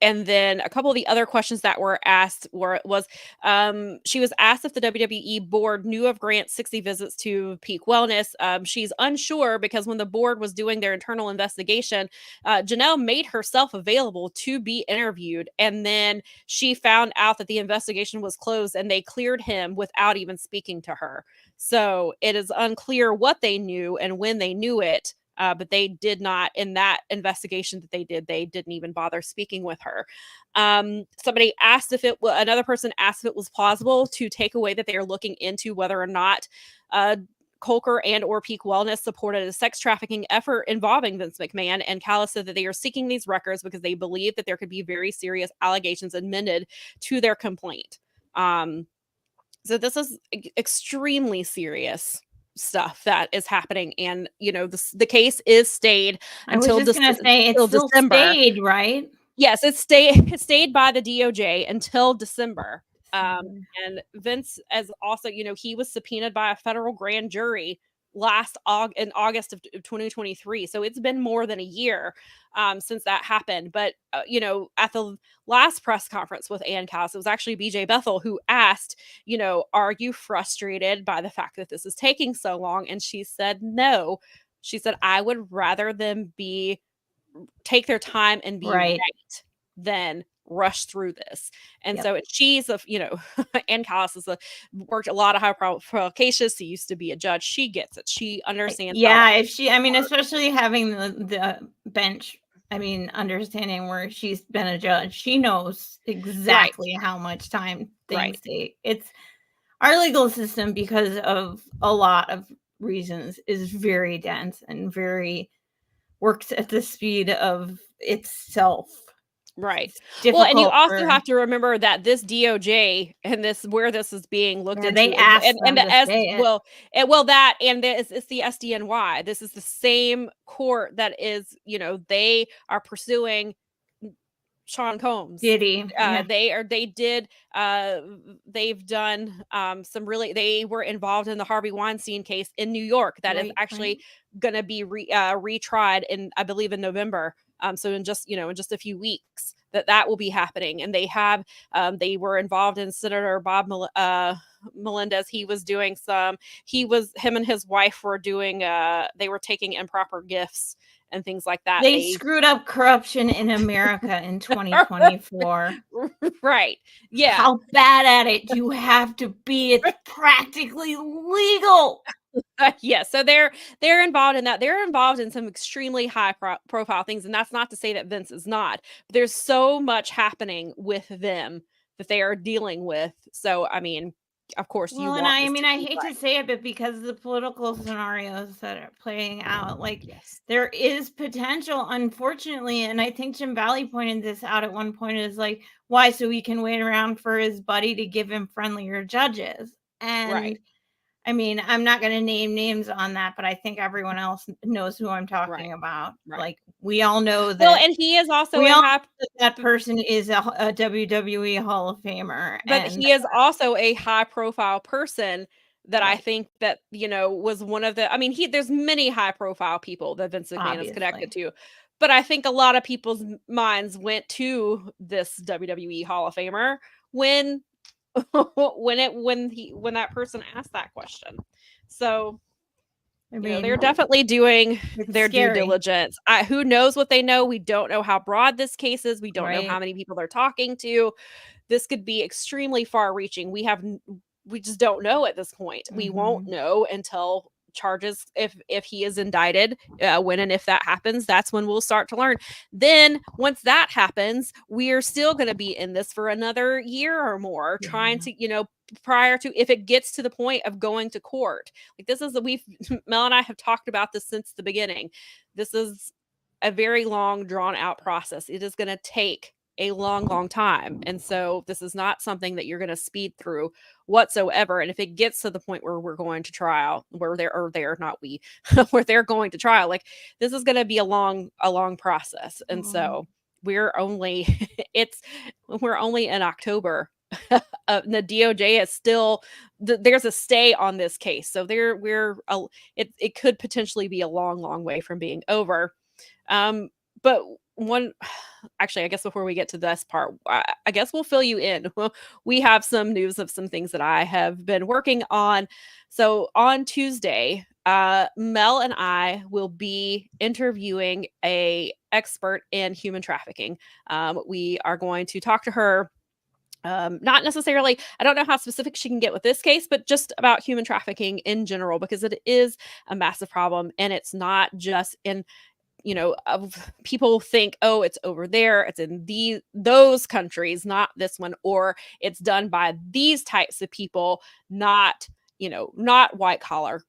[SPEAKER 2] And then a couple of the other questions that were asked she was asked if the WWE board knew of Grant's 60 visits to Peak Wellness. She's unsure because when the board was doing their internal investigation, Janel made herself available to be interviewed. And then she found out that the investigation was closed and they cleared him without even speaking to her. So it is unclear what they knew and when they knew it. But they did not, in that investigation that they didn't even bother speaking with her. Somebody asked another person asked if it was plausible to take away that they are looking into whether or not Colker and or Peak Wellness supported a sex trafficking effort involving Vince McMahon. And Callis said that they are seeking these records because they believe that there could be very serious allegations amended to their complaint. So this is extremely serious stuff that is happening, and the case is stayed until
[SPEAKER 3] December. Stayed, right?
[SPEAKER 2] Yes, it stayed by the DOJ until December. And Vince, as also, he was subpoenaed by a federal grand jury in August of 2023. So it's been more than a year since that happened. But at the last press conference with Ann Callis, it was actually BJ Bethel who asked, are you frustrated by the fact that this is taking so long? And she said no. She said, I would rather them take their time and be right than rush through this. And
[SPEAKER 3] Yep.
[SPEAKER 2] so she's a, Ann Callis is worked a lot of high profile cases. She used to be a judge. She gets it. She understands.
[SPEAKER 3] Yeah, especially having the bench, understanding where she's been a judge, she knows exactly how much time things take. It's our legal system, because of a lot of reasons, is very dense and very works at the speed of itself.
[SPEAKER 2] Right. Well, and you also have to remember that this DOJ and where this is being looked into,
[SPEAKER 3] they asked them to say it.
[SPEAKER 2] It's the SDNY. This is the same court that is, they are pursuing Sean Combs.
[SPEAKER 3] Diddy.
[SPEAKER 2] They've done they were involved in the Harvey Weinstein case in New York that is actually going to be retried I believe in November. So in just a few weeks that will be happening. And they were involved in Senator Bob Melendez. Him and his wife were doing, they were taking improper gifts and things like that.
[SPEAKER 3] They screwed up corruption in America in 2024.
[SPEAKER 2] Right. Yeah.
[SPEAKER 3] How bad at it do you have to be? It's practically legal.
[SPEAKER 2] Yeah, so they're involved in that. They're involved in some extremely high profile things, and that's not to say that Vince is not. But there's so much happening with them that they are dealing with. So, of course,
[SPEAKER 3] I hate to say it, but because of the political scenarios that are playing out, there is potential, unfortunately. And I think Jim Valley pointed this out at one point, is like, why? So he can wait around for his buddy to give him friendlier judges. And I'm not going to name names on that, but I think everyone else knows who I'm talking about.
[SPEAKER 2] Right.
[SPEAKER 3] Like, we all know that.
[SPEAKER 2] Well, and he is also
[SPEAKER 3] that person is a WWE Hall of Famer.
[SPEAKER 2] But he is also a high profile person that I think that, was one of the, there's many high profile people that Vince McMahon is connected to. But I think a lot of people's minds went to this WWE Hall of Famer when that person asked that question. So they're definitely doing their due diligence. Who knows what they know? We don't know how broad this case is. We don't know how many people they're talking to. This could be extremely far reaching. We just don't know at this point. Mm-hmm. We won't know until charges, if he is indicted, when and if that happens, that's when we'll start to learn. Then once that happens, we're still going to be in this for another year or more, trying to, prior to, if it gets to the point of going to court. Mel and I have talked about this since the beginning. This is a very long, drawn out process. It is going to take a long, long time. And so this is not something that you're going to speed through whatsoever. And if it gets to the point where we're going to trial, where they're going to trial, this is going to be a long process. And so we're only in October. The DOJ is still, there's a stay on this case. So it could potentially be a long, long way from being over. But actually, I guess before we get to this part, I guess we'll fill you in. We have some news of some things that I have been working on. So on Tuesday, Mel and I will be interviewing an expert in human trafficking. We are going to talk to her. Not necessarily, I don't know how specific she can get with this case, but just about human trafficking in general, because it is a massive problem. And it's not just in, of people think, oh, it's over there, it's in those countries, not this one, or it's done by these types of people, not white collar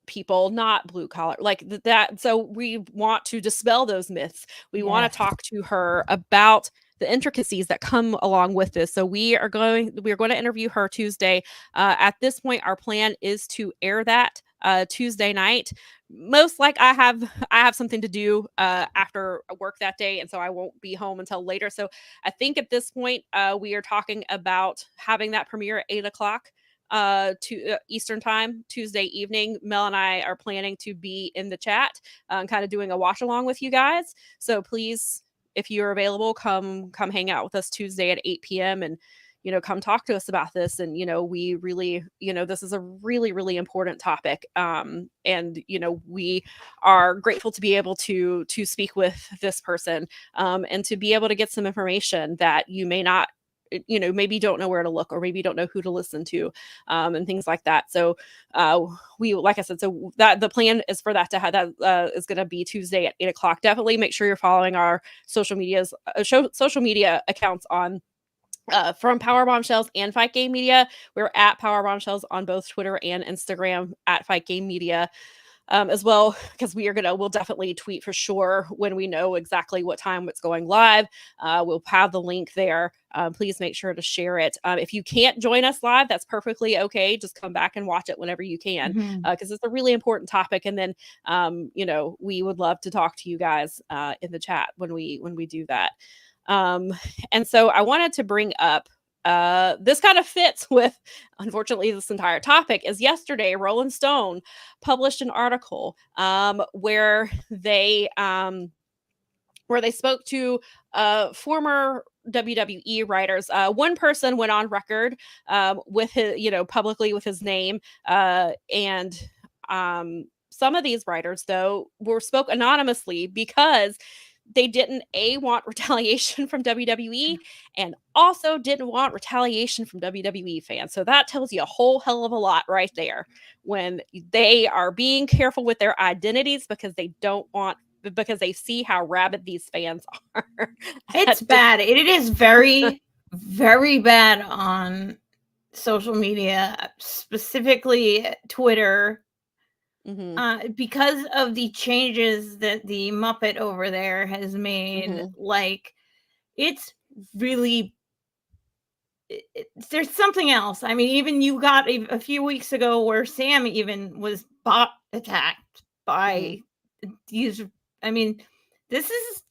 [SPEAKER 2] people, not blue collar, like that. So we want to dispel those myths. We want to talk to her about the intricacies that come along with this. So we are going to interview her Tuesday. At this point, our plan is to air that Tuesday night. Most like I have something to do after work that day, and so I won't be home until later. So I think at this point we are talking about having that premiere at 8:00 to Eastern time Tuesday evening. Mel and I are planning to be in the chat, kind of doing a watch along with you guys. So please, if you're available, come hang out with us Tuesday at 8 p.m. and come talk to us about this. And, we really, this is a really, really important topic. And, we are grateful to be able to speak with this person, and to be able to get some information that you may not, maybe don't know where to look, or maybe don't know who to listen to, and things like that. So we, like I said, so that the plan is for that to have that is going to be Tuesday at 8:00. Definitely make sure you're following our social media accounts on from Powerbombshells and Fight Game Media. We're at Powerbombshells on both Twitter and Instagram, at Fight Game Media. As well, because we'll definitely tweet for sure when we know exactly what time it's going live. We'll have the link there. Please make sure to share it. If you can't join us live, that's perfectly okay. Just come back and watch it whenever you can, because it's a really important topic. And then, we would love to talk to you guys in the chat when we do that. And so I wanted to bring up, this kind of fits with, unfortunately, this entire topic. Is yesterday Rolling Stone published an article where they spoke to former WWE writers. One person went on record with his, publicly with his name, and some of these writers, though, spoke anonymously because they didn't want retaliation from WWE, and also didn't want retaliation from WWE fans. So that tells you a whole hell of a lot right there, when they are being careful with their identities because they see how rabid these fans are.
[SPEAKER 3] It's bad. It is very, very bad on social media, specifically Twitter. Because of the changes that the Muppet over there has made, like, it's really, there's something else. I mean, even you got a few weeks ago where Sam even was bot attacked by these. I mean, this is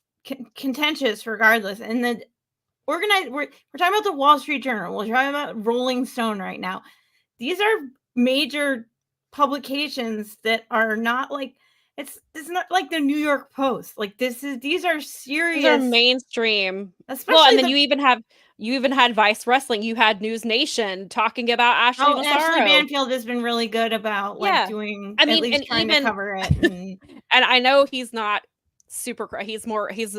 [SPEAKER 3] contentious regardless. And the organized, we're talking about the Wall Street Journal. We're talking about Rolling Stone right now. These are major publications that are not like, it's not like the New York Post. Like, these are serious.
[SPEAKER 2] These are mainstream.
[SPEAKER 3] Especially
[SPEAKER 2] well, and then you even had Vice Wrestling. You had News Nation talking about Ashley Massaro.
[SPEAKER 3] Ashley Banfield has been really good about doing, at least trying to cover it. And
[SPEAKER 2] I know he's not super, he's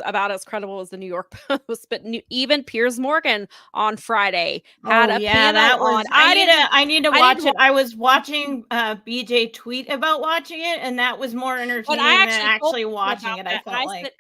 [SPEAKER 2] about as credible as the New York Post, but even Piers Morgan on Friday had a panel on.
[SPEAKER 3] I need to watch it. I was watching BJ tweet about watching it, and that was more entertaining than actually watching it.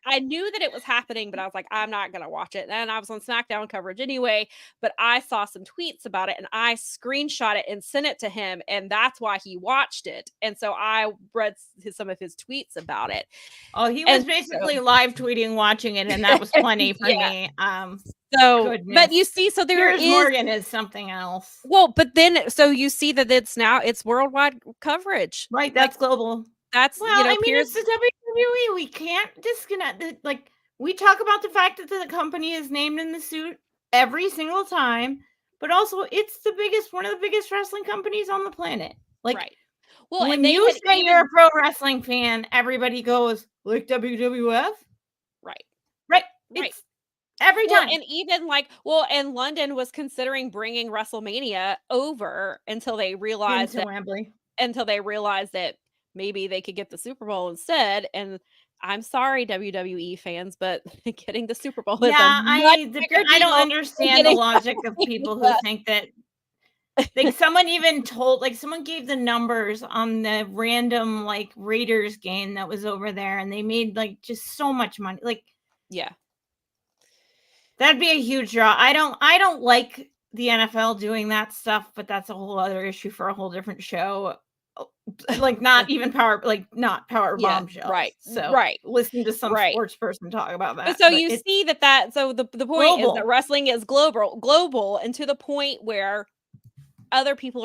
[SPEAKER 2] I knew that it was happening, but I was like, I'm not gonna watch it. And I was on SmackDown coverage anyway, but I saw some tweets about it, and I screenshot it and sent it to him, and that's why he watched it. And so I read some of his tweets about it.
[SPEAKER 3] Oh, he was basically live tweeting watching it, and that was plenty for me.
[SPEAKER 2] But you see, so
[SPEAKER 3] Piers Morgan is something else.
[SPEAKER 2] Well, but then so you see that it's worldwide coverage,
[SPEAKER 3] right? That's global.
[SPEAKER 2] That's
[SPEAKER 3] it's the WWE. We can't disconnect it. Like, we talk about the fact that the company is named in the suit every single time, but also it's one of the biggest wrestling companies on the planet. Like,
[SPEAKER 2] right. Well,
[SPEAKER 3] when you say you're a pro wrestling fan, everybody goes, like, WWF?
[SPEAKER 2] Right.
[SPEAKER 3] It's every time.
[SPEAKER 2] And even and London was considering bringing WrestleMania over until they realized that maybe they could get the Super Bowl instead. And I'm sorry, WWE fans, but getting the Super Bowl is
[SPEAKER 3] I don't understand the logic of people who think that. Like, someone gave the numbers on the random Raiders game that was over there, and they made just so much money. That'd be a huge draw. I don't like the NFL doing that stuff, but that's a whole other issue for a whole different show. Not even Powerbombshells.
[SPEAKER 2] Right.
[SPEAKER 3] So
[SPEAKER 2] right.
[SPEAKER 3] Listen to some sports person talk about that.
[SPEAKER 2] So you see the point is that wrestling is global, and to the point where other people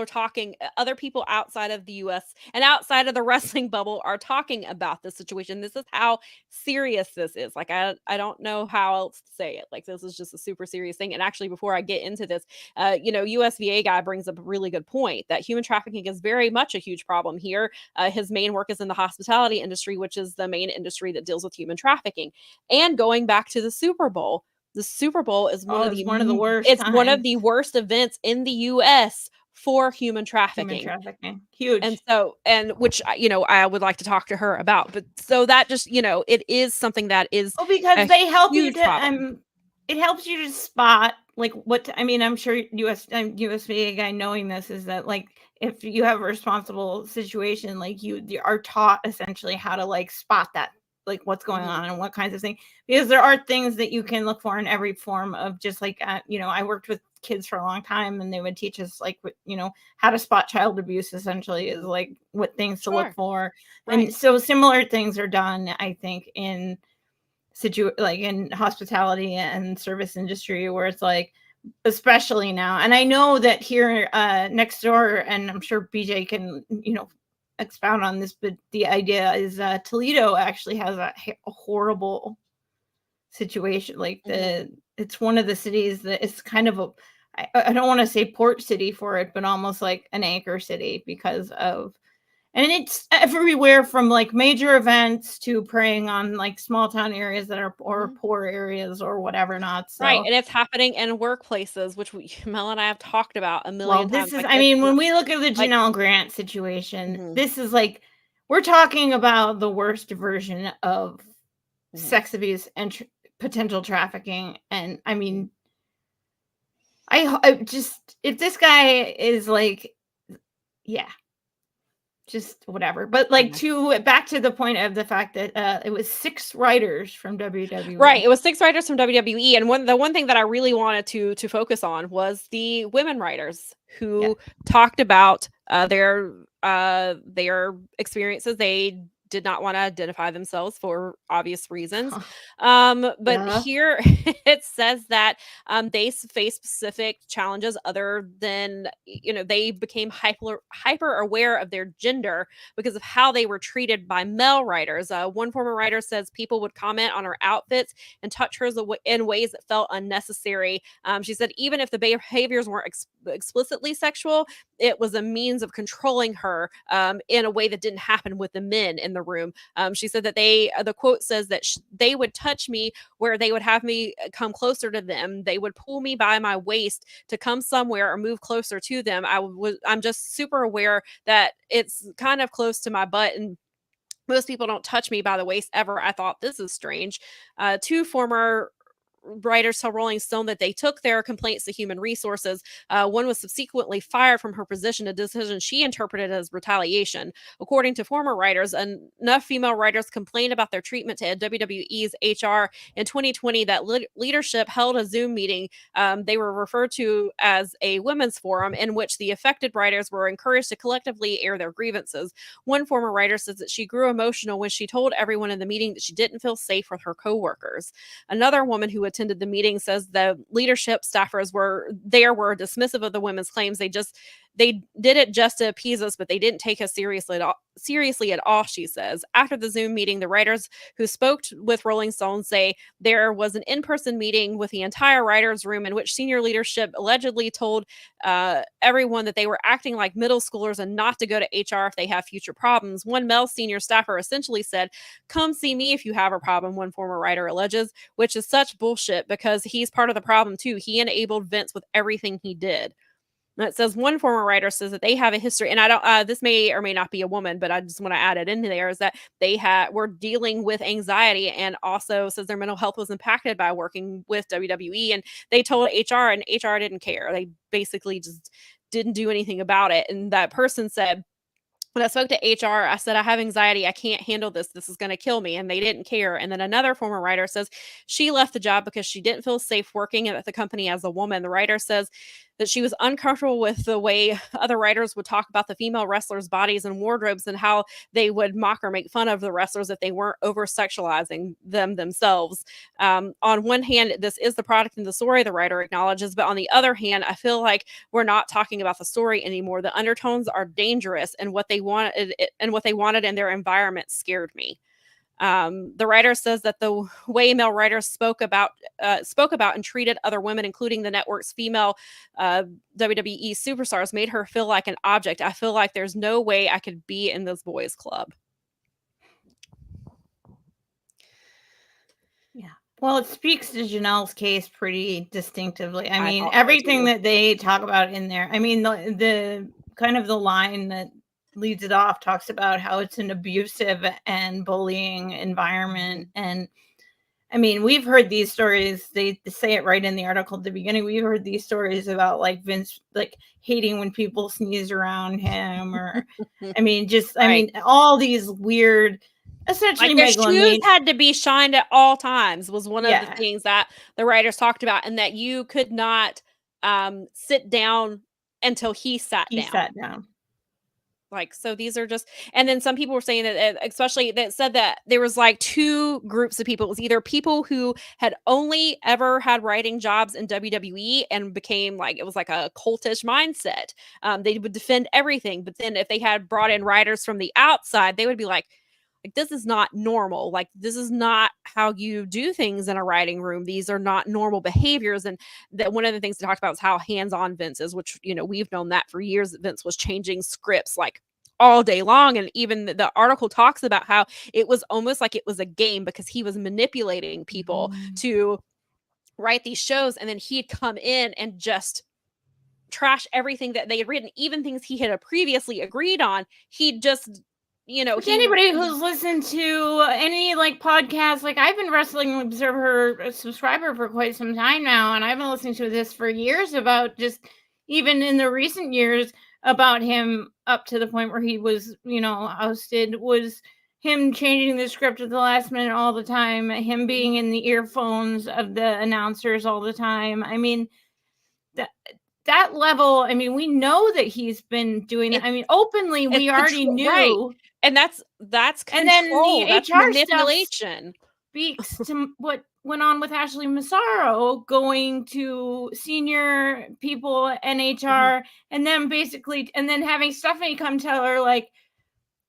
[SPEAKER 2] outside of the US and outside of the wrestling bubble are talking about this situation. This is how serious this is. I don't know how else to say it. This is just a super serious thing. And actually, before I get into this, USVA guy brings up a really good point that human trafficking is very much a huge problem here. His main work is in the hospitality industry, which is the main industry that deals with human trafficking. And going back to the Super Bowl, The Super Bowl is one of the
[SPEAKER 3] worst.
[SPEAKER 2] It's one of the worst events in the U.S. for human trafficking.
[SPEAKER 3] Huge.
[SPEAKER 2] And so, which, I would like to talk to her about. But so that just, it is something that is
[SPEAKER 3] because they help you
[SPEAKER 2] to
[SPEAKER 3] it helps you to spot I'm sure USB guy knowing this is that if you have a responsible situation, you are taught essentially how to spot that, what's going on and what kinds of things, because there are things that you can look for in every form of just I worked with kids for a long time, and they would teach us how to spot child abuse essentially is what things to look for. Right. And so similar things are done, I think, in in hospitality and service industry, where it's especially now. And I know that here next door, and I'm sure BJ can expound on this, but the idea is Toledo actually has a horrible situation. It's one of the cities that it's kind of I don't want to say port city for it, but almost like an anchor city because of. And it's everywhere from major events to preying on small town areas that are or poor areas or whatever not. So.
[SPEAKER 2] Right. And it's happening in workplaces, which Mel and I have talked about a million times.
[SPEAKER 3] This is, when we look at the Janel Grant situation, this is we're talking about the worst version of sex abuse and potential trafficking. And I just, if this guy is just whatever, but back to the point of the fact that it was 6 writers from WWE.
[SPEAKER 2] Right, it was 6 writers from WWE, and the one thing that I really wanted to focus on was the women writers who talked about their experiences. They did not want to identify themselves for obvious reasons. But here it says that they face specific challenges other than, they became hyper aware of their gender because of how they were treated by male writers. One former writer says people would comment on her outfits and touch her in ways that felt unnecessary. She said even if the behaviors weren't explicitly sexual, it was a means of controlling her in a way that didn't happen with the men in the room. She said that the quote says that they would touch me where they would have me come closer to them. They would pull me by my waist to come somewhere or move closer to them. I'm just super aware that it's kind of close to my butt, and most people don't touch me by the waist ever. I thought this is strange. 2 former writers tell Rolling Stone that they took their complaints to human resources. One was subsequently fired from her position, a decision she interpreted as retaliation. According to former writers, enough female writers complained about their treatment to WWE's HR in 2020 that leadership held a Zoom meeting they were referred to as a women's forum, in which the affected writers were encouraged to collectively air their grievances. One former writer says that she grew emotional when she told everyone in the meeting that she didn't feel safe with her coworkers. Another woman who attended the meeting says the leadership staffers were dismissive of the women's claims. They did it just to appease us, but they didn't take us seriously at all, she says. After the Zoom meeting, the writers who spoke with Rolling Stone say there was an in-person meeting with the entire writers' room in which senior leadership allegedly told everyone that they were acting like middle schoolers and not to go to HR if they have future problems. One male senior staffer essentially said, "Come see me if you have a problem," one former writer alleges, which is such bullshit because he's part of the problem too. He enabled Vince with everything he did. And it says one former writer says that they have a history, and I don't. This may or may not be a woman, but I just want to add it into there. Is that they were dealing with anxiety, and also says their mental health was impacted by working with WWE, and they told HR, and HR didn't care. They basically just didn't do anything about it. And that person said, when I spoke to HR, I said, I have anxiety. I can't handle this. This is going to kill me. And they didn't care. And then another former writer says she left the job because she didn't feel safe working at the company as a woman. The writer says that she was uncomfortable with the way other writers would talk about the female wrestlers' bodies and wardrobes and how they would mock or make fun of the wrestlers if they weren't over-sexualizing them themselves. On one hand, this is the product and the story, the writer acknowledges. But on the other hand, I feel like we're not talking about the story anymore. The undertones are dangerous, and what they wanted in their environment scared me. The writer says that the way male writers spoke about and treated other women, including the network's female WWE superstars, made her feel like an object. I feel like there's no way I could be in this boys' club.
[SPEAKER 3] Yeah. Well, it speaks to Janelle's case pretty distinctively. I mean,
[SPEAKER 2] thought so,
[SPEAKER 3] everything
[SPEAKER 2] too.
[SPEAKER 3] that they talk about in there. I mean, the kind of the line that leads it off talks about how it's an abusive and bullying environment. And I mean, we've heard these stories. They say it right in the article at the beginning. We've heard these stories about like Vince, like hating when people sneeze around him, or I mean, just I mean, all these weird, essentially,
[SPEAKER 2] like their shoes had to be shined at all times was one of the things that the writers talked about, and that you could not sit down until he sat down. Like, so these are just, and then some people were saying that, especially that said that there was like two groups of people. It was either people who had only ever had writing jobs in WWE and became like, it was like a cultish mindset. They would defend everything. But then if they had brought in writers from the outside, they would be like, this is not normal. Like, this is not how you do things in a writing room. These are not normal behaviors. And that one of the things they talked about was how hands-on Vince is, which, you know, we've known that for years, that Vince was changing scripts like all day long. And even the article talks about how it was almost like it was a game, because he was manipulating people to write these shows. And then he'd come in and just trash everything that they had written, even things he had previously agreed on. He'd just, you know,
[SPEAKER 3] anybody who's listened to any like podcasts, like I've been Wrestling Observer subscriber for quite some time now, and I've been listening to this for years about just even in the recent years about him up to the point where he was, you know, ousted, was him changing the script at the last minute all the time, him being in the earphones of the announcers all the time. I mean, that level, I mean, we know that he's been doing that. I mean, openly, we already knew.
[SPEAKER 2] Right. And that's control.
[SPEAKER 3] And then the
[SPEAKER 2] that's
[SPEAKER 3] HR
[SPEAKER 2] manipulation.
[SPEAKER 3] Speaks to what went on with Ashley Massaro going to senior people and HR, and then basically, and then having Stephanie come tell her, like,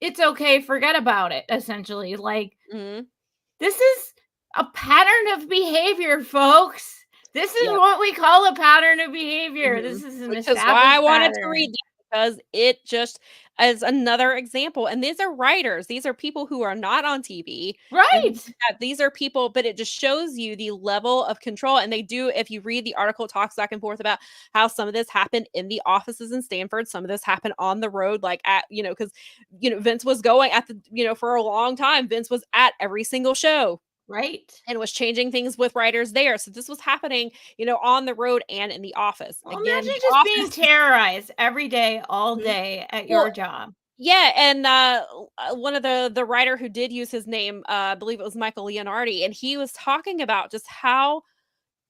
[SPEAKER 3] it's okay, forget about it, essentially. Like, this is a pattern of behavior, folks. This is what we call a pattern of behavior. This is an established
[SPEAKER 2] why I wanted
[SPEAKER 3] pattern.
[SPEAKER 2] to read that, because it just is another example. And these are writers. These are people who are not on TV.
[SPEAKER 3] Right.
[SPEAKER 2] These are people, but it just shows you the level of control. And they do, if you read the article, talks back and forth about how some of this happened in the offices in Stanford. Some of this happened on the road, like at, you know, because, you know, Vince was going at the, you know, for a long time, Vince was at every single show.
[SPEAKER 3] Right.
[SPEAKER 2] And was changing things with writers there. So this was happening, you know, on the road and in the office.
[SPEAKER 3] Well, again, imagine just being terrorized every day, all day at your job.
[SPEAKER 2] Yeah. And one of the writer who did use his name, I believe it was Michael Leonardi, and he was talking about just how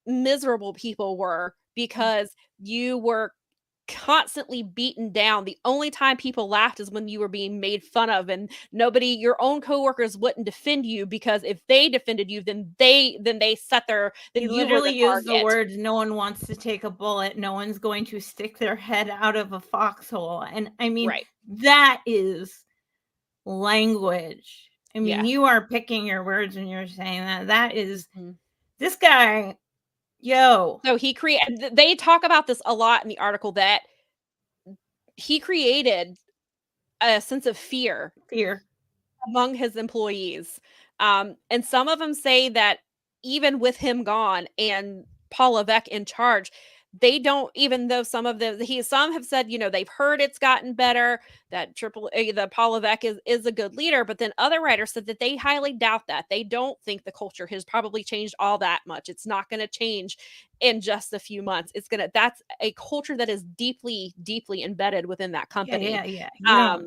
[SPEAKER 2] miserable people were because you were constantly beaten down. The only time people laughed is when you were being made fun of, and your own coworkers wouldn't defend you, because if they defended you, then they set their, then
[SPEAKER 3] you literally use the words, no one wants to take a bullet, no one's going to stick their head out of a foxhole. And I mean, that is language. I mean, you are picking your words when you're saying that is this guy. So
[SPEAKER 2] they talk about this a lot in the article, that he created a sense of fear among his employees. And some of them say that even with him gone and Paul Levesque in charge, they don't, even though some have said, you know, they've heard it's gotten better, that the Paul Levesque is a good leader, but then other writers said that they highly doubt that. They don't think the culture has probably changed all that much. It's not going to change in just a few months. That's a culture that is deeply, deeply embedded within that company.
[SPEAKER 3] Yeah.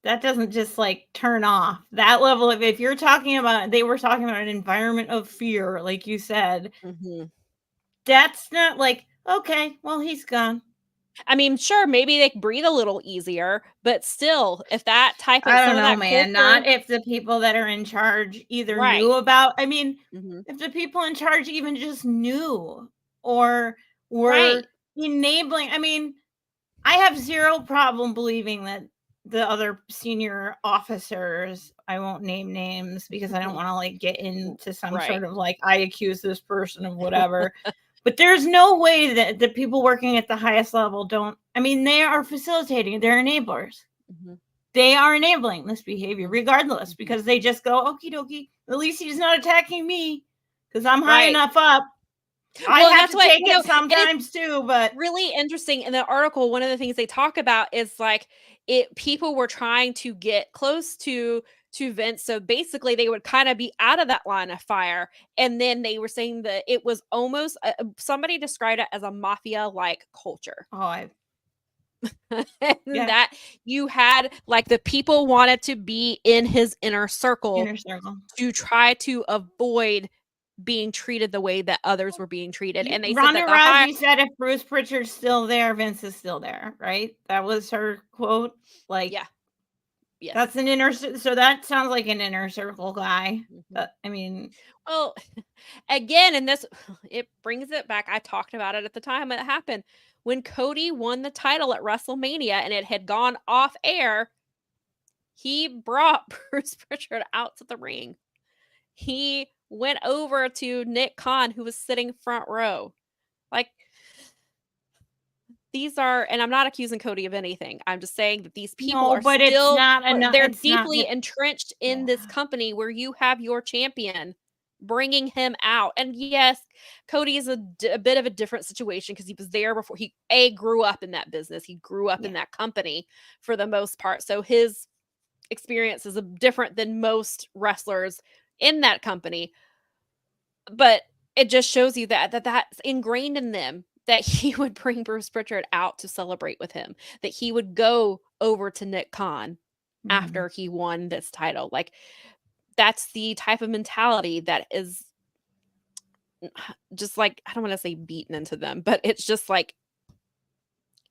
[SPEAKER 3] That doesn't just like turn off that level of, if you're talking about, they were talking about an environment of fear, like you said, that's not like, okay, well, he's gone.
[SPEAKER 2] I mean, sure, maybe they breathe a little easier, but still, if that type of,
[SPEAKER 3] I don't know, man, not if the people that are in charge either knew about, I mean, if the people in charge even just knew or were enabling, I mean, I have zero problem believing that the other senior officers, I won't name names because I don't want to like get into some sort of like, I accuse this person of whatever. But there's no way that the people working at the highest level don't, I mean, they are facilitating, they're enablers. They are enabling this behavior regardless, because they just go, okie dokie, at least he's not attacking me. because I'm high enough up. I have to take it sometimes too, but
[SPEAKER 2] really interesting in the article. One of the things they talk about is like people were trying to get close to Vince, so basically they would kind of be out of that line of fire. And then they were saying that it was almost somebody described it as a mafia-like culture. That you had like the people wanted to be in his inner circle to try to avoid being treated the way that others were being treated. And they
[SPEAKER 3] Ronda Rousey said if Bruce Pritchard's still there, Vince is still there, right? That was her quote. Like, yeah, that's an inner. So that sounds like an inner circle guy. But I mean,
[SPEAKER 2] well, again, and this it brings it back. I talked about it at the time it happened when Cody won the title at WrestleMania and it had gone off air. He brought Bruce Pritchard out to the ring. He went over to Nick Khan, who was sitting front row. Like, these are, and I'm not accusing Cody of anything. I'm just saying that these people are still,
[SPEAKER 3] it's not enough.
[SPEAKER 2] They're deeply entrenched in this company where you have your champion bringing him out. And yes, Cody is a bit of a different situation because he was there before. He grew up in that business. He grew up in that company for the most part. So his experience is different than most wrestlers in that company. But it just shows you that's ingrained in them, that he would bring Bruce Pritchard out to celebrate with him, that he would go over to Nick Khan after he won this title. Like, that's the type of mentality that is just like, I don't want to say beaten into them, but it's just like,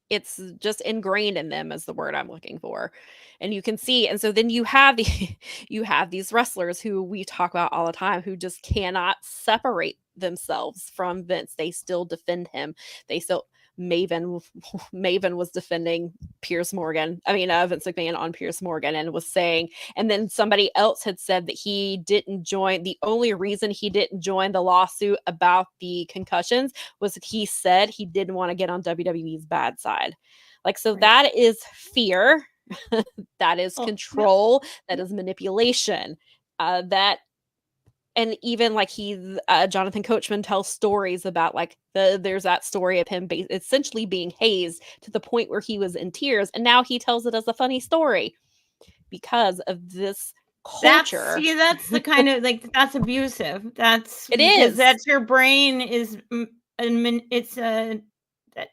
[SPEAKER 2] it's just ingrained in them is the word I'm looking for. And you can see, and so then you have these wrestlers who we talk about all the time who just cannot separate themselves from Vince. They still defend him. Maven was defending Vince McMahon on Piers Morgan and was saying, and then somebody else had said that he didn't join. The only reason he didn't join the lawsuit about the concussions was that he said he didn't want to get on WWE's bad side. Like, so that is fear. That is control. That is manipulation. And even like Jonathan Coachman tells stories about like there's that story of him essentially being hazed to the point where he was in tears. And now he tells it as a funny story because of this culture.
[SPEAKER 3] That's the kind of like, that's abusive. That's your brain is, that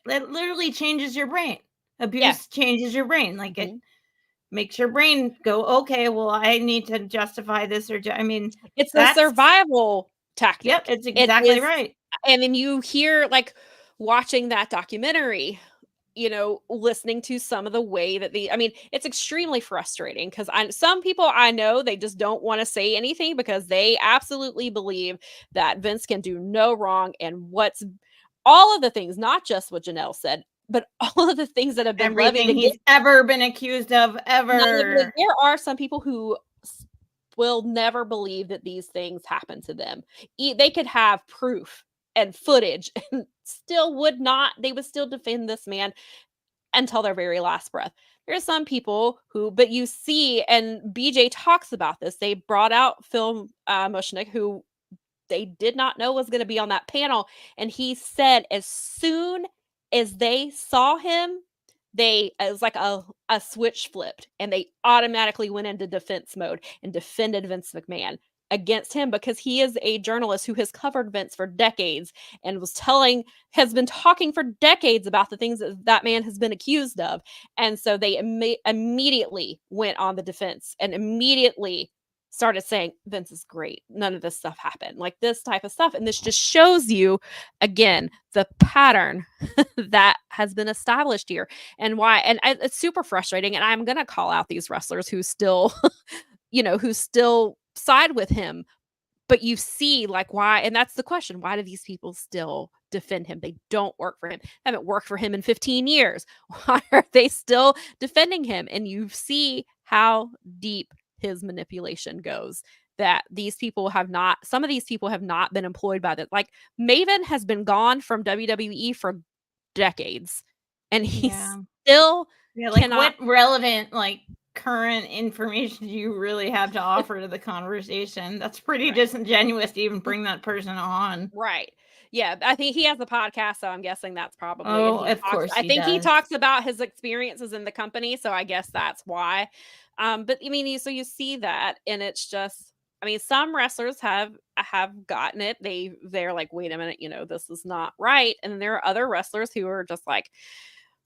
[SPEAKER 3] literally changes your brain. Abuse changes your brain. Like it makes your brain go, okay, well, I need to justify this
[SPEAKER 2] it's a survival tactic.
[SPEAKER 3] Yep, it's exactly right.
[SPEAKER 2] And then you hear like watching that documentary, listening to some of the way that it's extremely frustrating because some people I know, they just don't want to say anything because they absolutely believe that Vince can do no wrong. And what's all of the things, not just what Janelle said, but all of the things that have been
[SPEAKER 3] everything he's ever been accused of ever.
[SPEAKER 2] There are some people who will never believe that these things happen to them. They could have proof and footage and they would still defend this man until their very last breath. There's some people who, but you see, and BJ talks about this. They brought out Phil Mushnick, who they did not know was going to be on that panel. And he said as soon as they saw him, it was like a switch flipped and they automatically went into defense mode and defended Vince McMahon against him because he is a journalist who has covered Vince for decades and has been talking for decades about the things that man has been accused of. And so they immediately went on the defense and immediately started saying Vince is great. None of this stuff happened, like this type of stuff. And this just shows you again, the pattern that has been established here and why. And it's super frustrating. And I'm going to call out these wrestlers who still, who still side with him, but you see like why. And that's the question. Why do these people still defend him? They don't work for him. They haven't worked for him in 15 years. Why are they still defending him? And you see how deep his manipulation goes, that some of these people have not been employed by that. Like Maven has been gone from WWE for decades and he's still
[SPEAKER 3] what relevant like current information do you really have to offer to the conversation? That's pretty disingenuous to even bring that person on.
[SPEAKER 2] Right. Yeah, I think he has a podcast, so I'm guessing that's probably.
[SPEAKER 3] Of course
[SPEAKER 2] I think he
[SPEAKER 3] does.
[SPEAKER 2] talks about his experiences in the company, so I guess that's why. But I mean, you see that, and it's just, I mean, some wrestlers have gotten it. They're like, wait a minute, this is not right, and then there are other wrestlers who are just like,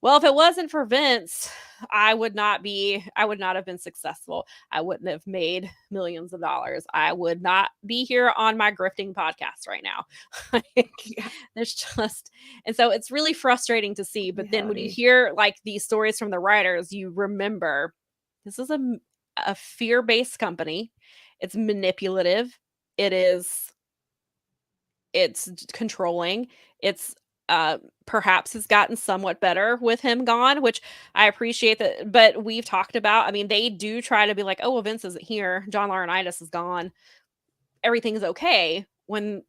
[SPEAKER 2] well, if it wasn't for Vince, I would not have been successful. I wouldn't have made millions of dollars. I would not be here on my grifting podcast right now. There's just, and so it's really frustrating to see. But then when you hear like these stories from the writers, you remember this is a fear-based company. It's manipulative. It's controlling. It's perhaps has gotten somewhat better with him gone, which I appreciate that. But we've talked about, I mean, they do try to be like, oh, well, Vince isn't here. John Laurinaitis is gone. Everything's okay, when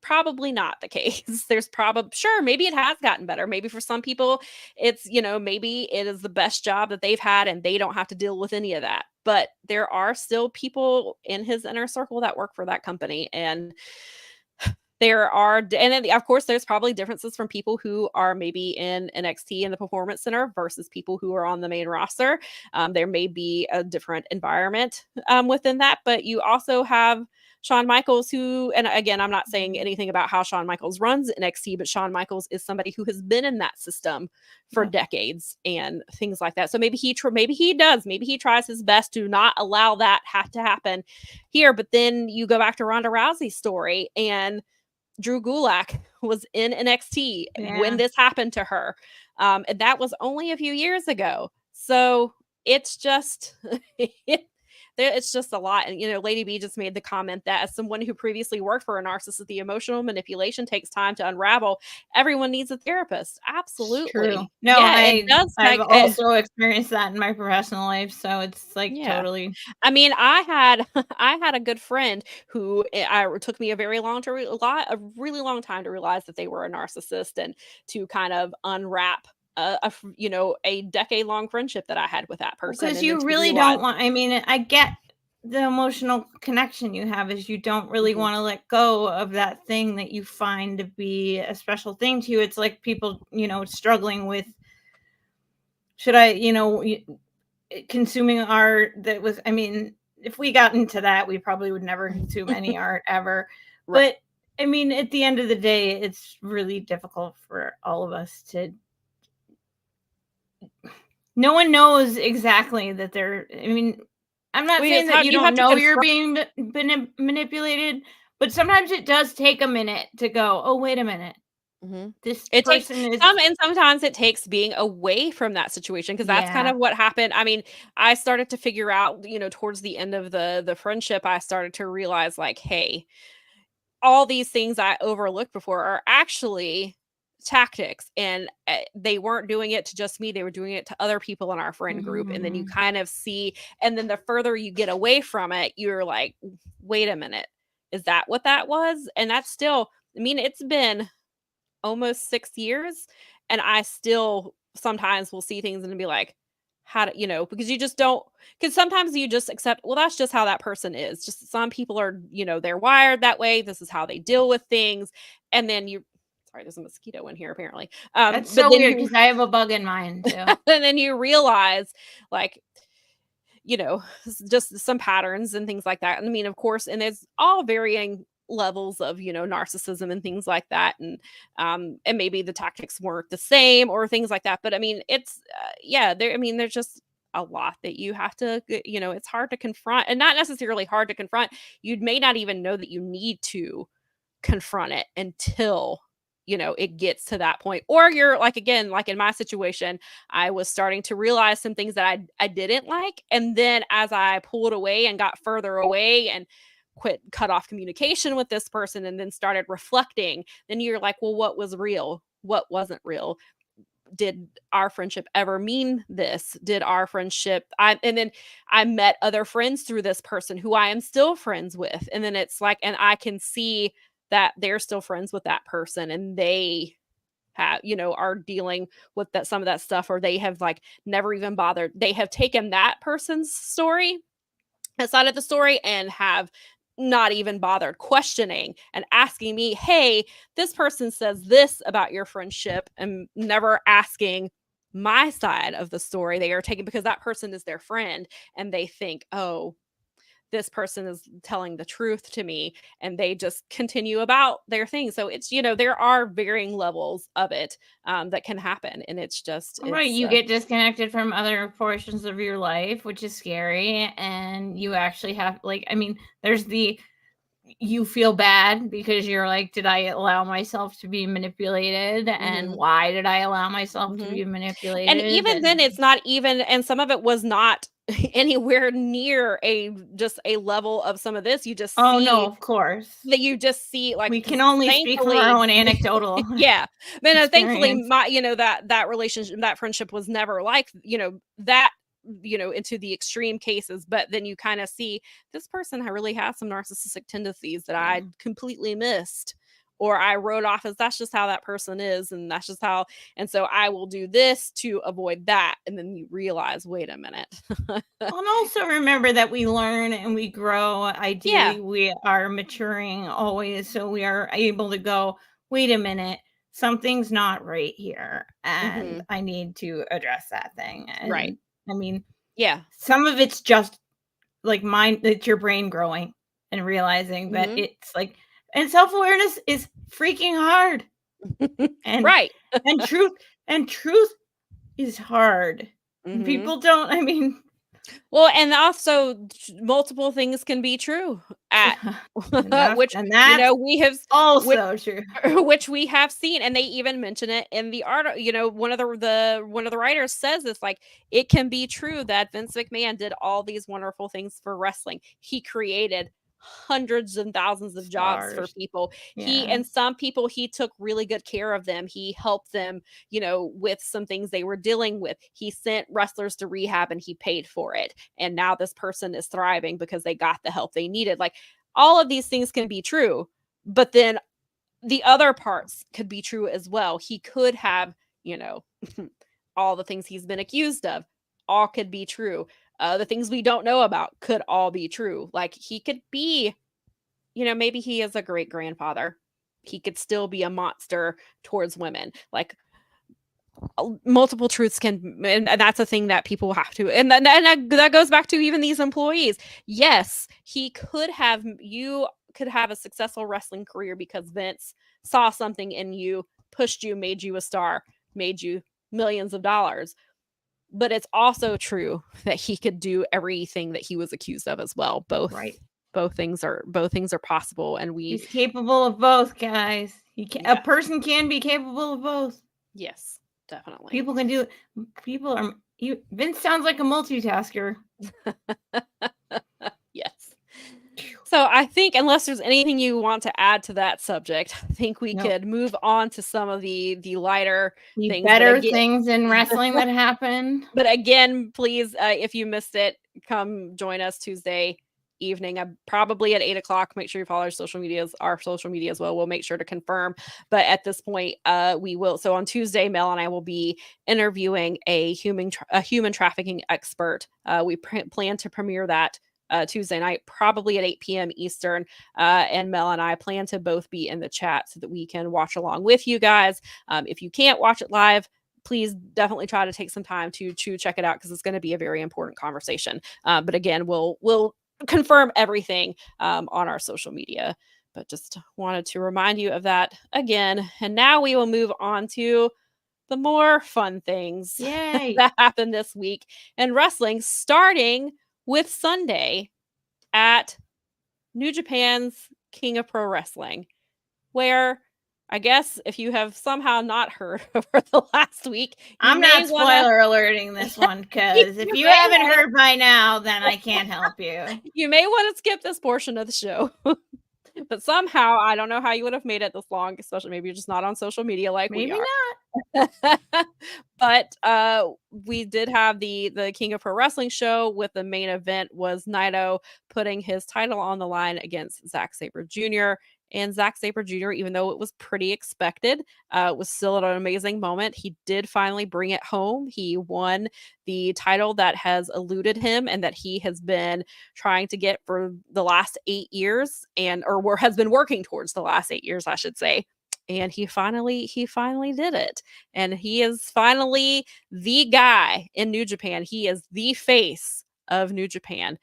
[SPEAKER 2] probably not the case. There's probably, sure, maybe it has gotten better. Maybe for some people, it's, maybe it is the best job that they've had and they don't have to deal with any of that. But there are still people in his inner circle that work for that company. And and then of course there's probably differences from people who are maybe in NXT in the Performance Center versus people who are on the main roster. There may be a different environment within that, but you also have Shawn Michaels, who, and again, I'm not saying anything about how Shawn Michaels runs NXT, but Shawn Michaels is somebody who has been in that system for decades and things like that. So maybe he tries his best to not allow that to happen here. But then you go back to Ronda Rousey's story, and Drew Gulak was in NXT when this happened to her. And that was only a few years ago. So it's just, it's just a lot. And, Lady B just made the comment that as someone who previously worked for a narcissist, the emotional manipulation takes time to unravel. Everyone needs a therapist. Absolutely.
[SPEAKER 3] True. No, yeah, I've also experienced that in my professional life. So it's like totally.
[SPEAKER 2] I mean, I had a good friend who it took me a really long time to realize that they were a narcissist and to kind of unwrap a decade-long friendship that I had with that person.
[SPEAKER 3] Because you really don't want, I mean, I get the emotional connection you have is you don't really want to let go of that thing that you find to be a special thing to you. It's like people, struggling with, should I, consuming art that was, I mean, if we got into that, we probably would never consume any art ever. Right. But I mean, at the end of the day, it's really difficult for all of us to, no one knows exactly that they're, I mean, I'm not saying that you don't know you're being manipulated, but sometimes it does take a minute to go, oh, wait a minute.
[SPEAKER 2] Sometimes it takes being away from that situation, because that's kind of what happened. I mean, I started to figure out, towards the end of the friendship, I started to realize like, hey, all these things I overlooked before are actually tactics, and they weren't doing it to just me, they were doing it to other people in our friend group. And then you kind of see, and then the further you get away from it, you're like, wait a minute, is that what that was? And that's still, I mean, it's been almost 6 years, and I still sometimes will see things and be like, how do because you just don't, because sometimes you just accept, well, that's just how that person is. Just some people are, they're wired that way, this is how they deal with things. And then sorry, there's a mosquito in here apparently.
[SPEAKER 3] That's so weird, because I have a bug in mine too.
[SPEAKER 2] And then you realize, like, just some patterns and things like that. And I mean, of course, and there's all varying levels of, narcissism and things like that. And maybe the tactics weren't the same or things like that. But I mean, it's, there's just a lot that you have to, it's hard to confront, and not necessarily hard to confront. You may not even know that you need to confront it until it gets to that point. Or you're like, again, like in my situation, I was starting to realize some things that I didn't like. And then as I pulled away and got further away and cut off communication with this person, and then started reflecting, then you're like, well, what was real? What wasn't real? Did our friendship ever mean this? Did our friendship, and then I met other friends through this person who I am still friends with. And then it's like, and I can see that they're still friends with that person, and they are dealing with some of that stuff, or they have like never even bothered. They have taken that person's story, side of the story, and have not even bothered questioning and asking me, hey, this person says this about your friendship, and never asking my side of the story. They are taking, because that person is their friend, and they think, oh, this person is telling the truth to me, and they just continue about their thing. So it's, there are varying levels of it that can happen. And it's just,
[SPEAKER 3] right. You get disconnected from other portions of your life, which is scary. And you actually have, like, I mean, there's you feel bad because you're like, did I allow myself to be manipulated? And why did I allow myself to be manipulated?
[SPEAKER 2] And even then, it's not even, and some of it was not anywhere near just a level of some of this. You just see,
[SPEAKER 3] no, of course,
[SPEAKER 2] that you just see, like,
[SPEAKER 3] we can only speak from our own anecdotal.
[SPEAKER 2] Yeah, but thankfully, that relationship, that friendship was never like that, into the extreme cases. But then you kind of see this person really has some narcissistic tendencies that I completely missed, or I wrote off as that's just how that person is, and that's just how, and so I will do this to avoid that. And then you realize, wait a minute.
[SPEAKER 3] And also remember that we learn and we grow. Ideally, we are maturing always, so we are able to go, wait a minute, something's not right here, and I need to address that thing. And
[SPEAKER 2] right.
[SPEAKER 3] I mean,
[SPEAKER 2] some
[SPEAKER 3] of it's just like it's your brain growing and realizing that it's like, and self-awareness is freaking hard. And
[SPEAKER 2] right.
[SPEAKER 3] and truth is hard. People don't, I mean,
[SPEAKER 2] well, and also multiple things can be true at which we have
[SPEAKER 3] also true,
[SPEAKER 2] which we have seen, and they even mention it in the article. One of the writers says it's like, it can be true that Vince McMahon did all these wonderful things for wrestling. He created hundreds and thousands of jobs for people. And some people, he took really good care of them. He helped them, with some things they were dealing with. He sent wrestlers to rehab and he paid for it. And now this person is thriving because they got the help they needed. Like, all of these things can be true, but then the other parts could be true as well. He could have, all the things he's been accused of, all could be true. The things we don't know about could all be true. Like, he could be, maybe he is a great grandfather. He could still be a monster towards women. Like, multiple truths can, and that's a thing that people have to, and that goes back to even these employees. Yes, you could have a successful wrestling career because Vince saw something in you, pushed you, made you a star, made you millions of dollars. But it's also true that he could do everything that he was accused of as well. Both things are possible, and he's
[SPEAKER 3] capable of both, guys. A person can be capable of both.
[SPEAKER 2] Yes, definitely.
[SPEAKER 3] People can do it. Vince sounds like a multitasker.
[SPEAKER 2] Yes. So I think, unless there's anything you want to add to that subject, I think we could move on to some of the lighter things,
[SPEAKER 3] better things in wrestling that happen.
[SPEAKER 2] But again, please, if you missed it, come join us Tuesday evening, probably at 8:00. Make sure you follow our social media as well. We'll make sure to confirm. But at this point, we will. So on Tuesday, Mel and I will be interviewing a human trafficking expert. We plan to premiere that Tuesday night, probably at 8 p.m. Eastern. And Mel and I plan to both be in the chat so that we can watch along with you guys. If you can't watch it live, please definitely try to take some time to check it out, because it's going to be a very important conversation. But again, we'll confirm everything on our social media. But just wanted to remind you of that again. And now we will move on to the more fun things that happened this week in wrestling, starting with Sunday at New Japan's King of Pro Wrestling, where I guess if you have somehow not heard over the last week,
[SPEAKER 3] I'm not spoiler alerting this one, because if you haven't heard by now, then I can't help you.
[SPEAKER 2] You may want to skip this portion of the show. But somehow, I don't know how you would have made it this long, especially maybe you're just not on social media like we are.
[SPEAKER 3] Maybe
[SPEAKER 2] not. But we did have the King of Pro Wrestling show, with the main event was Naito putting his title on the line against Zack Sabre Jr. And Zack Sabre Jr., even though it was pretty expected, was still an amazing moment. He did finally bring it home. He won the title that has eluded him and that he has been trying to get for the last 8 years, or has been working towards the last 8 years, I should say. And he finally did it. And he is finally the guy in New Japan. He is the face of New Japan,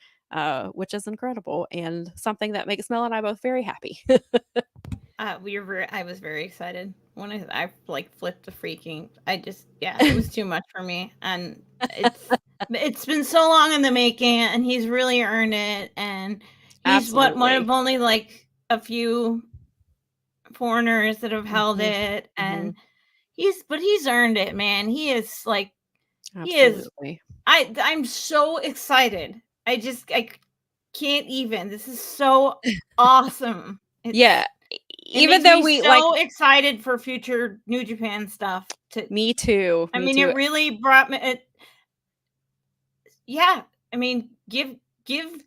[SPEAKER 2] which is incredible and something that makes Mel and I both very happy.
[SPEAKER 3] I was very excited when I like flipped the freaking. It was too much for me, and it's been so long in the making, and he's really earned it, and he's one of only like a few foreigners that have held it, and he's earned it, man. He is like,
[SPEAKER 2] Absolutely.
[SPEAKER 3] I'm so excited. I can't even. This is so awesome.
[SPEAKER 2] Even though we
[SPEAKER 3] so excited for future New Japan stuff.
[SPEAKER 2] Me too.
[SPEAKER 3] It really brought me. I mean, give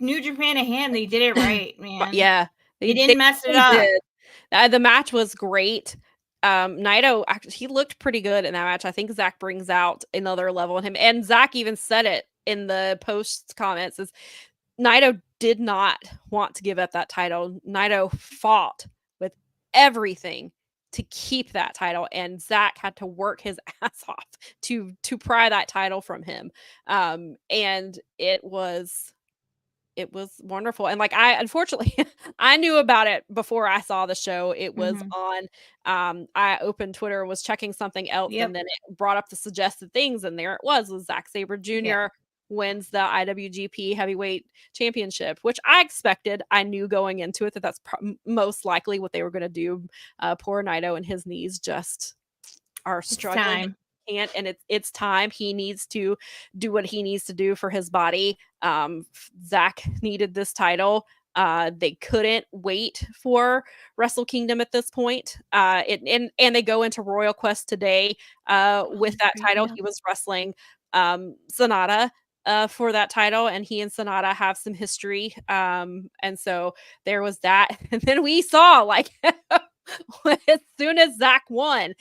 [SPEAKER 3] New Japan a hand. They did it right, man.
[SPEAKER 2] Yeah,
[SPEAKER 3] they didn't mess it up.
[SPEAKER 2] The match was great. Naito actually, he looked pretty good in that match. I think Zack brings out another level in him, and Zack even said it in the post comments. Is Naito did not want to give up that title. Naito fought with everything to keep that title, and Zack had to work his ass off to pry that title from him. And it was wonderful. And like, unfortunately I knew about it before I saw the show. It was on I opened Twitter, was checking something else, and then it brought up the suggested things, and there it was Zack Sabre Jr. wins the IWGP Heavyweight Championship, which I expected. I knew going into it that that's most likely what they were going to do. Poor Naito and his knees just are struggling. And it's time. He needs to do what he needs to do for his body. Zack needed this title. They couldn't wait for Wrestle Kingdom at this point. And they go into Royal Quest today with that title. He was wrestling Sonata for that title, and he and Sonata have some history. And so there was that. And then we saw, like, as soon as Zack won,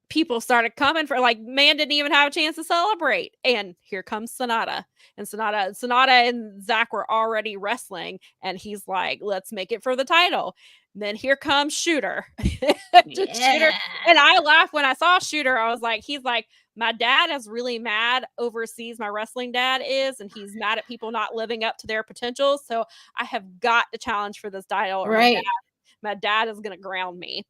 [SPEAKER 2] people started coming for, like, man didn't even have a chance to celebrate. And here comes Sonata. And Sonata and Zack were already wrestling, and he's like, let's make it for the title. And then here comes Shooter. Shooter. And I laughed when I saw Shooter. I was like, he's like, my dad is really mad overseas. My wrestling dad is, and he's mad at people not living up to their potential. So I have got to challenge for this title.
[SPEAKER 3] Right.
[SPEAKER 2] My dad is going to ground me,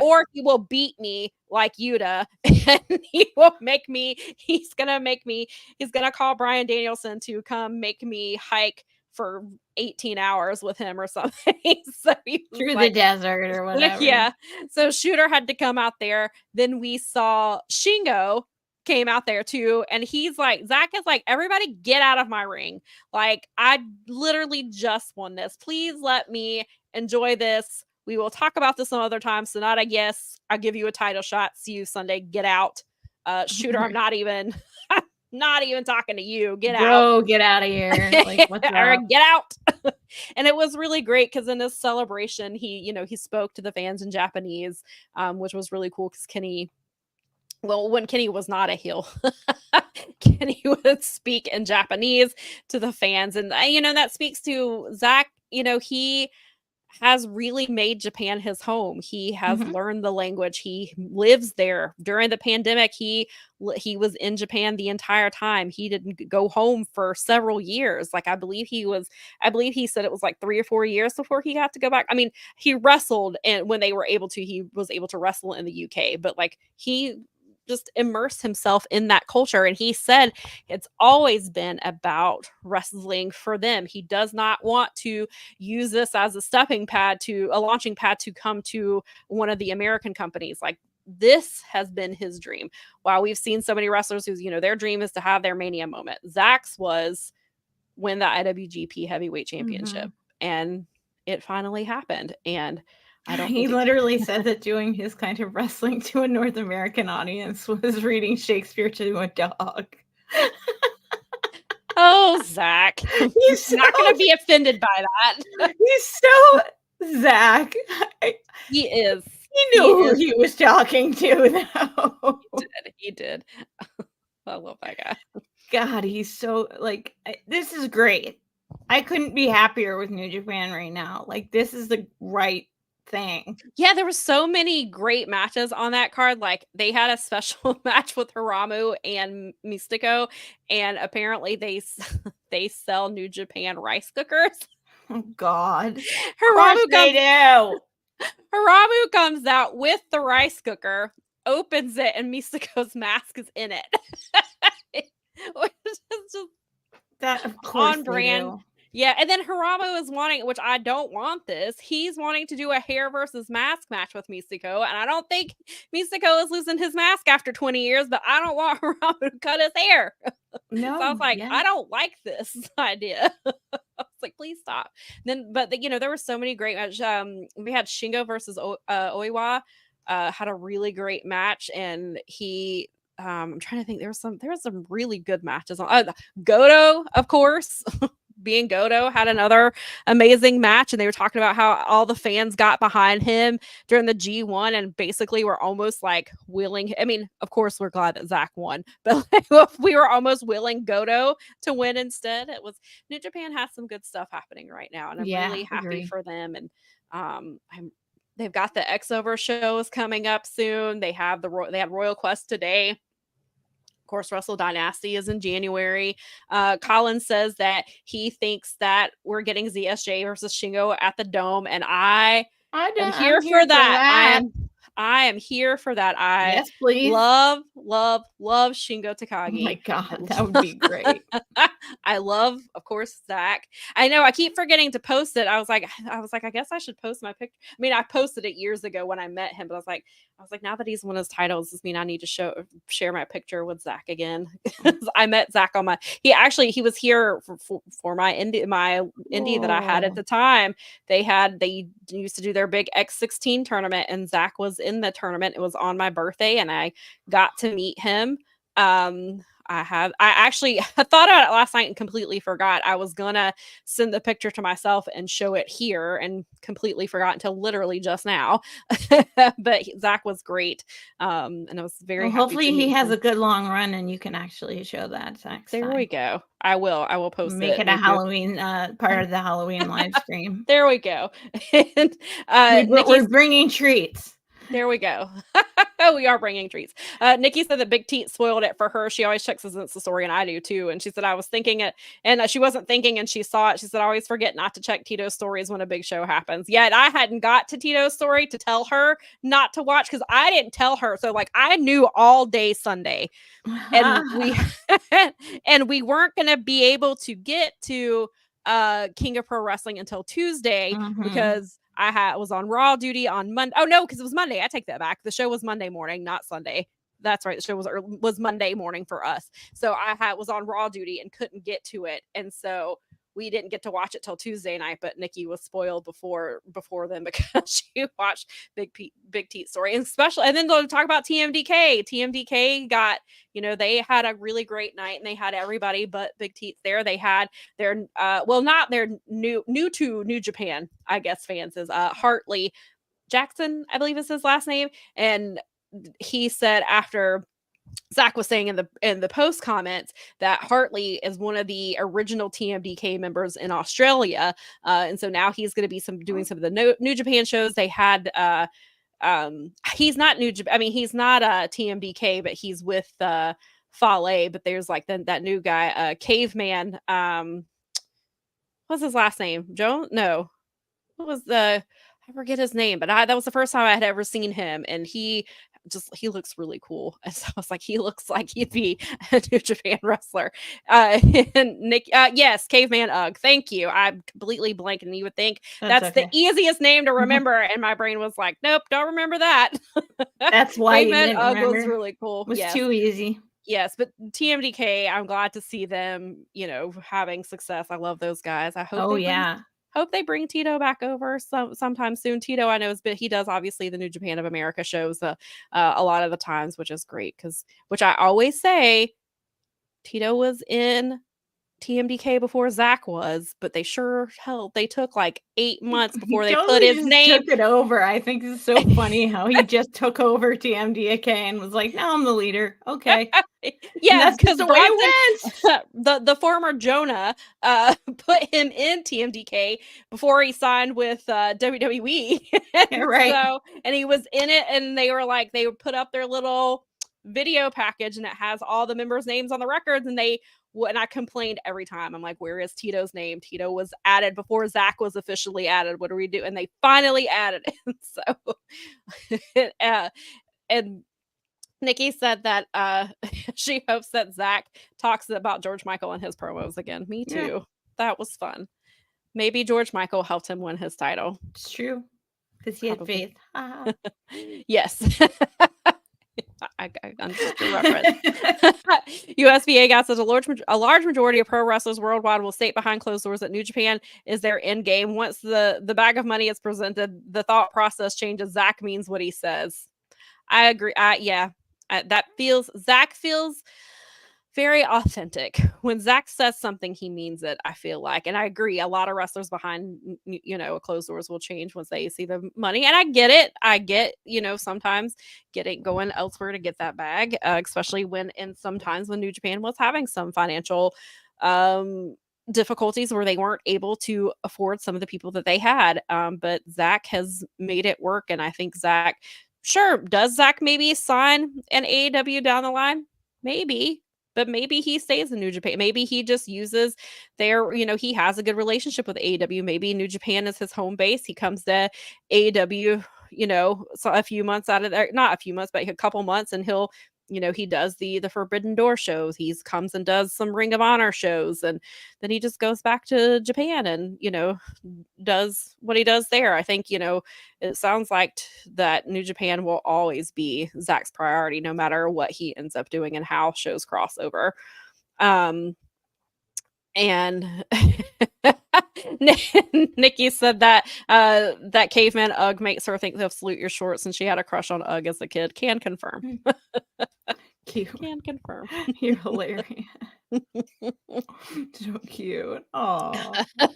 [SPEAKER 2] or he will beat me like Yuta, and he's going to call Bryan Danielson to come make me hike for 18 hours with him or something. So
[SPEAKER 3] through the desert or whatever.
[SPEAKER 2] Yeah. So Shooter had to come out there. Then we saw Shingo came out there too, and he's like, Zack is like, everybody get out of my ring. Like, I literally just won this. Please let me enjoy this. We will talk about this some other time. Sonata, yes, I'll give you a title shot. See you Sunday. Get out. Shooter, I'm not even talking to you. Get out.
[SPEAKER 3] Get out of here. Like, what's
[SPEAKER 2] or get out. And it was really great because in this celebration, he spoke to the fans in Japanese, which was really cool because when Kenny was not a heel, Kenny would speak in Japanese to the fans. And, that speaks to Zack. He has really made Japan his home. He has learned the language. He lives there. During the pandemic, he was in Japan the entire time. He didn't go home for several years. Like, I believe he said it was like 3 or 4 years before he got to go back. I mean, he wrestled, and when he was able to wrestle in the UK, but like, he just immerse himself in that culture. And he said it's always been about wrestling for them. He does not want to use this as a launching pad to come to one of the American companies. Like, this has been his dream. While we've seen so many wrestlers whose, their dream is to have their Mania moment, Zack's was win the IWGP Heavyweight Championship. And it finally happened. And
[SPEAKER 3] he literally said that doing his kind of wrestling to a North American audience was reading Shakespeare to a dog.
[SPEAKER 2] Oh, Zack. He's not going to be offended by that.
[SPEAKER 3] He's so Zach.
[SPEAKER 2] He is.
[SPEAKER 3] He knew who he was talking to, though.
[SPEAKER 2] He did. I love that guy.
[SPEAKER 3] God, he's so, like, this is great. I couldn't be happier with New Japan right now. Like, this is the right thing.
[SPEAKER 2] Yeah, there were so many great matches on that card. Like, they had a special match with Hiramu and Mystico, and apparently they sell New Japan rice cookers.
[SPEAKER 3] Oh, God.
[SPEAKER 2] Hiramu comes out with the rice cooker, opens it, and Mystico's mask is in it. Which is just
[SPEAKER 3] that, of course,
[SPEAKER 2] on brand. Yeah, and then Hiramu is wanting, which I don't want this, he's wanting to do a hair versus mask match with Mystico, and I don't think Mystico is losing his mask after 20 years, but I don't want Hiramu to cut his hair.
[SPEAKER 3] No.
[SPEAKER 2] So I was like, I don't like this idea. I was like, please stop. But there were so many great matches. We had Shingo versus Oiwa, had a really great match, and he... I'm trying to think. There was some really good matches on. Goto, of course, being Goto, had another amazing match, and they were talking about how all the fans got behind him during the G1 and basically were almost like willing. I mean, of course, we're glad that Zack won, but we were almost willing Goto to win instead. It was New Japan has some good stuff happening right now, and I'm really happy for them. And they've got the X-Over shows coming up soon. They had Royal Quest today. Of course, Wrestle Dynasty is in January. Colin says that he thinks that we're getting ZSJ versus Shingo at the Dome, and I am here for that. I am here for that.
[SPEAKER 3] Yes, please.
[SPEAKER 2] Love Shingo Takagi.
[SPEAKER 3] Oh my God, that would be great.
[SPEAKER 2] I love, of course, Zack. I know I keep forgetting to post it. I was like, I guess I should post my picture. I mean, I posted it years ago when I met him, but I was like, now that he's won his titles, does mean I need to share my picture with Zack again. I met Zack on he was here for my indie that I had at the time. They used to do their big X16 tournament, and Zack was in the tournament. It was on my birthday, and I got to meet him. I thought about it last night and completely forgot. I was gonna send the picture to myself and show it here and completely forgot until literally just now. But Zack was great. And I was very happy.
[SPEAKER 3] Hopefully he has a good long run and you can actually show that next
[SPEAKER 2] time.
[SPEAKER 3] We
[SPEAKER 2] go. I will post
[SPEAKER 3] Make it a Halloween part of the Halloween live stream.
[SPEAKER 2] There we go.
[SPEAKER 3] And we're bringing treats.
[SPEAKER 2] There we go. We are bringing treats. Nikki said that Big Teat spoiled it for her. She always checks his Insta story, and I do too. And she said, I was thinking it, and she wasn't thinking, and she saw it. She said, I always forget not to check Tito's stories when a big show happens. Yet I hadn't got to Tito's story to tell her not to watch, because I didn't tell her. So like I knew all day Sunday, and we weren't going to be able to get to King of Pro Wrestling until Tuesday because I was on Raw duty on Monday. Oh no, because it was Monday. I take that back. The show was Monday morning, not Sunday. That's right. The show was Monday morning for us. So I was on Raw duty and couldn't get to it, and so we didn't get to watch it till Tuesday night. But Nikki was spoiled before then because she watched Big Teat story, and then they'll talk about TMDK. TMDK got, they had a really great night, and they had everybody but Big Teat there. They had their not their new to New Japan, I guess, fans is Hartley Jackson, I believe is his last name, and he said after Zack was saying in the post comments that Hartley is one of the original TMDK members in Australia, and so now he's going to be doing some of the New Japan shows. They had he's not New Japan. I mean, he's not TMDK, but he's with Fale. But there's like that new guy, Caveman. What's his last name? Joe? No, what was I forget his name, but that was the first time I had ever seen him, and he looks really cool. And so I was like, he looks like he'd be a New Japan wrestler. And Nick, yes, Caveman Ugg. Thank you. I'm completely blanking. And you would think that's okay. The easiest name to remember. And my brain was like, nope, don't remember that.
[SPEAKER 3] That's why
[SPEAKER 2] Caveman Ugg was really cool.
[SPEAKER 3] It was too easy.
[SPEAKER 2] Yes, but TMDK, I'm glad to see them, having success. I love those guys. I hope. Hope they bring Tito back over sometime soon. Tito, I know, he does obviously the New Japan of America shows a lot of the times, which is great which I always say, Tito was in TMDK before Zack was, but they sure hell they took like 8 months before they
[SPEAKER 3] totally
[SPEAKER 2] put his
[SPEAKER 3] just
[SPEAKER 2] name.
[SPEAKER 3] took it over. I think it's so funny how he just took over TMDK and was like, "Now I'm the leader." Okay,
[SPEAKER 2] Yeah,
[SPEAKER 3] that's just the way it
[SPEAKER 2] went. The former Jonah put him in TMDK before he signed with WWE.
[SPEAKER 3] Yeah, right.
[SPEAKER 2] So, and he was in it, and they were like, they would put up their little video package, and it has all the members' names on the records, and I complained every time. I'm like, where is Tito's name? Tito was added before Zack was officially added. What do we do? And they finally added it. So, and Nikki said that she hopes that Zack talks about George Michael in his promos again. Me too. Yeah. That was fun. Maybe George Michael helped him win his title.
[SPEAKER 3] It's true. Because he had faith.
[SPEAKER 2] Yes. I understood your reference. USVA got says a large majority of pro wrestlers worldwide will state behind closed doors that New Japan is their end game. Once the bag of money is presented, the thought process changes. Zack means what he says. I agree. Zack feels very authentic. When Zack says something, he means it, I feel like. And I agree. A lot of wrestlers behind, closed doors will change once they see the money. And I get it. I get, sometimes going elsewhere to get that bag, especially sometimes when New Japan was having some financial difficulties where they weren't able to afford some of the people that they had. But Zack has made it work. And I think Zack, sure, does Zack maybe sign an AEW down the line? Maybe. But maybe he stays in New Japan. Maybe he just uses he has a good relationship with AEW. Maybe New Japan is his home base. He comes to AEW, so a few months out of there, not a few months, but a couple months, and he'll, he does the Forbidden Door shows. He comes and does some Ring of Honor shows, and then he just goes back to Japan and, does what he does there. I think, it sounds like that New Japan will always be Zack's priority, no matter what he ends up doing and how shows cross over. And Nikki said that that caveman Ugg makes her think they'll salute your shorts, and she had a crush on Ugg as a kid. Can confirm.
[SPEAKER 3] Cute.
[SPEAKER 2] Can confirm.
[SPEAKER 3] You're hilarious. So cute. Oh.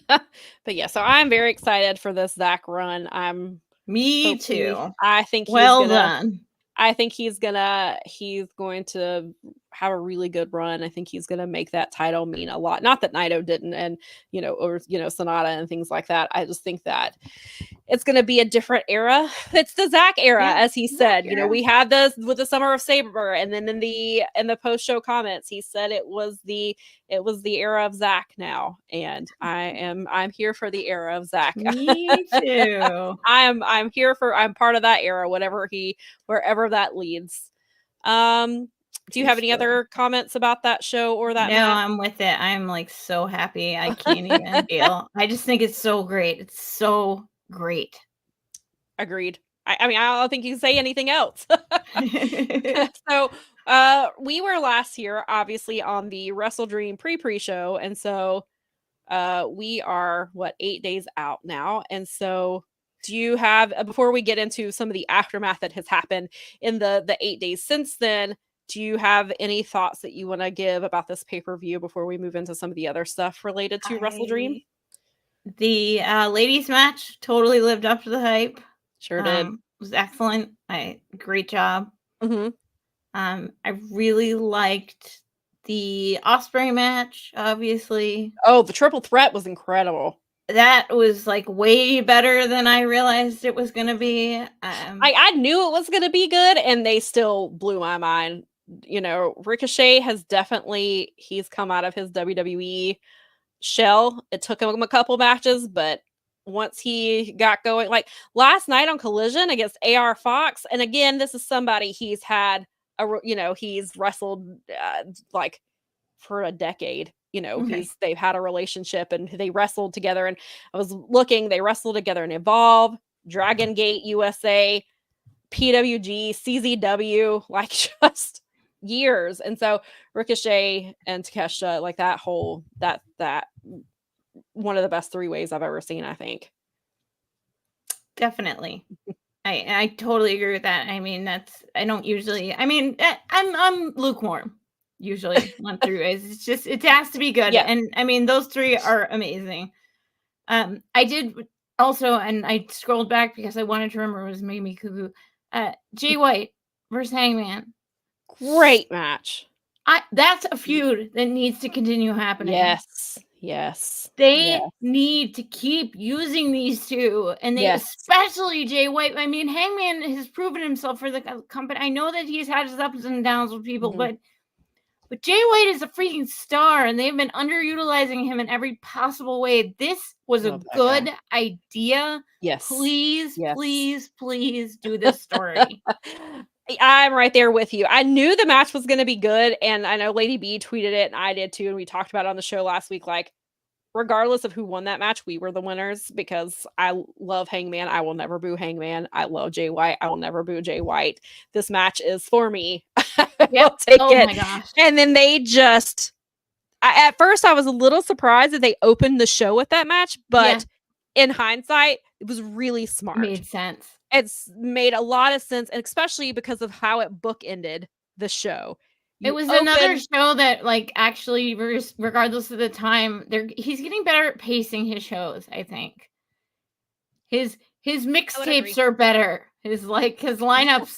[SPEAKER 2] But yeah, so I'm very excited for this Zack run.
[SPEAKER 3] Me too.
[SPEAKER 2] I think
[SPEAKER 3] done.
[SPEAKER 2] I think he's going to have a really good run. I think he's going to make that title mean a lot. Not that Naito didn't, and Sonata and things like that. I just think that it's going to be a different era. It's the Zack era, as he said. We had this with the Summer of Sabre, and then in the post show comments, he said it was the era of Zack now, and I'm here for the era of Zack.
[SPEAKER 3] Me too.
[SPEAKER 2] I'm part of that era, wherever that leads. Do you have any other comments about that show or that?
[SPEAKER 3] No, I'm with it. I'm like so happy. I can't even deal. I just think it's so great. It's so great.
[SPEAKER 2] Agreed. I mean, I don't think you can say anything else. So we were last year, obviously, on the WrestleDream pre-show, and so we are 8 days out now, and so do you have, before we get into some of the aftermath that has happened in the 8 days since then, do you have any thoughts that you want to give about this pay-per-view before we move into some of the other stuff related to WrestleDream?
[SPEAKER 3] The ladies match totally lived up to the hype.
[SPEAKER 2] Sure did.
[SPEAKER 3] It was excellent. Great job.
[SPEAKER 2] Mm-hmm.
[SPEAKER 3] I really liked the Ospreay match, obviously.
[SPEAKER 2] Oh, the triple threat was incredible.
[SPEAKER 3] That was way better than I realized it was going to be.
[SPEAKER 2] I knew it was going to be good, and they still blew my mind. Ricochet has he's come out of his WWE shell. It took him a couple matches, but once he got going, last night on Collision against AR Fox, and again, this is somebody he's had he's wrestled for a decade. They've had a relationship, and they wrestled together, and I was looking, they wrestled together in Evolve, Dragon Gate USA, PWG, CZW, just years. And so Ricochet and Takeshita, that one of the best 3-ways I've ever seen, I think.
[SPEAKER 3] Definitely. I totally agree with that. I mean, I'm lukewarm. usually went through. It's just, it has to be good.
[SPEAKER 2] Yeah.
[SPEAKER 3] And I mean, those three are amazing. I did also, and I scrolled back because I wanted to remember, it was made me cuckoo. Jay White versus Hangman.
[SPEAKER 2] Great match.
[SPEAKER 3] That's a feud that needs to continue happening.
[SPEAKER 2] Yes.
[SPEAKER 3] They need to keep using these two, and they especially Jay White. I mean, Hangman has proven himself for the company. I know that he's had his ups and downs with people, but Jay White is a freaking star, and they've been underutilizing him in every possible way. This was a good idea.
[SPEAKER 2] Yes.
[SPEAKER 3] Please do this story.
[SPEAKER 2] I'm right there with you. I knew the match was going to be good, and I know Lady B tweeted it, and I did too, and we talked about it on the show last week. Like, regardless of who won that match, we were the winners because I love Hangman. I will never boo Hangman. I love Jay White. I will never boo Jay White. This match is for me. I'll take it.
[SPEAKER 3] My gosh.
[SPEAKER 2] And then they just... at first, I was a little surprised that they opened the show with that match, but in hindsight, it was really smart.
[SPEAKER 3] Made sense.
[SPEAKER 2] It's made a lot of sense, and especially because of how it bookended the show.
[SPEAKER 3] It was another show that, like, actually, regardless of the time, he's getting better at pacing his shows, I think. His mixtapes are better. His lineups.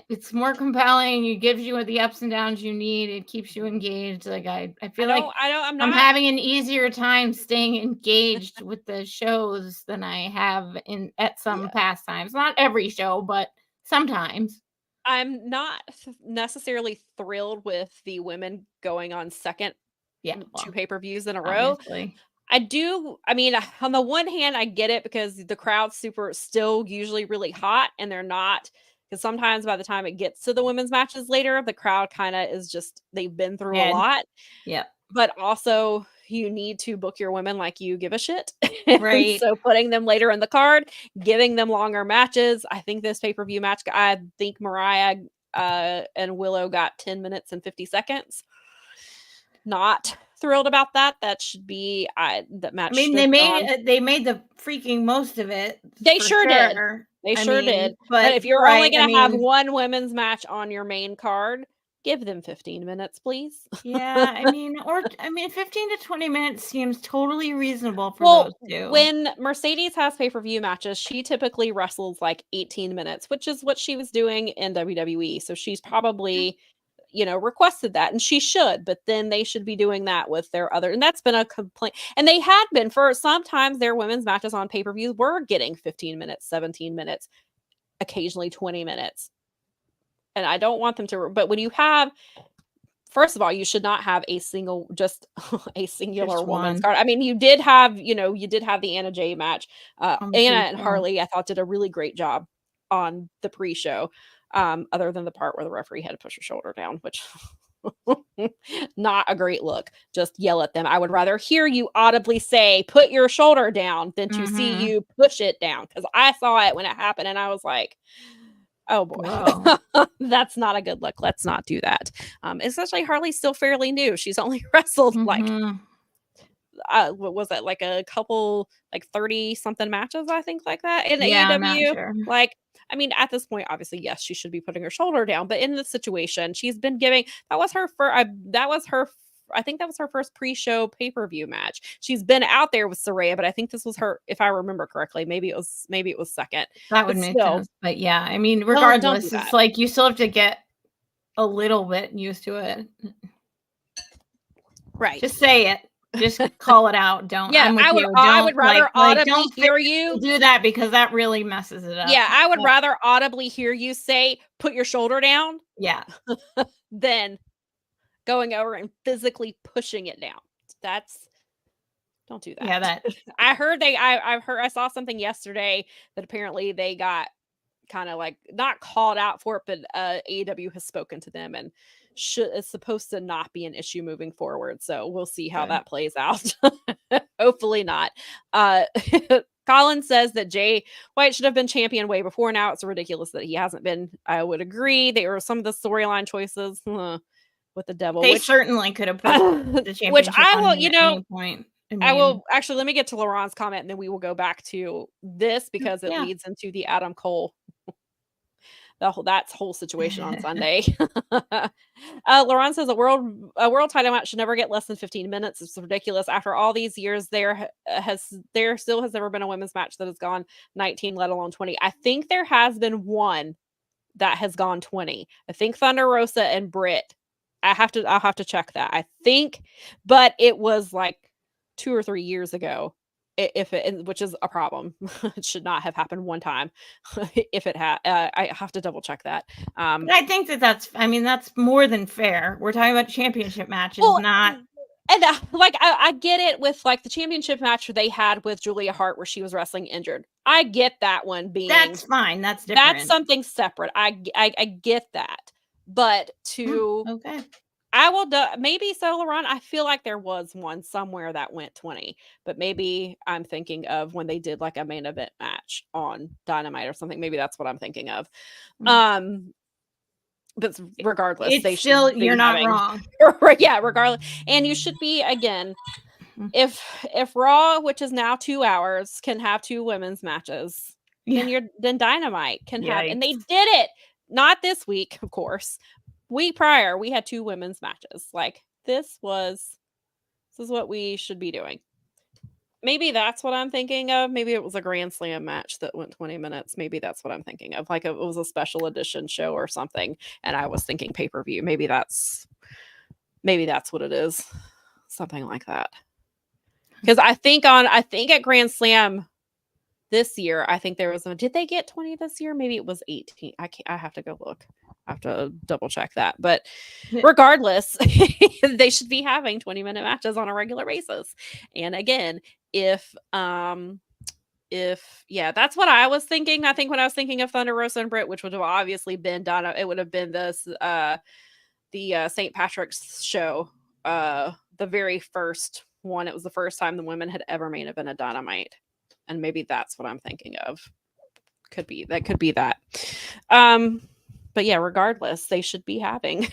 [SPEAKER 3] It's more compelling. It gives you the ups and downs you need. It keeps you engaged. Like, I feel I'm having an easier time staying engaged with the shows than I have at some past times. Not every show, but sometimes.
[SPEAKER 2] I'm not necessarily thrilled with the women going on second 2 pay-per-views in a row. I mean, on the one hand, I get it because the crowd's still usually really hot, and they're not, because sometimes by the time it gets to the women's matches later, the crowd kind of is just, they've been through a lot.
[SPEAKER 3] Yeah.
[SPEAKER 2] But also, you need to book your women like you give a shit.
[SPEAKER 3] Right.
[SPEAKER 2] So putting them later in the card, giving them longer matches. I think this pay-per-view match, I think Mariah and Willow got 10 minutes and 50 seconds. Not thrilled about that. That should be that match.
[SPEAKER 3] I mean, they made the freaking most of it.
[SPEAKER 2] They sure did. They sure did. But if you're only going to have one women's match on your main card, give them 15 minutes, please.
[SPEAKER 3] Yeah, I mean, 15 to 20 minutes seems totally reasonable for those two.
[SPEAKER 2] When Mercedes has pay-per-view matches, she typically wrestles like 18 minutes, which is what she was doing in WWE. So she's probably, requested that, and she should, but then they should be doing that with their other, and that's been a complaint. And they had been for sometimes their women's matches on pay-per-views were getting 15 minutes, 17 minutes, occasionally 20 minutes. And I don't want them to, but when you have, first of all, you should not have a singular woman's card. I mean, you did have the Anna Jay match. Anna and Harley, I thought, did a really great job on the pre-show. Other than the part where the referee had to push her shoulder down, which not a great look. Just yell at them. I would rather hear you audibly say, put your shoulder down, than to see you push it down. Because I saw it when it happened, and I was like, oh boy, that's not a good look. Let's not do that. Especially Harley's still fairly new. She's only wrestled what was it, like a couple, like 30 something matches, I think, like that in AEW.
[SPEAKER 3] Sure.
[SPEAKER 2] Like, I mean, at this point, obviously, yes, she should be putting her shoulder down, but in this situation, she's been giving, I think that was her first pre-show pay-per-view match. She's been out there with Saraya, but I think this was her, if I remember correctly. Maybe it was second.
[SPEAKER 3] That would make sense. But yeah, I mean, regardless, it's like you still have to get a little bit used to it.
[SPEAKER 2] Right.
[SPEAKER 3] Just say it. Just call it out. Don't.
[SPEAKER 2] Yeah, I would rather audibly hear you
[SPEAKER 3] do that, because that really messes it up.
[SPEAKER 2] Yeah, I would rather audibly hear you say, put your shoulder down.
[SPEAKER 3] Yeah.
[SPEAKER 2] Than going over and physically pushing it down. Don't do that.
[SPEAKER 3] Yeah,
[SPEAKER 2] I saw something yesterday that apparently they got kind of like not called out for it, but AEW has spoken to them, and it's supposed to not be an issue moving forward. So we'll see how that plays out. Hopefully not. Colin says that Jay White should have been champion way before now. It's ridiculous that he hasn't been. I would agree. They were some of the storyline choices with the devil.
[SPEAKER 3] They certainly could have put the championship
[SPEAKER 2] which I will,
[SPEAKER 3] at any point.
[SPEAKER 2] I will actually, let me get to Laurent's comment, and then we will go back to this because it leads into the Adam Cole That's whole situation on Sunday. Lauren says a world title match should never get less than 15 minutes. It's ridiculous. After all these years, there still has never been a women's match that has gone 19, let alone 20. I think there has been one that has gone 20. I think Thunder Rosa and Britt. I'll have to check that. I think, but it was like 2 or 3 years ago. Which is a problem. It should not have happened one time. If it had, I have to double check that.
[SPEAKER 3] I think that's more than fair. We're talking about championship matches, not.
[SPEAKER 2] And I get it with like the championship match they had with Julia Hart where she was wrestling injured. I get that one being.
[SPEAKER 3] That's fine. That's different.
[SPEAKER 2] That's something separate. I get that, but
[SPEAKER 3] okay.
[SPEAKER 2] I will maybe so, Lauren. I feel like there was one somewhere that went 20, but maybe I'm thinking of when they did like a main event match on Dynamite or something. Maybe that's what I'm thinking of. But regardless,
[SPEAKER 3] you're not wrong.
[SPEAKER 2] Yeah, regardless, and you should be again. If Raw, which is now 2 hours, can have 2 women's matches, then Dynamite can have, and they did it. Not this week, of course. Week prior, we had 2 women's matches. Like this is what we should be doing. Maybe that's what I'm thinking of. Maybe it was a Grand Slam match that went 20 minutes. Maybe that's what I'm thinking of. Like it was a special edition show or something, and I was thinking pay-per-view. Maybe that's what it is. Something like that. Because I think at Grand Slam this year, I think there was did they get 20 this year? Maybe it was 18. I have to go look. I have to double check that. But regardless, they should be having 20-minute matches on a regular basis. And again, if that's what I was thinking. I think when I was thinking of Thunder Rosa and Britt, which would have obviously been done, it would have been the St. Patrick's show, the very first one. It was the first time the women had ever main evented Dynamite. And maybe that's what I'm thinking of. Could be that. But yeah, regardless, they should be having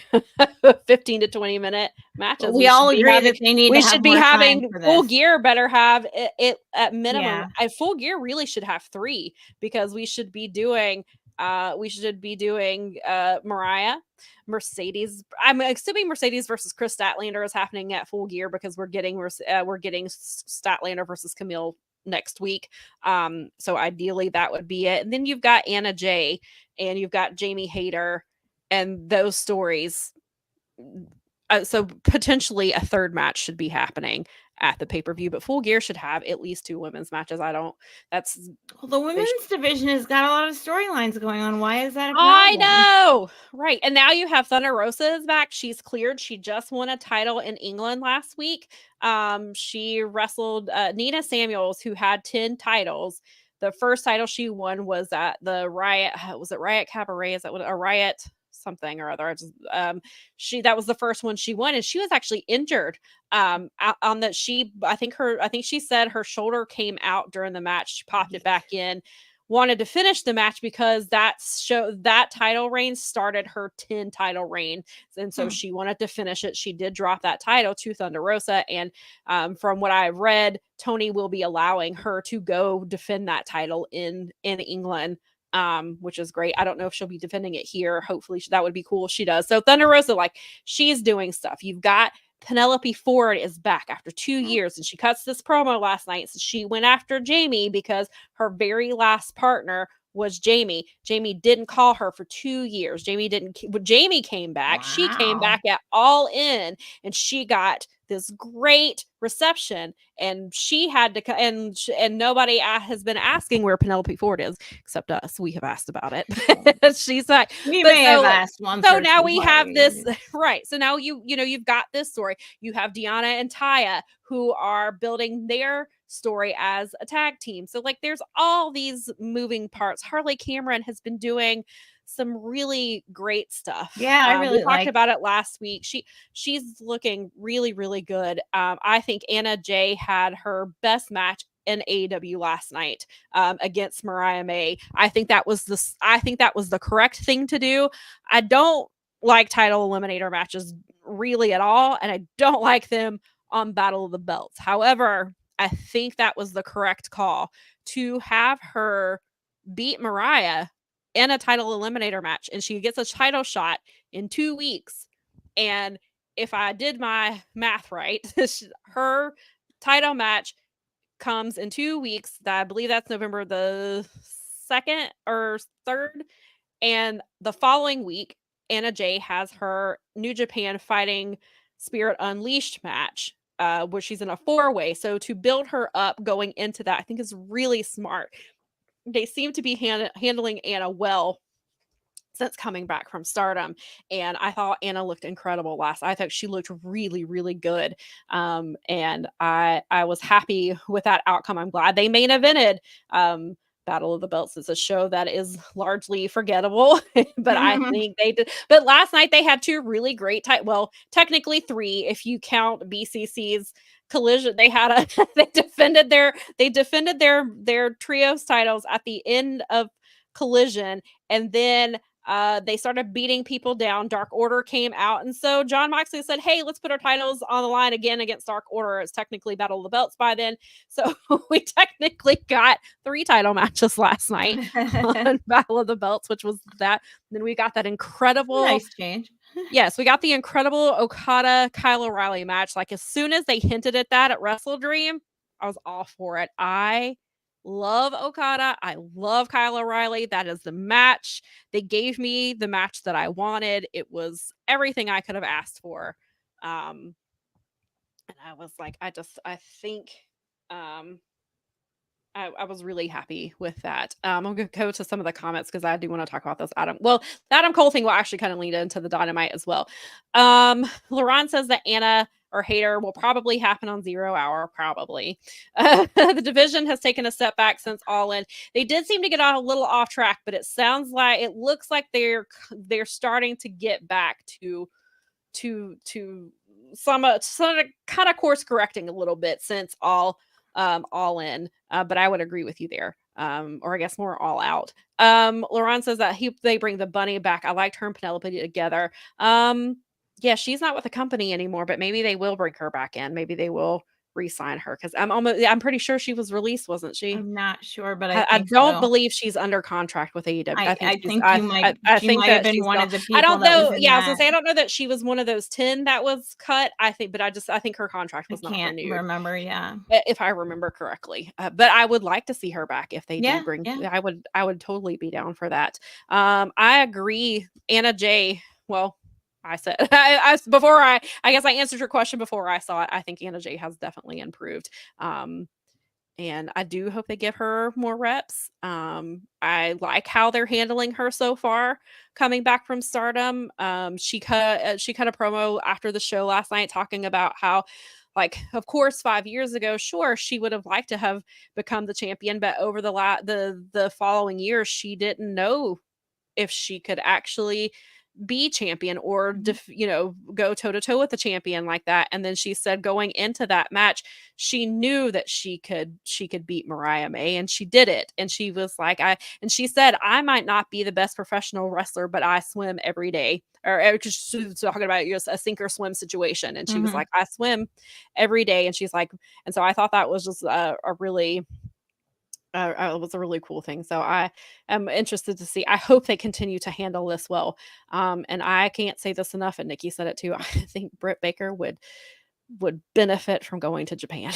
[SPEAKER 2] 15 to 20 minute matches.
[SPEAKER 3] We all agree that they need.
[SPEAKER 2] We should be having Full Gear. Better have it at minimum.
[SPEAKER 3] Yeah.
[SPEAKER 2] And Full Gear really should have 3 because we should be doing. Mariah, Mercedes. I'm assuming Mercedes versus Chris Statlander is happening at Full Gear because we're getting Statlander versus Camille next week. So ideally that would be it. And then you've got Anna Jay and you've got Jamie Hayter and those stories. So potentially a third match should be happening at the pay-per-view, but Full Gear should have at least 2 women's matches. The
[SPEAKER 3] women's division has got a lot of storylines going on. Why is that a problem?
[SPEAKER 2] I know, right? And now you have Thunder Rosa is back. She's cleared. She just won a title in England last week. She wrestled Nina Samuels, who had 10 titles. The first title she won was at the Riot. Was it Riot Cabaret? Is that what a Riot? Something or other. That was the first one she won, and she was actually injured. I think she said her shoulder came out during the match. She popped it back in. Wanted to finish the match because that title reign started her 10 title reign, and so she wanted to finish it. She did drop that title to Thunder Rosa, and from what I've read, Tony will be allowing her to go defend that title in England. Which is great. I don't know if she'll be defending it here. Hopefully that would be cool if she does. So Thunder Rosa, she's doing stuff. You've got Penelope Ford is back after 2 years, and she cuts this promo last night. So she went after Jamie because her very last partner was Jamie. Jamie didn't call her for 2 years. Jamie came back. Wow. She came back at All In, and she got this great reception, and she had to and nobody has been asking where Penelope Ford is except us. We have asked about it. She's like,
[SPEAKER 3] we may have asked one.
[SPEAKER 2] So now we have this, right? So now you've got this story. You have Deanna and Taya who are building their story as a tag team. So there's all these moving parts. Harley Cameron has been doing some really great stuff.
[SPEAKER 3] Yeah, I really
[SPEAKER 2] talked about it last week. She's looking really, really good. I think Anna Jay had her best match in AEW last night against Mariah May. I think that was the correct thing to do. I don't like title eliminator matches really at all, and I don't like them on Battle of the Belts. However, I think that was the correct call to have her beat Mariah in a title eliminator match, and she gets a title shot in 2 weeks. And if I did my math right, her title match comes in 2 weeks. I believe that's November the 2nd or 3rd. And the following week, Anna Jay has her New Japan Fighting Spirit Unleashed match, where she's in a 4-way. So to build her up going into that, I think is really smart. They seem to be handling Anna well since coming back from Stardom. And I thought Anna looked incredible I thought she looked really, really good. And I was happy with that outcome. I'm glad they main evented. Battle of the Belts is a show that is largely forgettable, but I think they did. But last night they had 2 really great technically 3 if you count BCC's Collision. They had they defended their trios titles at the end of Collision, and then they started beating people down. Dark Order came out, and so John Moxley said, hey, let's put our titles on the line again against Dark Order. It's technically Battle of the Belts by then, so we technically got 3 title matches last night on Battle of the Belts, which was that. Then we got that incredible
[SPEAKER 3] nice change.
[SPEAKER 2] Yes, we got the incredible Okada Kyle O'Reilly match. Like, as soon as they hinted at that at WrestleDream, I was all for it. I love Okada. I love Kyle O'Reilly. That is the match. They gave me the match that I wanted. It was everything I could have asked for. And I was like, I think I was really happy with that. I'm going to go to some of the comments because I do want to talk about this the Adam Cole thing will actually kind of lead into the Dynamite as well. Laurent says that Anna or Hater will probably happen on 0 Hour, probably. The division has taken a step back since All In. They did seem to get a little off track, but it looks like they're starting to get back to some kind of course correcting a little bit since All In. But I would agree with you there. Or I guess more All Out. Laurent says that they bring the bunny back. I liked her and Penelope together. Yeah, she's not with the company anymore, but maybe they will bring her back in. Maybe they will re-sign her because I'm pretty sure she was released, wasn't she?
[SPEAKER 3] I'm not sure, but
[SPEAKER 2] I don't believe she's under contract with AEW.
[SPEAKER 3] I think you might have been one of the people.
[SPEAKER 2] I don't know. Yeah, I was gonna say I don't know that she was one of those 10 that was cut. I think her contract was not renewed.
[SPEAKER 3] Remember, yeah,
[SPEAKER 2] if I remember correctly. But I would like to see her back if they do bring. Yeah. I would totally be down for that. I agree, Anna Jay. Well, I said I guess I answered your question before I saw it. I think Anna Jay has definitely improved. And I do hope they give her more reps. I like how they're handling her so far coming back from Stardom. She cut a promo after the show last night talking about how, like, of course, 5 years ago, sure, she would have liked to have become the champion, but over the following years, she didn't know if she could actually be champion or go toe-to-toe with the champion like that. And then she said going into that match she knew that she could beat Mariah May, and she did it. And she was like, she said, I might not be the best professional wrestler, but I swim every day. Or she was talking about a sink or swim situation, and she was like, I swim every day. And she's like, and so I thought that was just a really it was a really cool thing. So I am interested to see. I hope they continue to handle this well. And I can't say this enough, and Nikki said it too. I think Britt Baker would benefit from going to Japan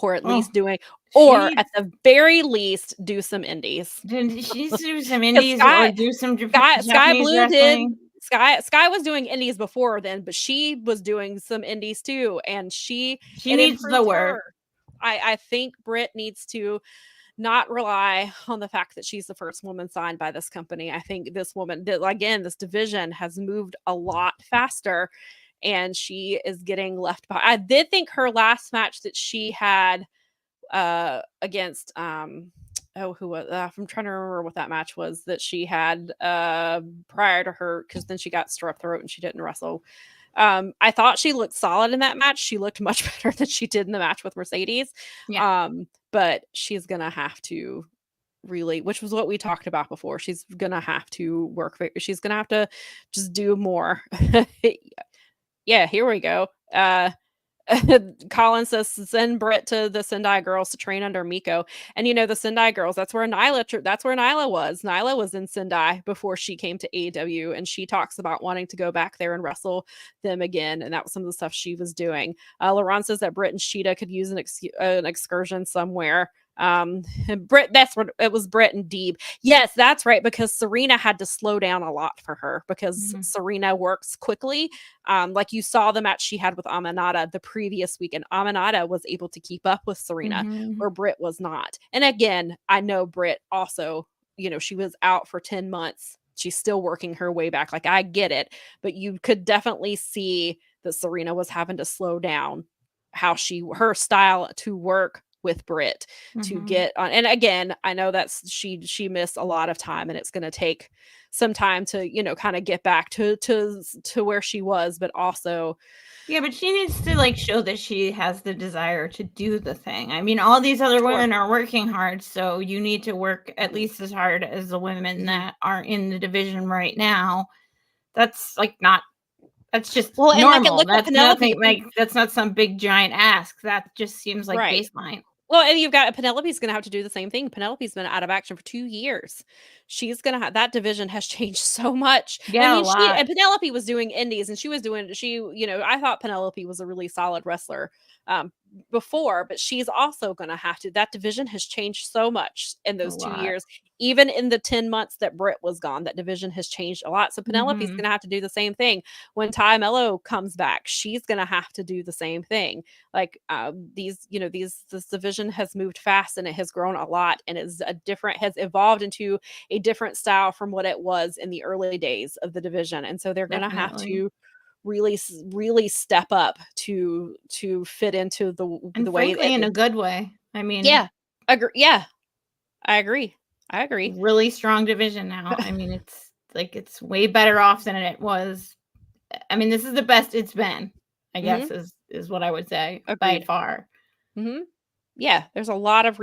[SPEAKER 2] or at least at the very least do some indies.
[SPEAKER 3] She needs to do some indies or do some
[SPEAKER 2] Sky Blue
[SPEAKER 3] wrestling.
[SPEAKER 2] Sky was doing indies before then, but she was doing some indies too. And she
[SPEAKER 3] needs the work.
[SPEAKER 2] I think Britt needs to not rely on the fact that she's the first woman signed by this company. I think this woman, again, this division has moved a lot faster, and she is getting left behind. I did think her last match that she had against who was I'm trying to remember what that match was that she had prior to her, because then she got strep throat and she didn't wrestle. I thought she looked solid in that match. She looked much better than she did in the match with Mercedes. Yeah. But she's gonna have to really, which was what we talked about before. She's gonna have to work. She's gonna have to just do more. Yeah, here we go. Colin says send Britt to the Sendai girls to train under Miko. And the Sendai girls, that's where Nyla was. Nyla was in Sendai before she came to AEW, and she talks about wanting to go back there and wrestle them again. And that was some of the stuff she was doing. Laurent says that Britt and Sheeta could use an excursion somewhere. Britt, that's what it was. Britt and Deeb. Yes, that's right. Because Serena had to slow down a lot for her because Serena works quickly. Like you saw the match she had with Aminata the previous week, and Aminata was able to keep up with Serena where Britt was not. And again, I know Britt also, she was out for 10 months. She's still working her way back. Like, I get it, but you could definitely see that Serena was having to slow down her style to work with Britt to get on. And again, I know that's she missed a lot of time, and it's going to take some time to kind of get back to where she was, but also
[SPEAKER 3] but she needs to show that she has the desire to do the thing. I mean, all these other women are working hard, so you need to work at least as hard as the women that are in the division right now. That's that's just normal. That's nothing that's not some big giant ask. That just seems like baseline.
[SPEAKER 2] Well, and you've got Penelope's going to have to do the same thing. Penelope's been out of action for 2 years. She's going to have that division has changed so much.
[SPEAKER 3] Yeah, a lot.
[SPEAKER 2] And Penelope was doing indies, and I thought Penelope was a really solid wrestler before, but she's also going to have to. That division has changed so much in those 2 years. Even in the 10 months that Britt was gone, that division has changed a lot. So Penelope's going to have to do the same thing. When Ty Mello comes back, she's going to have to do the same thing. Like this division has moved fast, and it has grown a lot, and has evolved into a different style from what it was in the early days of the division. And so they're going to have to really step up to fit into the way,
[SPEAKER 3] in a good way. I mean,
[SPEAKER 2] I agree.
[SPEAKER 3] Really strong division now. I mean, it's way better off than it was. I mean, this is the best it's been, I guess, is what I would say. By far.
[SPEAKER 2] Yeah, there's a lot of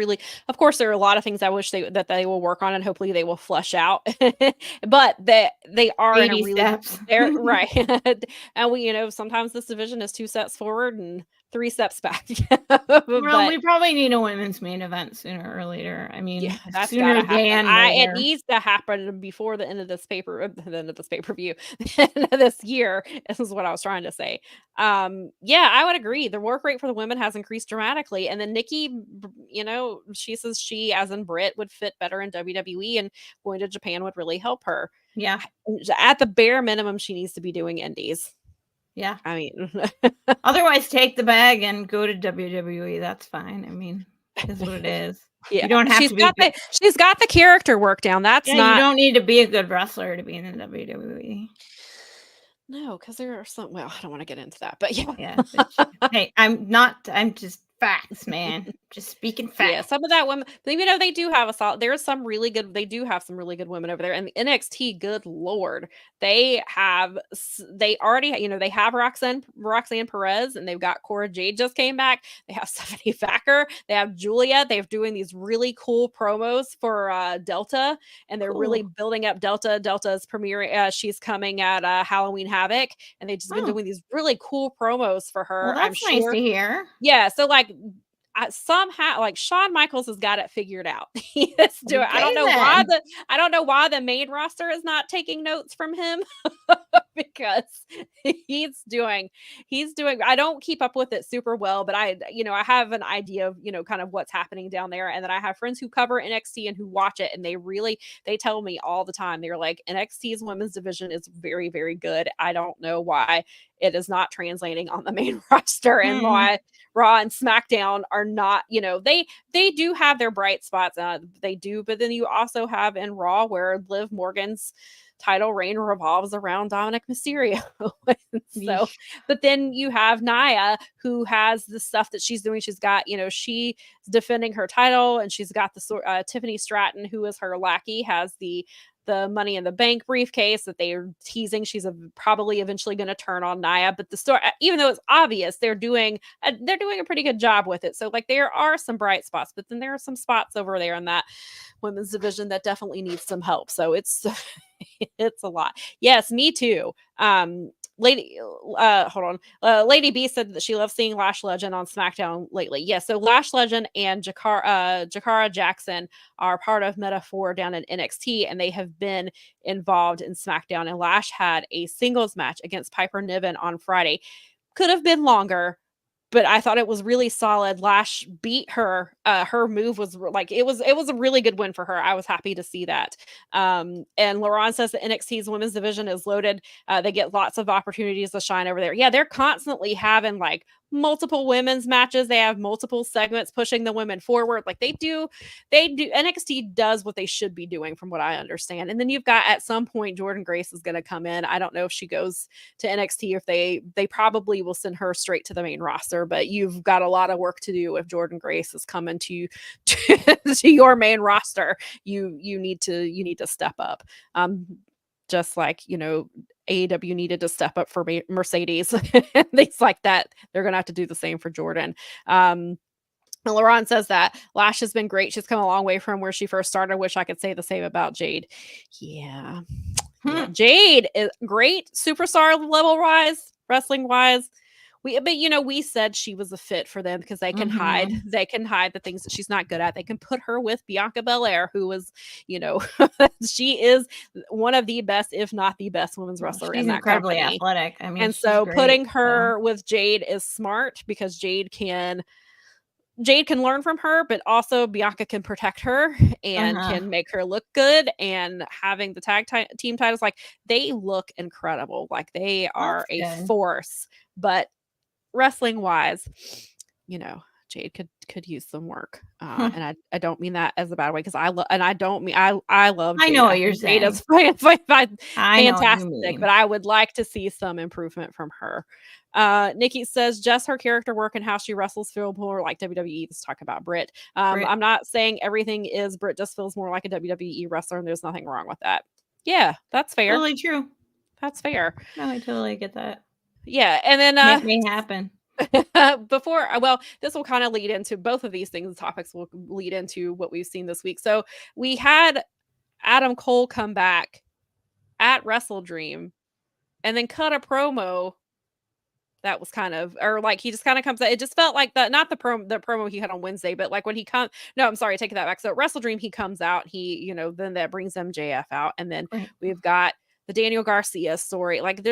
[SPEAKER 2] of course, there are a lot of things I wish that they will work on, and hopefully they will flush out. But they are in a really
[SPEAKER 3] steps.
[SPEAKER 2] They're right. And we, sometimes this division is 2 steps forward and 3 steps back.
[SPEAKER 3] Well, we probably need a women's main event sooner or later. I mean,
[SPEAKER 2] that's
[SPEAKER 3] sooner than later.
[SPEAKER 2] It needs to happen before the end of this pay-per-view this year, is what I was trying to say. I would agree. The work rate for the women has increased dramatically. And then Nikki, she says she, as in Britt, would fit better in WWE, and going to Japan would really help her.
[SPEAKER 3] Yeah.
[SPEAKER 2] At the bare minimum, she needs to be doing indies.
[SPEAKER 3] Yeah.
[SPEAKER 2] I mean,
[SPEAKER 3] otherwise take the bag and go to WWE. That's fine. I mean, it's what it is.
[SPEAKER 2] Yeah.
[SPEAKER 3] You don't have
[SPEAKER 2] she's
[SPEAKER 3] to
[SPEAKER 2] be she's got the character work down. That's not.
[SPEAKER 3] You don't need to be a good wrestler to be in the WWE.
[SPEAKER 2] No, because there are some. Well, I don't want to get into that, but
[SPEAKER 3] yeah. Hey, I'm just facts, man. Just speaking facts.
[SPEAKER 2] Yeah, some of that women, they do have a solid. There's some really good. They do have some really good women over there, and the NXT. Good lord, they already. They have Roxanne Perez, and they've got Cora Jade just came back. They have Stephanie Thacker. They have Julia. They're doing these really cool promos for Delta, and they're really building up Delta. Delta's premiere. She's coming at Halloween Havoc, and they've just been doing these really cool promos for her.
[SPEAKER 3] Well, that's nice to hear.
[SPEAKER 2] Yeah, so somehow Shawn Michaels has got it figured out. He is doing.
[SPEAKER 3] Okay,
[SPEAKER 2] I don't know why the main roster is not taking notes from him because he's doing. I don't keep up with it super well, but I have an idea of kind of what's happening down there, and then I have friends who cover NXT and who watch it, and they tell me all the time. They're like, NXT's women's division is very, very good. I don't know why it is not translating on the main roster, and why Raw and SmackDown are not, they do have their bright spots. They do, but then you also have in Raw where Liv Morgan's title reign revolves around Dominic Mysterio. So, but then you have Nia, who has the stuff that she's doing. She's got, she's defending her title, and she's got the Tiffany Stratton, who is her lackey, has the Money in the Bank briefcase that they are teasing. She's probably eventually going to turn on Nia, but the story, even though it's obvious, they're doing a pretty good job with it. So there are some bright spots, but then there are some spots over there in that women's division that definitely needs some help. So it's a lot. Yes, me too. Lady B said that she loves seeing Lash Legend on SmackDown lately. Yeah, so Lash Legend and Jakara Jackson are part of Metaphor down in NXT, and they have been involved in SmackDown. And Lash had a singles match against Piper Niven on Friday. Could have been longer, but I thought it was really solid. Lash beat her. Her move was like, it was a really good win for her. I was happy to see that. And Laurent says that NXT's women's division is loaded. They get lots of opportunities to shine over there. Yeah, they're constantly having like multiple women's matches. They have multiple segments pushing the women forward. Like they do NXT does what they should be doing from what I understand. And then you've got, at some point, Jordan Grace is going to come in. I don't know if she goes to NXT, if they probably will send her straight to the main roster, but you've got a lot of work to do if Jordan Grace is coming to your main roster. You need to step up. Just like, AEW needed to step up for Mercedes, things like that. They're going to have to do the same for Jordan. Laurent says that Lash has been great. She's come a long way from where she first started. I wish I could say the same about Jade. Yeah. Jade is great, superstar level wise, wrestling wise. We said she was a fit for them because they can hide the things that she's not good at. They can put her with Bianca Belair, who was, she is one of the best, if not the best, women's wrestler in that company.
[SPEAKER 3] She's incredibly athletic. I mean,
[SPEAKER 2] and so great, putting her with Jade is smart because Jade can learn from her, but also Bianca can protect her and can make her look good. And having the tag team titles, like, they look incredible. Like, they are a force. But wrestling wise, Jade could use some work. And I don't mean that as a bad way, because I love Jade.
[SPEAKER 3] I know what you're saying.
[SPEAKER 2] Jade is fantastic, but I would like to see some improvement from her. Nikki says just her character work and how she wrestles feel more like WWE. Let's talk about Britt. I'm not saying everything is Britt, just feels more like a WWE wrestler, and there's nothing wrong with that. Yeah, that's fair.
[SPEAKER 3] Totally true.
[SPEAKER 2] That's fair.
[SPEAKER 3] No, I totally get that.
[SPEAKER 2] Yeah, and then
[SPEAKER 3] it may happen.
[SPEAKER 2] This will kind of lead into both of these things. The topics will lead into what we've seen this week. So we had Adam Cole come back at WrestleDream and then cut a promo that was kind of, or like he just kind of comes out. It just felt like not the promo he had on Wednesday, but like when he comes, no, I'm sorry, take that back. So at WrestleDream, he comes out, then that brings MJF out. And then we've got the Daniel Garcia story. Like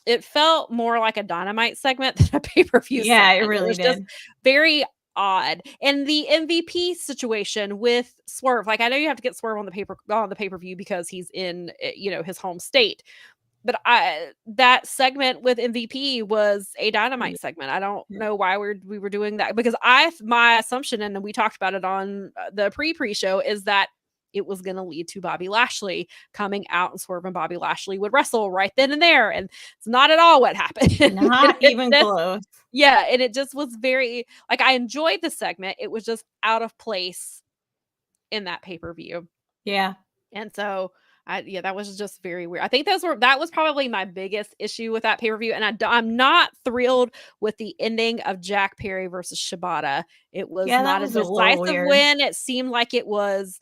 [SPEAKER 2] it felt more like a Dynamite segment than a pay-per-view segment.
[SPEAKER 3] It really did.
[SPEAKER 2] Just very odd. And the MVP situation with Swerve, like, I know you have to get Swerve on the pay-per-view because he's in, his home state. But that segment with MVP was a Dynamite segment. I don't know why we were doing that, because my assumption, and we talked about it on the pre-show, is that it was going to lead to Bobby Lashley coming out, and Swerve and Bobby Lashley would wrestle right then and there. And it's not at all what happened.
[SPEAKER 3] Not even close.
[SPEAKER 2] Yeah. And it just was very, like, I enjoyed the segment. It was just out of place in that pay-per-view.
[SPEAKER 3] Yeah.
[SPEAKER 2] And so that was just very weird. I think that was probably my biggest issue with that pay-per-view. And I'm not thrilled with the ending of Jack Perry versus Shibata. It was not a decisive win. It seemed like it was,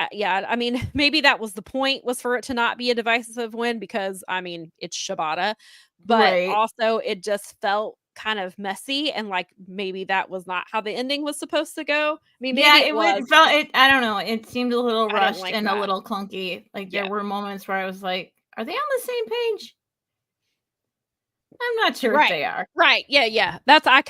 [SPEAKER 2] I mean, maybe that was the point, was for it to not be a divisive win, because I mean, it's Shibata, but also it just felt kind of messy, and like maybe that was not how the ending was supposed to go. I mean, maybe
[SPEAKER 3] I don't know. It seemed a little rushed and a little clunky. Like there were moments where I was like, "Are they on the same page?" I'm not sure if they are.
[SPEAKER 2] Right. Yeah. That's how I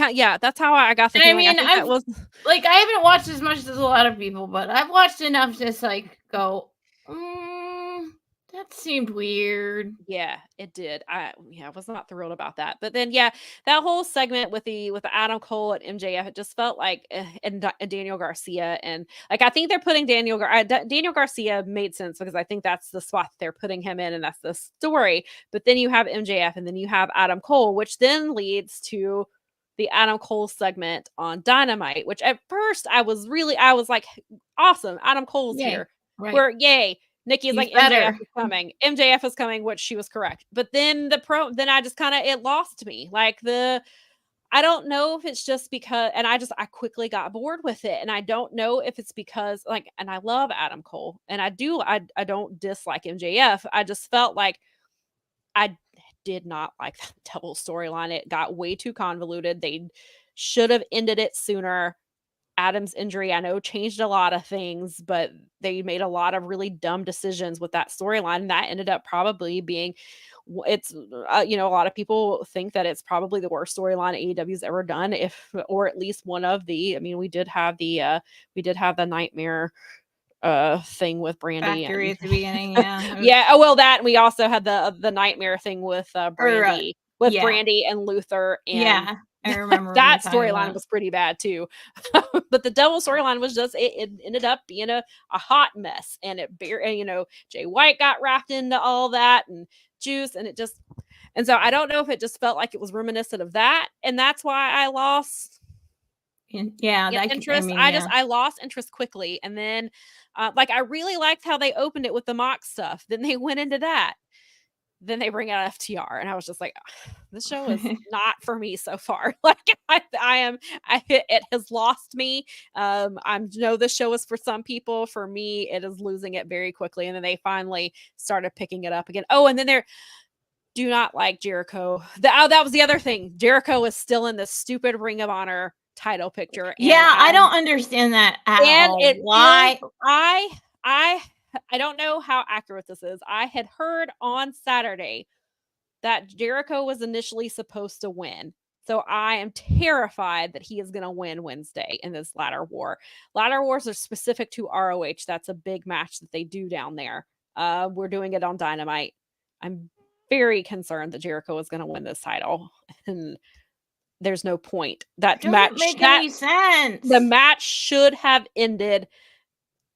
[SPEAKER 2] got the feeling.
[SPEAKER 3] I mean, I haven't watched as much as a lot of people, but I've watched enough to like go, that seemed weird.
[SPEAKER 2] Yeah, it did. I was not thrilled about that. But then, that whole segment with the Adam Cole and MJF, it just felt like, and Daniel Garcia, and like, I think they're putting Daniel Garcia made sense, because I think that's the spot they're putting him in, and that's the story. But then you have MJF, and then you have Adam Cole, which then leads to the Adam Cole segment on Dynamite, which at first I was like, awesome, Adam Cole's here. Right. Yay. Nikki is like, MJF is coming. MJF is coming, which she was correct. But then then I just kind of, it lost me. Like I don't know if it's just because, and I quickly got bored with it. And I don't know if it's because, like, and I love Adam Cole, and I don't dislike MJF. I just felt like I did not like that double storyline. It got way too convoluted. They should have ended it sooner. Adam's injury, I know, changed a lot of things, but they made a lot of really dumb decisions with that storyline. And that ended up probably being, it's, a lot of people think that it's probably the worst storyline AEW's ever done, or at least one of the, we did have the nightmare thing with Brandy
[SPEAKER 3] Factory
[SPEAKER 2] and
[SPEAKER 3] at the beginning, yeah.
[SPEAKER 2] yeah. Oh, well, that, and we also had the nightmare thing with Brandy,
[SPEAKER 3] yeah.
[SPEAKER 2] Brandy and Luther, and
[SPEAKER 3] yeah, I remember
[SPEAKER 2] that storyline was pretty bad too. But the double storyline was just, it ended up being a hot mess, and Jay White got wrapped into all that and Juice, and so I don't know if it just felt like it was reminiscent of that, and that's why I lost interest. I lost interest quickly, and then I really liked how they opened it with the Mox stuff. Then they went into that. Then they bring out FTR, and I was just like, this show is not for me so far. It has lost me. I know this show is for some people. For me, it is losing it very quickly. And then they finally started picking it up again. Oh, and then do not like Jericho. That was the other thing. Jericho is still in this stupid Ring of Honor title picture.
[SPEAKER 3] I don't understand that at all. Why?
[SPEAKER 2] I don't know how accurate this is. I had heard on Saturday that Jericho was initially supposed to win. So I am terrified that he is going to win Wednesday in this ladder war. Ladder wars are specific to ROH. That's a big match that they do down there. We're doing it on Dynamite. I'm very concerned that Jericho is going to win this title. And there's no point. That
[SPEAKER 3] doesn't make any sense.
[SPEAKER 2] The match should have ended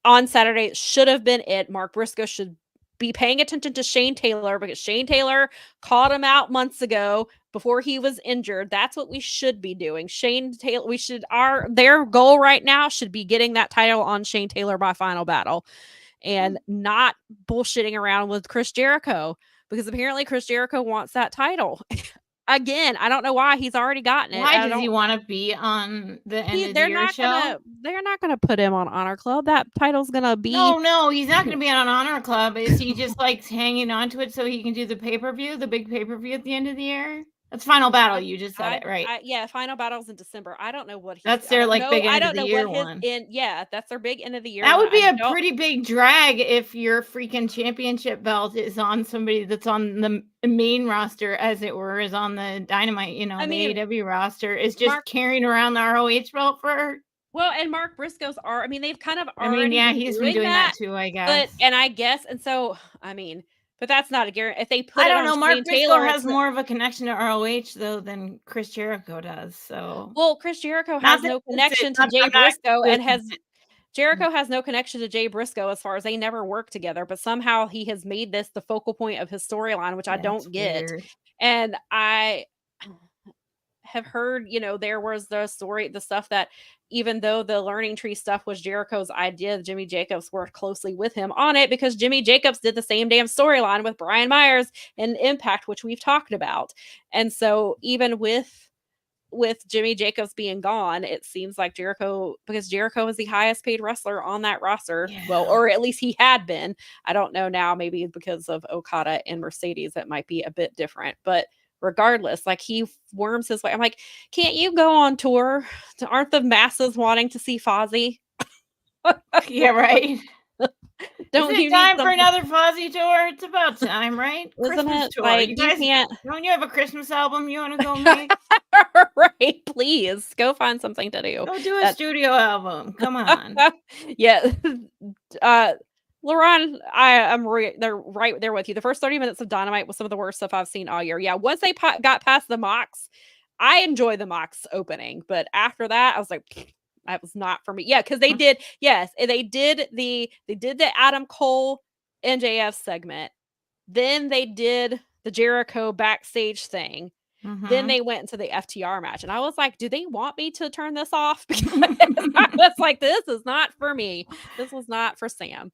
[SPEAKER 2] on Saturday. It should have been it. Mark Briscoe should be paying attention to Shane Taylor, because Shane Taylor called him out months ago before he was injured. That's what we should be doing. Shane Taylor, their goal right now should be getting that title on Shane Taylor by Final Battle, and not bullshitting around with Chris Jericho, because apparently Chris Jericho wants that title. Again, I don't know why. He's already gotten it.
[SPEAKER 3] Why does he want to be on the end of the year show?
[SPEAKER 2] They're not going to put him on Honor Club. That title's going to be...
[SPEAKER 3] No, he's not going to be on Honor Club. Is he just hanging on to it so he can do the pay-per-view, the big pay-per-view at the end of the year? That's Final Battle. You just said it, right?
[SPEAKER 2] Final Battle's in December. I don't know what
[SPEAKER 3] that's their big end of the year one.
[SPEAKER 2] That's their big end of the year.
[SPEAKER 3] That would be a pretty big drag if your freaking championship belt is on somebody that's on the main roster, as it were, is on the Dynamite. The AEW roster is just carrying around the ROH belt for.
[SPEAKER 2] Well, and Mark Briscoe's they've kind of already.
[SPEAKER 3] He's been doing that too, I guess.
[SPEAKER 2] But that's not a guarantee. If they put,
[SPEAKER 3] I don't know. Mark Briscoe has more of a connection to ROH though than Chris Jericho does. So,
[SPEAKER 2] well, Chris Jericho has no connection to Jay Briscoe, Jericho has no connection to Jay Briscoe as far as they never worked together. But somehow he has made this the focal point of his storyline, which I don't get. Weird. And I have heard, there was the stuff that even though the Learning Tree stuff was Jericho's idea, Jimmy Jacobs worked closely with him on it, because Jimmy Jacobs did the same damn storyline with Brian Myers and Impact, which we've talked about. And so even with Jimmy Jacobs being gone, it seems like because Jericho is the highest paid wrestler on that roster. Yeah. Well, or at least he had been. I don't know now, maybe because of Okada and Mercedes, it might be a bit different, but regardless, he worms his way. I'm like, can't you go on tour? Aren't the masses wanting to see Fozzy?
[SPEAKER 3] Yeah, right.
[SPEAKER 2] Don't
[SPEAKER 3] you time for another Fozzy tour? It's about time, right?
[SPEAKER 2] Isn't
[SPEAKER 3] Christmas
[SPEAKER 2] it?
[SPEAKER 3] Tour. You guys, don't you have a Christmas album you want to go make?
[SPEAKER 2] Right, please go find something to do.
[SPEAKER 3] Go do a studio album. Come on.
[SPEAKER 2] Yeah. Lauren, they're right there with you. The first 30 minutes of Dynamite was some of the worst stuff I've seen all year. Yeah, once they got past the Mox, I enjoy the Mox opening, but after that, I was like, that was not for me. Yeah, because they did the Adam Cole NJF segment, then they did the Jericho backstage thing. Mm-hmm. Then they went into the FTR match, and I was like, do they want me to turn this off? Because I was like, this is not for me. This was not for Sam.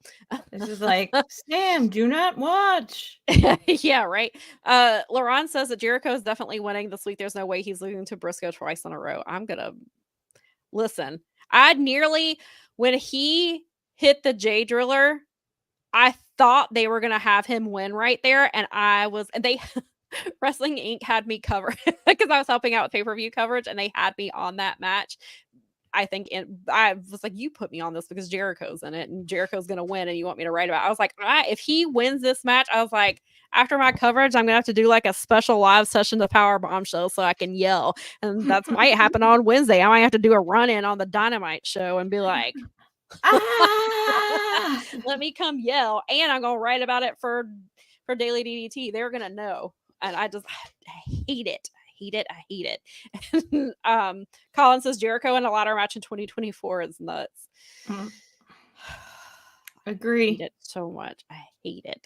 [SPEAKER 3] This is like, Sam, do not watch.
[SPEAKER 2] Yeah, right. Laurent says that Jericho is definitely winning this week. There's no way he's losing to Briscoe twice in a row. I'm going to listen. When he hit the J Driller, I thought they were going to have him win right there. And Wrestling Inc. had me covered because I was helping out with pay-per-view coverage, and they had me on that match. I think I was like, you put me on this because Jericho's in it and Jericho's going to win and you want me to write about it. I was like, if he wins this match, I was like, after my coverage, I'm going to have to do like a special live session to Powerbombshells so I can yell. And that's might happen on Wednesday. I might have to do a run-in on the Dynamite show and be like, let me come yell. And I'm going to write about it for Daily DDT. They're going to know. And I hate it. I hate it. Colin says Jericho in a ladder match in 2024 is nuts.
[SPEAKER 3] Agree.
[SPEAKER 2] I hate it so much. I hate it.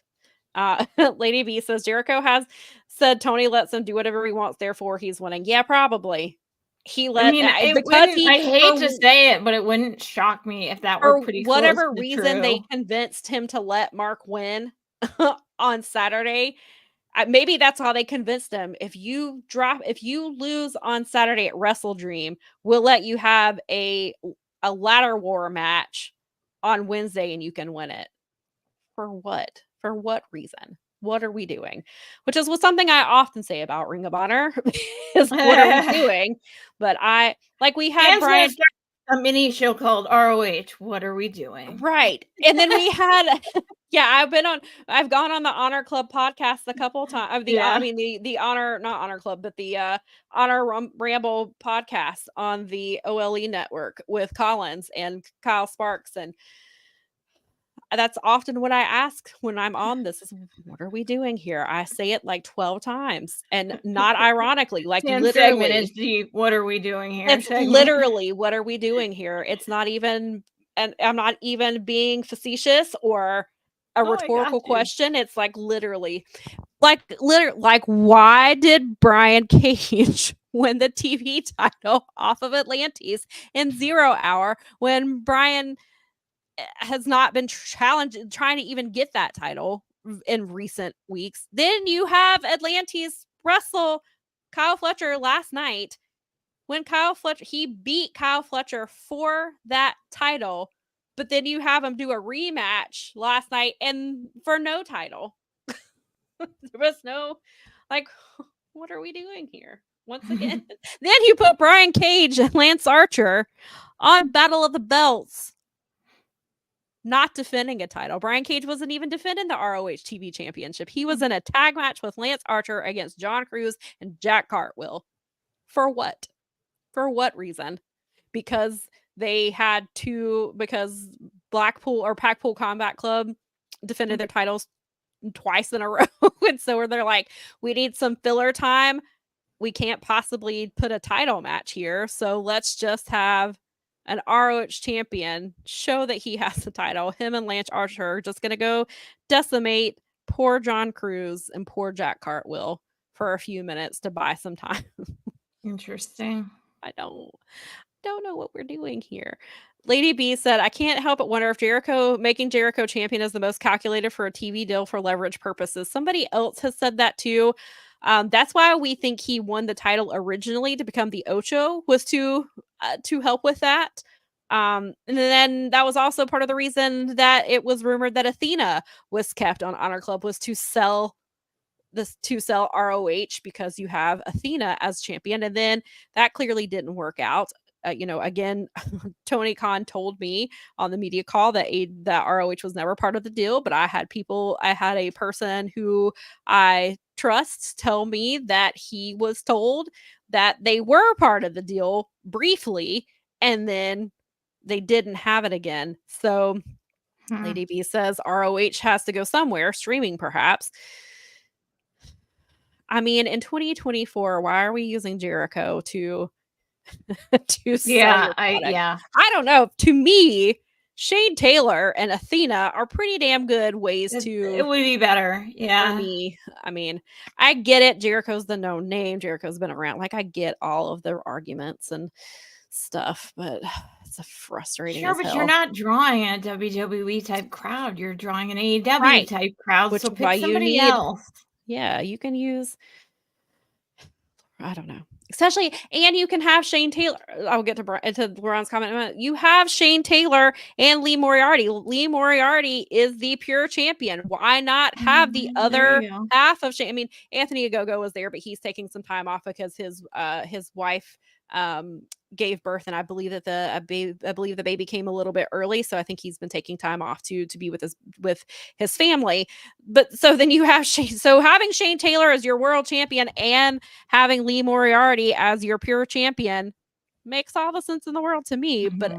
[SPEAKER 2] Lady B says Jericho has said Tony lets him do whatever he wants, therefore he's winning. Yeah, probably. He let.
[SPEAKER 3] I hate to say it, but it wouldn't shock me if that were pretty
[SPEAKER 2] whatever
[SPEAKER 3] close to
[SPEAKER 2] reason
[SPEAKER 3] true.
[SPEAKER 2] They convinced him to let Mark win on Saturday. Maybe that's how they convinced him. If you lose on Saturday at WrestleDream, we'll let you have a ladder war match on Wednesday and you can win it. For what? For what reason? What are we doing? Which is something I often say about Ring of Honor is what are we doing? But we had Brian
[SPEAKER 3] a mini show called ROH. What are we doing?
[SPEAKER 2] Right. And then we had I've gone on the Honor Club podcast a couple times. The Honor, not Honor Club, but the Honor Ramble podcast on the OLE network with Collins and Kyle Sparks. And that's often what I ask when I'm on this is, what are we doing here? I say it like 12 times and not ironically, like literally.
[SPEAKER 3] What are we doing here?
[SPEAKER 2] It's literally, what are we doing here? It's not even, and I'm not even being facetious or a rhetorical question. It's like literally, why did Brian Cage win the TV title off of Atlantis in 0 Hour when Brian has not been trying to even get that title in recent weeks? Then you have Atlantis wrestle Kyle Fletcher last night when he beat Kyle Fletcher for that title, but then you have him do a rematch last night and for no title. There was no, what are we doing here? Once again, then you put Brian Cage and Lance Archer on Battle of the Belts, not defending a title. Brian Cage wasn't even defending the ROH TV championship. He was in a tag match with Lance Archer against John Cruz and Jack Cartwheel. For what? For what reason? Because because Blackpool or Packpool Combat Club defended their titles twice in a row. And so they're like, we need some filler time. We can't possibly put a title match here. So let's just have an ROH champion show that he has the title. Him and Lance Archer are just going to go decimate poor John Cruz and poor Jack Cartwheel for a few minutes to buy some time.
[SPEAKER 3] Interesting.
[SPEAKER 2] I don't know what we're doing here. Lady B said, I can't help but wonder if making Jericho champion is the most calculated for a TV deal for leverage purposes. Somebody else has said that too. That's why we think he won the title originally to become the Ocho, was to help with that. And then that was also part of the reason that it was rumored that Athena was kept on Honor Club, was to sell ROH because you have Athena as champion. And then that clearly didn't work out. Again, Tony Khan told me on the media call that ROH was never part of the deal, but I had a person who I trust tell me that he was told that they were part of the deal briefly, and then they didn't have it again. So Lady B says ROH has to go somewhere, streaming perhaps. I mean, in 2024, why are we using Jericho to sell your product? I don't know. To me, Shane Taylor and Athena are pretty damn good ways to.
[SPEAKER 3] It would be better. Yeah.
[SPEAKER 2] For me, I mean, I get it. Jericho's the known name. Jericho's been around. I get all of their arguments and stuff, but it's a frustrating.
[SPEAKER 3] Sure, but you're not drawing a WWE type crowd. You're drawing an AEW type crowd.
[SPEAKER 2] Which
[SPEAKER 3] so
[SPEAKER 2] is why
[SPEAKER 3] pick somebody else.
[SPEAKER 2] Yeah, you can use. I don't know. Especially, and you can have Shane Taylor. I'll get to Laron's comment in a minute. You have Shane Taylor and Lee Moriarty. Lee Moriarty is the pure champion. Why not have the other half of Shane? I mean, Anthony Ogogo was there, but he's taking some time off because his wife gave birth, and I believe that the baby came a little bit early, so I think he's been taking time off to be with his family. But so then you have having Shane Taylor as your world champion and having Lee Moriarty as your pure champion makes all the sense in the world to me. But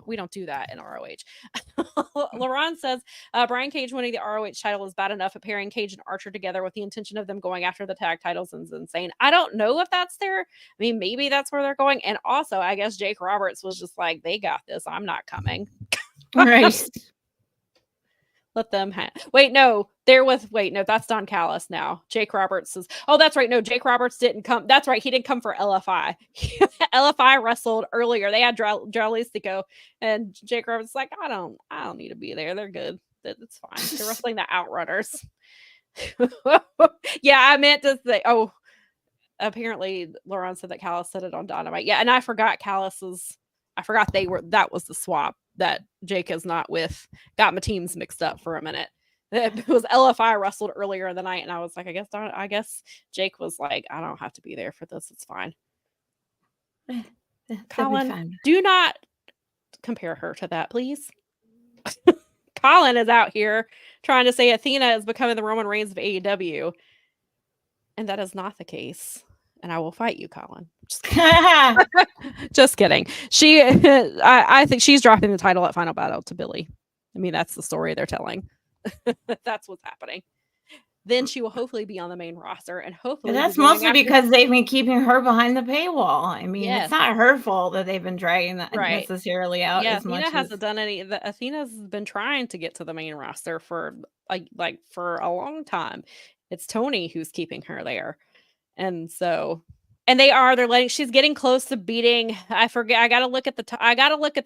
[SPEAKER 2] we don't do that in ROH. Laron says Brian Cage winning the ROH title is bad enough, but pairing Cage and Archer together with the intention of them going after the tag titles is insane. I don't know if that's I mean, maybe that's where they're going. And also, I guess Jake Roberts was just like, they got this. I'm not coming.
[SPEAKER 3] Right.
[SPEAKER 2] Let them wait, no, that's Don Callis now. Jake Roberts is, oh, that's right. No, Jake Roberts didn't come. That's right. He didn't come for LFI. LFI wrestled earlier. They had Dralistico, and Jake Roberts is like, I don't need to be there. They're good. It's fine. They're wrestling the Outrunners. Yeah, I meant to say, apparently Laurent said that Callis said it on Dynamite. Yeah, and I forgot that was the swap that Jake is not with. Got my teams mixed up for a minute. It was LFI wrestled earlier in the night, and I was like, I guess Jake was like, I don't have to be there for this. It's fine. Colin, do not compare her to that, please. Colin is out here trying to say Athena is becoming the Roman Reigns of AEW, and that is not the case. And I will fight you, Colin. Just kidding. I think she's dropping the title at Final Battle to Billy. I mean, that's the story they're telling. That's what's happening. Then she will hopefully be on the main roster, and hopefully
[SPEAKER 3] that's mostly because they've been keeping her behind the paywall. I mean, It's not her fault that they've been dragging that necessarily out.
[SPEAKER 2] Yeah, Athena hasn't done any. Athena's been trying to get to the main roster for for a long time. It's Tony who's keeping her there. And so, she's getting close to beating. I forget. I got to look at the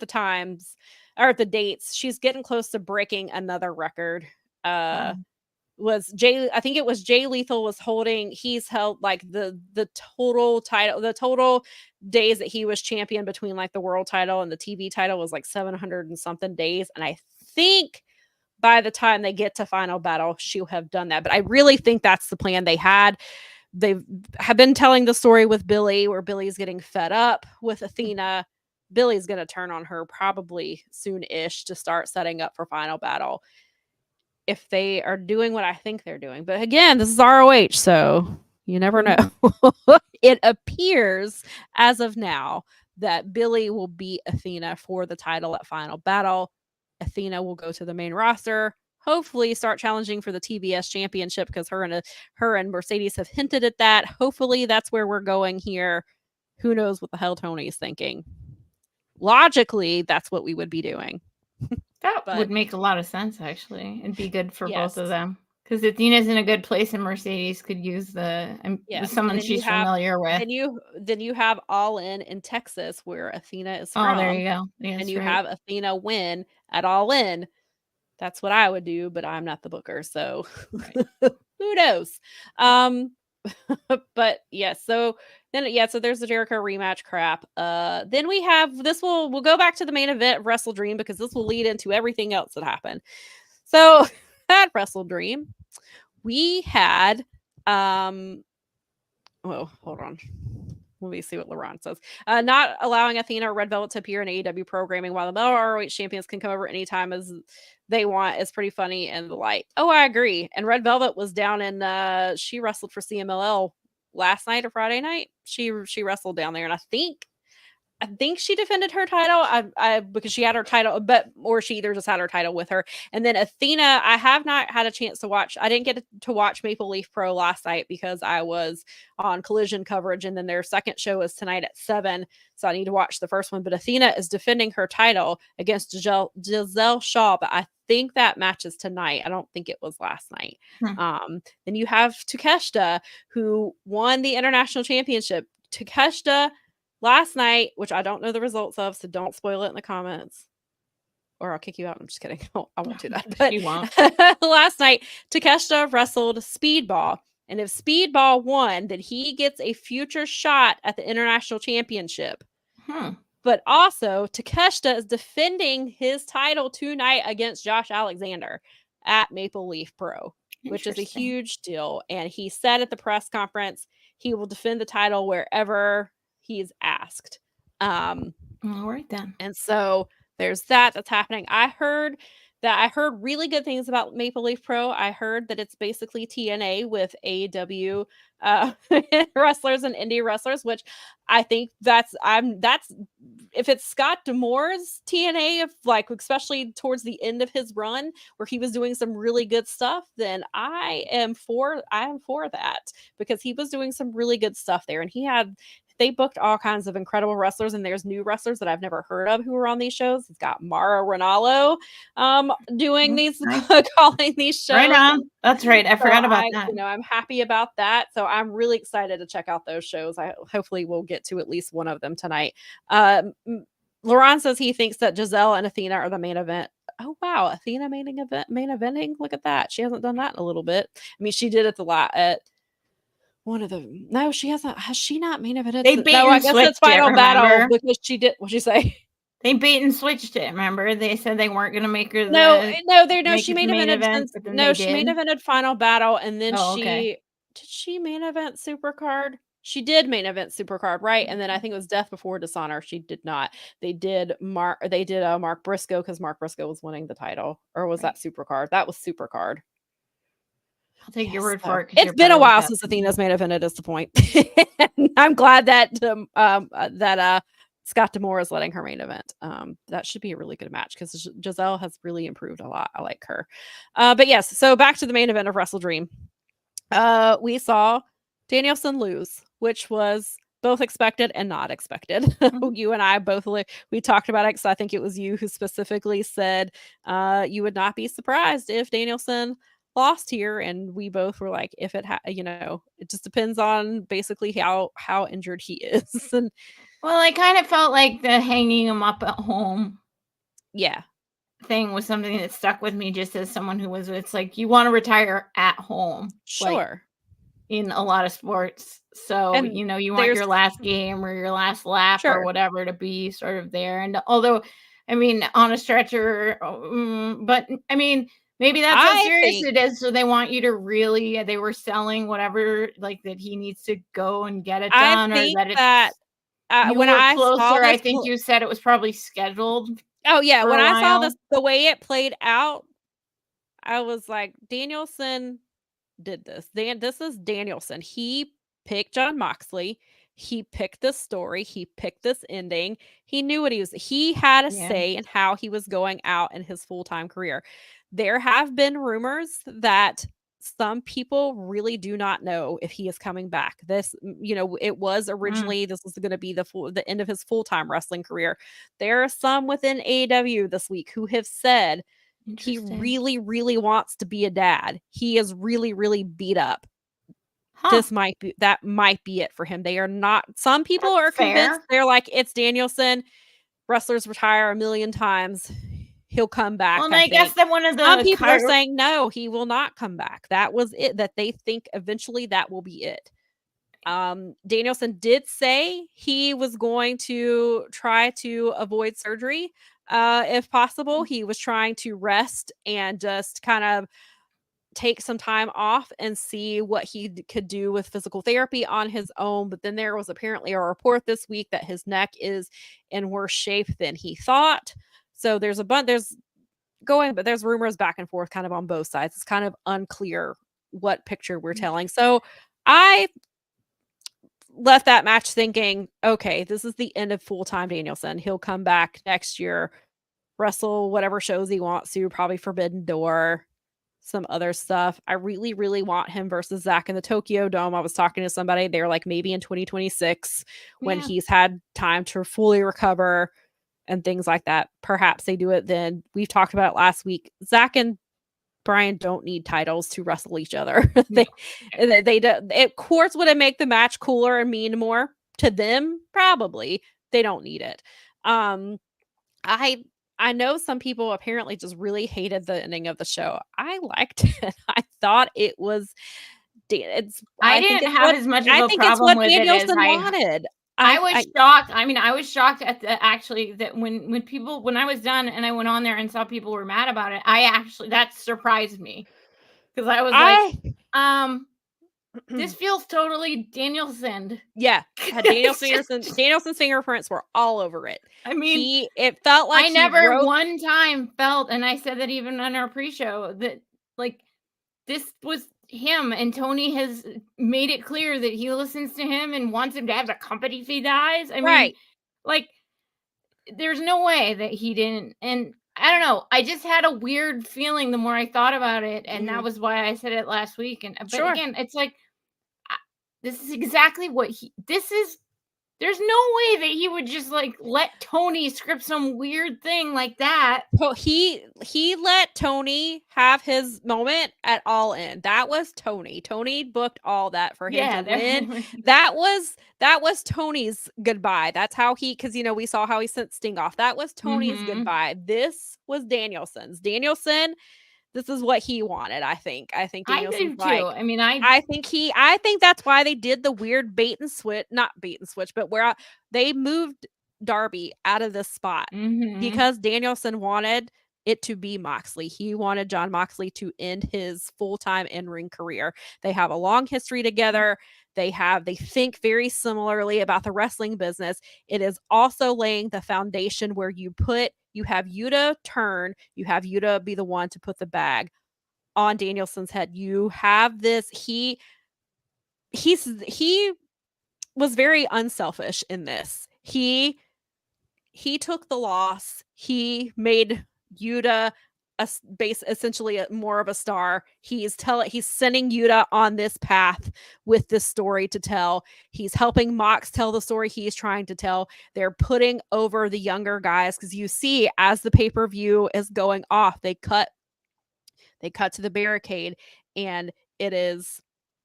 [SPEAKER 2] times or the dates. She's getting close to breaking another record. I think it was Jay Lethal was holding. He's held the total title, the total days that he was champion between the world title and the TV title was 700 and something days. And I think by the time they get to Final Battle, she'll have done that. But I really think that's the plan they had. They have been telling the story with Billy, where Billy's getting fed up with Athena. Billy's going to turn on her probably soon-ish to start setting up for Final Battle. If they are doing what I think they're doing. But again, this is ROH, so you never know. It appears, as of now, that Billy will beat Athena for the title at Final Battle. Athena will go to the main roster. Hopefully start challenging for the TBS championship, because her and Mercedes have hinted at that. Hopefully that's where we're going here. Who knows what the hell Tony's thinking. Logically, that's what we would be doing.
[SPEAKER 3] That would make a lot of sense, actually. It'd be good for both of them. Because Athena's in a good place, and Mercedes could use someone she's familiar with.
[SPEAKER 2] Then you have All In Texas, where Athena is from.
[SPEAKER 3] Oh, there you go. Yeah,
[SPEAKER 2] and you have Athena win at All In. That's what I would do, but I'm not the booker, so who knows? But so there's the Jericho rematch crap. Then we have we'll go back to the main event of WrestleDream, because this will lead into everything else that happened. So at WrestleDream, we had hold on. Let me see what Laurent says. Not allowing Athena or Red Velvet to appear in AEW programming while the Metal ROH champions can come over anytime as they want is pretty funny and the light. Oh, I agree. And Red Velvet was down in she wrestled for CMLL last night or Friday night. She wrestled down there, and I think she defended her title. Because she had her title, or she either just had her title with her. And then Athena, I have not had a chance to watch. I didn't get to watch Maple Leaf Pro last night because I was on Collision coverage, and then their second show is tonight at 7. So I need to watch the first one. But Athena is defending her title against Giselle Shaw. But I think that match is tonight. I don't think it was last night. Then you have Takeshita, who won the international championship. Takeshita last night, which I don't know the results of, so don't spoil it in the comments, or I'll kick you out. I'm just kidding. I won't do that. But
[SPEAKER 3] you won't.
[SPEAKER 2] Last night, Takeshita wrestled Speedball. And if Speedball won, then he gets a future shot at the international championship. But also, Takeshita is defending his title tonight against Josh Alexander at Maple Leaf Pro, which is a huge deal. And he said at the press conference he will defend the title wherever he's asked.
[SPEAKER 3] All right then.
[SPEAKER 2] And so there's that's happening. I heard really good things about Maple Leaf Pro. I heard that it's basically TNA with AEW wrestlers and indie wrestlers, which I think that's if it's Scott D'Amore's TNA, if like especially towards the end of his run where he was doing some really good stuff, then I am for that, because he was doing some really good stuff there, and they booked all kinds of incredible wrestlers, and there's new wrestlers that I've never heard of who were on these shows. It's got Mara Ronaldo doing these, calling these shows.
[SPEAKER 3] Right on. That's right. I forgot about that.
[SPEAKER 2] I'm happy about that. So I'm really excited to check out those shows. Hopefully we'll get to at least one of them tonight. Laurent says he thinks that Giselle and Athena are the main event. Oh wow, Athena main eventing. Look at that. She hasn't done that in a little bit. I mean, she did it at one of them. No, she hasn't. Has she not main evented?
[SPEAKER 3] I guess it's Final Battle
[SPEAKER 2] because she did. What'd you say?
[SPEAKER 3] They bait and switched it. Remember, they said they weren't going to make her.
[SPEAKER 2] She main evented. She main evented Final Battle, and then did she main event Supercard? She did main event Supercard, right? And then I think it was Death Before Dishonor. She did not. They did Mark Briscoe, because Mark Briscoe was winning the title, or was that Supercard? That was Supercard.
[SPEAKER 3] I'll take your word for it.
[SPEAKER 2] It's been a while since Athena's main evented, is the point. I'm glad that Scott D'Amore is letting her main event. That should be a really good match, because Giselle has really improved a lot. I like her. But yes, so back to the main event of WrestleDream. We saw Danielson lose, which was both expected and not expected. You and I both we talked about it, because I think it was you who specifically said you would not be surprised if Danielson lost here, and we both were like, if it it just depends on basically how injured he is. And
[SPEAKER 3] well, I kind of felt like the hanging him up at home thing was something that stuck with me, just as someone who was, it's like, you want to retire at home,
[SPEAKER 2] sure,
[SPEAKER 3] in a lot of sports. So you want your last game or your last lap or whatever to be sort of there. And although, I mean, on a stretcher, but I mean, maybe that's how serious it is. So they want you to really, they were selling whatever, like that he needs to go and get it done, or that it's when I closer. I think you said it was probably scheduled.
[SPEAKER 2] Oh yeah, when I saw this, the way it played out, I was like, Danielson did this. This is Danielson. He picked Jon Moxley. He picked this story. He picked this ending. He knew what he had a say in how he was going out in his full-time career. There have been rumors that some people really do not know if he is coming back. This, it was originally, this was going to be the end of his full-time wrestling career. There are some within AEW this week who have said he really, really wants to be a dad. He is really, really beat up. That might be it for him. They are not, some people are convinced. They're like, it's Danielson. Wrestlers retire a million times. He'll come back.
[SPEAKER 3] Well, I guess that one of the
[SPEAKER 2] some people are saying no, he will not come back. That was it. That they think eventually that will be it. Danielson did say he was going to try to avoid surgery if possible. He was trying to rest and just kind of take some time off and see what he could do with physical therapy on his own. But then there was apparently a report this week that his neck is in worse shape than he thought. So there's there's rumors back and forth kind of on both sides. It's kind of unclear what picture we're telling. So I left that match thinking, okay, this is the end of full-time Danielson. He'll come back next year, wrestle whatever shows he wants to, probably Forbidden Door, some other stuff. I really, really want him versus Zack in the Tokyo Dome. I was talking to somebody, they were like, maybe in 2026 when he's had time to fully recover and things like that. Perhaps they do it then. We've talked about it last week. Zack and Brian don't need titles to wrestle each other. They do. Of course, would it make the match cooler and mean more to them? Probably. They don't need it. I know some people apparently just really hated the ending of the show. I liked it. I thought it was
[SPEAKER 3] I didn't have as much of a problem with it as
[SPEAKER 2] wanted.
[SPEAKER 3] I was shocked. I mean, I was shocked at that when I was done and I went on there and saw people were mad about it, that surprised me. Because I was this feels totally Danielson.
[SPEAKER 2] Yeah. Danielson's fingerprints were all over it.
[SPEAKER 3] I mean,
[SPEAKER 2] it felt like
[SPEAKER 3] I never one time felt, and I said that even on our pre-show, that like this was him, and Tony has made it clear that he listens to him and wants him to have the company if he dies. I mean, like, there's no way that he didn't. And I don't know. I just had a weird feeling the more I thought about it, and that was why I said it last week. But again, it's like this is exactly what there's no way that he would just like let Tony script some weird thing like that.
[SPEAKER 2] Well, he let Tony have his moment at All In. That was Tony. Tony booked all that for him to win. That was Tony's goodbye. That's how because we saw how he sent Sting off. That was Tony's goodbye. This was Danielson's. Danielson, this is what he wanted, I think. I think Danielson's
[SPEAKER 3] I do too. I mean,
[SPEAKER 2] I think that's why they did the weird bait and switch, not bait and switch, but where they moved Darby out of this spot because Danielson wanted it to be Moxley. He wanted Jon Moxley to end his full-time in-ring career. They have a long history together. They think very similarly about the wrestling business. It is also laying the foundation where you have Yuta turn, you have Yuta be the one to put the bag on Danielson's head. You have this, he was very unselfish in this. He took the loss. He made Yuta essentially more of a star. He's sending Yuta on this path with this story to tell. He's helping Mox tell the story he's trying to tell. They're putting over the younger guys because you see as the pay-per-view is going off, they cut to the barricade and it is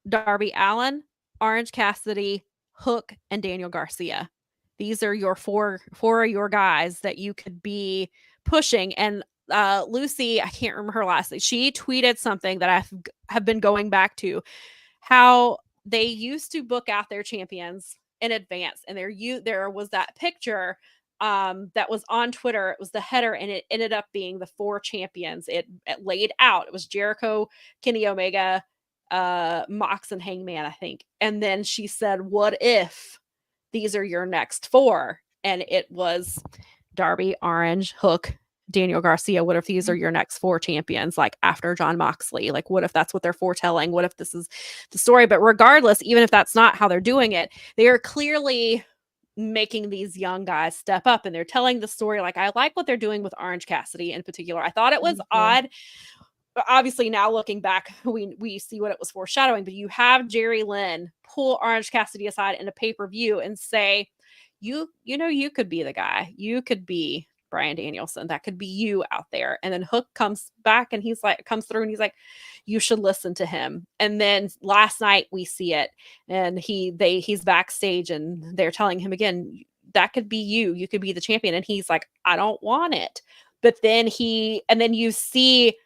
[SPEAKER 2] Darby Allin, Orange Cassidy, Hook, and Daniel Garcia. These are your four of your guys that you could be pushing. And Lucy, I can't remember her last name. She tweeted something that I have been going back to, how they used to book out their champions in advance, and there was that picture that was on Twitter. It was the header, and it ended up being the 4 champions. It laid out. It was Jericho, Kenny Omega, Mox, and Hangman, I think. And then she said, "What if these are your next 4?" And it was Darby, Orange, Hook, Daniel Garcia. What if these are your next 4 champions, like after Jon Moxley? Like, what if that's what they're foretelling? What if this is the story? But regardless, even if that's not how they're doing it, they are clearly making these young guys step up, and they're telling the story. Like, I like what they're doing with Orange Cassidy in particular. I thought it was odd. But obviously, now looking back, we see what it was foreshadowing. But you have Jerry Lynn pull Orange Cassidy aside in a pay-per-view and say, you could be the guy. You could be Bryan Danielson. That could be you out there. And then Hook comes back and comes through and he's like, you should listen to him. And then last night we see it, and he's backstage and they're telling him again, that could be you. You could be the champion. And he's like, I don't want it. But then you see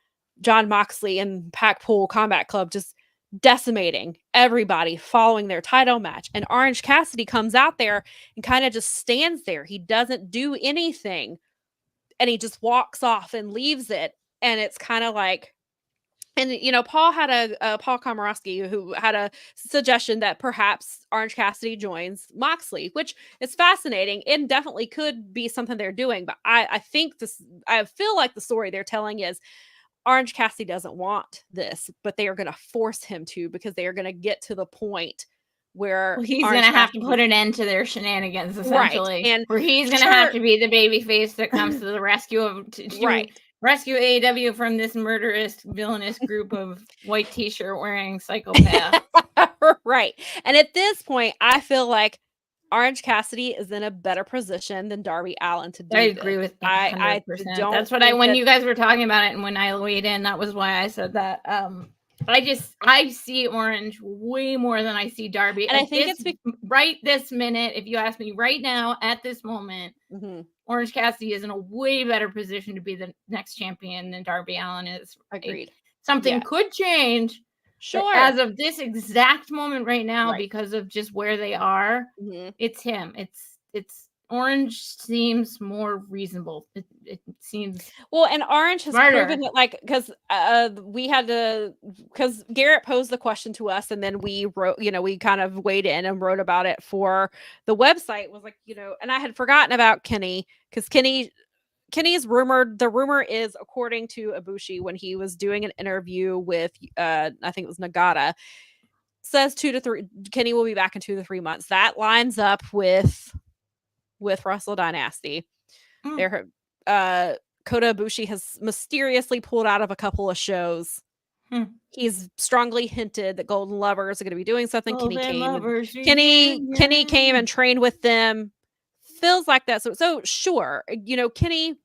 [SPEAKER 2] Jon Moxley and Packpool Combat Club just decimating everybody following their title match. And Orange Cassidy comes out there and kind of just stands there. He doesn't do anything. And he just walks off and leaves it. And it's kind of like, and Paul Komorowski, who had a suggestion that perhaps Orange Cassidy joins Moxley, which is fascinating and definitely could be something they're doing. But I feel like the story they're telling is Orange Cassidy doesn't want this, but they are going to force him to, because they are going to get to the point where
[SPEAKER 3] he's going to have to put an end to their shenanigans, essentially.
[SPEAKER 2] Right. And
[SPEAKER 3] where he's going to have to be the baby face that comes to the rescue of rescue AEW from this murderous, villainous group of white t-shirt wearing psychopaths.
[SPEAKER 2] Right. And at this point, I feel like Orange Cassidy is in a better position than Darby Allin to do.
[SPEAKER 3] I agree with 100%.
[SPEAKER 2] I don't.
[SPEAKER 3] That's what when you guys were talking about it, and when I weighed in, that was why I said that. I see Orange way more than I see Darby,
[SPEAKER 2] and I think it's
[SPEAKER 3] right this minute. If you ask me right now, at this moment, Orange Cassidy is in a way better position to be the next champion than Darby Allin is.
[SPEAKER 2] Agreed.
[SPEAKER 3] Something could change.
[SPEAKER 2] Sure.
[SPEAKER 3] As of this exact moment right now, because of just where they are, it's him. It's Orange seems more reasonable. It seems
[SPEAKER 2] well, and Orange has proven that, like, because we had to, because Garrett posed the question to us, and then we wrote, we kind of weighed in and wrote about it for the website. Was like, and I had forgotten about Kenny, because Kenny's rumored. The rumor is, according to Ibushi, when he was doing an interview with, I think it was Nagata, says 2 to 3. Kenny will be back in 2 to 3 months. That lines up with Wrestle Dynasty. Kota Ibushi has mysteriously pulled out of a couple of shows. He's strongly hinted that Golden Lovers are going to be doing something. Kenny came and trained with them. Feels like that. So sure, Kenny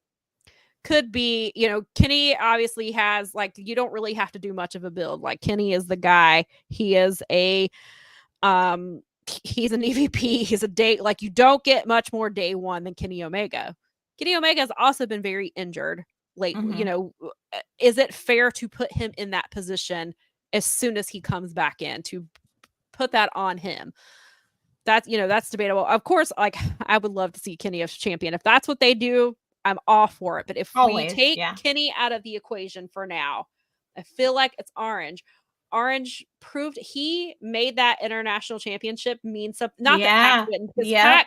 [SPEAKER 2] could be, Kenny obviously has, like, you don't really have to do much of a build. Like, Kenny is the guy. He is he's an EVP. He's a day, like, you don't get much more day one than Kenny Omega. Kenny Omega has also been very injured lately. Is it fair to put him in that position as soon as he comes back in, to put that on him? That's debatable. Of course, like, I would love to see Kenny as champion. If that's what they do, I'm all for it. But if we take Kenny out of the equation for now, I feel like it's Orange. Orange proved he made that international championship mean something. Not that Pac didn't, because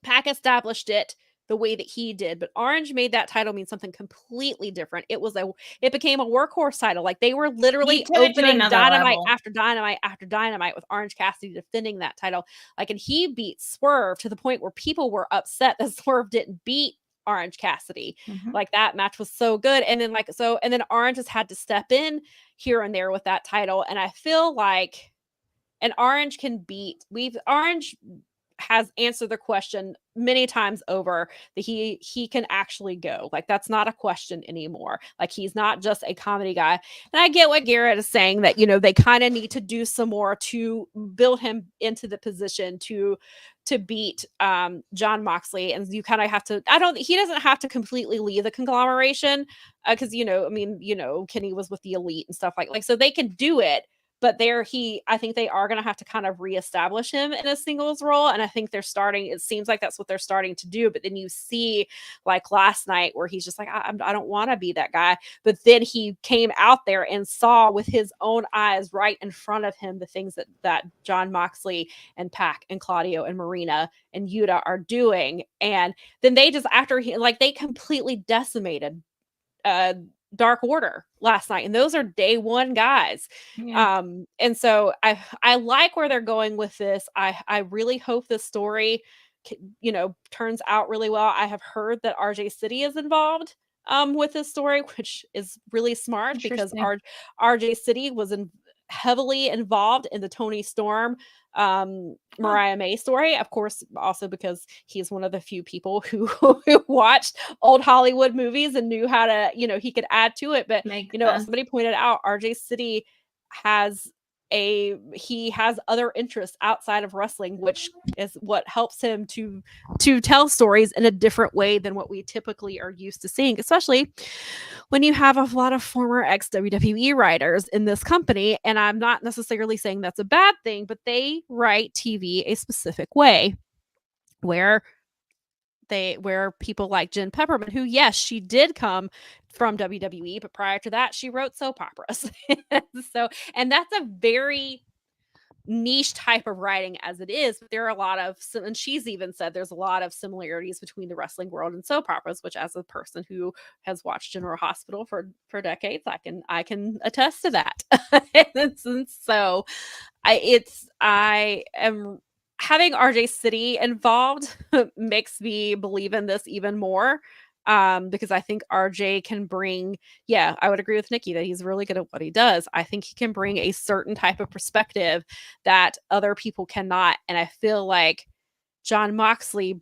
[SPEAKER 2] Pac established it the way that he did, but Orange made that title mean something completely different. It became a workhorse title. Like, they were literally opening dynamite after dynamite after dynamite with Orange Cassidy defending that title. Like, and he beat Swerve to the point where people were upset that Swerve didn't beat Orange Cassidy. Like, that match was so good. And then Orange has had to step in here and there with that title. And I feel like Orange has answered the question many times over that he can actually go. Like, that's not a question anymore. Like, he's not just a comedy guy. And I get what Garrett is saying, that, they kind of need to do some more to build him into the position to beat John Moxley. And you kind of have to, he doesn't have to completely leave the conglomeration, because Kenny was with the Elite and stuff like, so they can do it. But I think they are going to have to kind of reestablish him in a singles role. And I think it seems like that's what they're starting to do. But then you see, like, last night, where he's just like, I don't want to be that guy. But then he came out there and saw with his own eyes right in front of him the things that John Moxley and Pac and Claudio and Marina and Yuta are doing. And then they just, they completely decimated Dark Order last night, and those are day one guys. And so I like where they're going with this. I really hope this story turns out really well. I have heard that RJ City is involved with this story, which is really smart, because RJ City was heavily involved in the Tony Storm Mariah May story, of course, also because he's one of the few people who watched old Hollywood movies and knew how to, he could add to it. But somebody pointed out RJ City has other interests outside of wrestling, which is what helps him to tell stories in a different way than what we typically are used to seeing, especially when you have a lot of former ex-WWE writers in this company. And I'm not necessarily saying that's a bad thing, but they write TV a specific way, where people like Jen Pepperman, who, yes, she did come from WWE, but prior to that, she wrote soap operas. And that's a very niche type of writing as it is. But there are a lot of, and she's even said there's a lot of similarities between the wrestling world and soap operas, which, as a person who has watched General Hospital for decades, I can attest to that. And so I am having RJ City involved makes me believe in this even more. Because I think RJ can bring, I would agree with Nikki that he's really good at what he does. I think he can bring a certain type of perspective that other people cannot. And I feel like John Moxley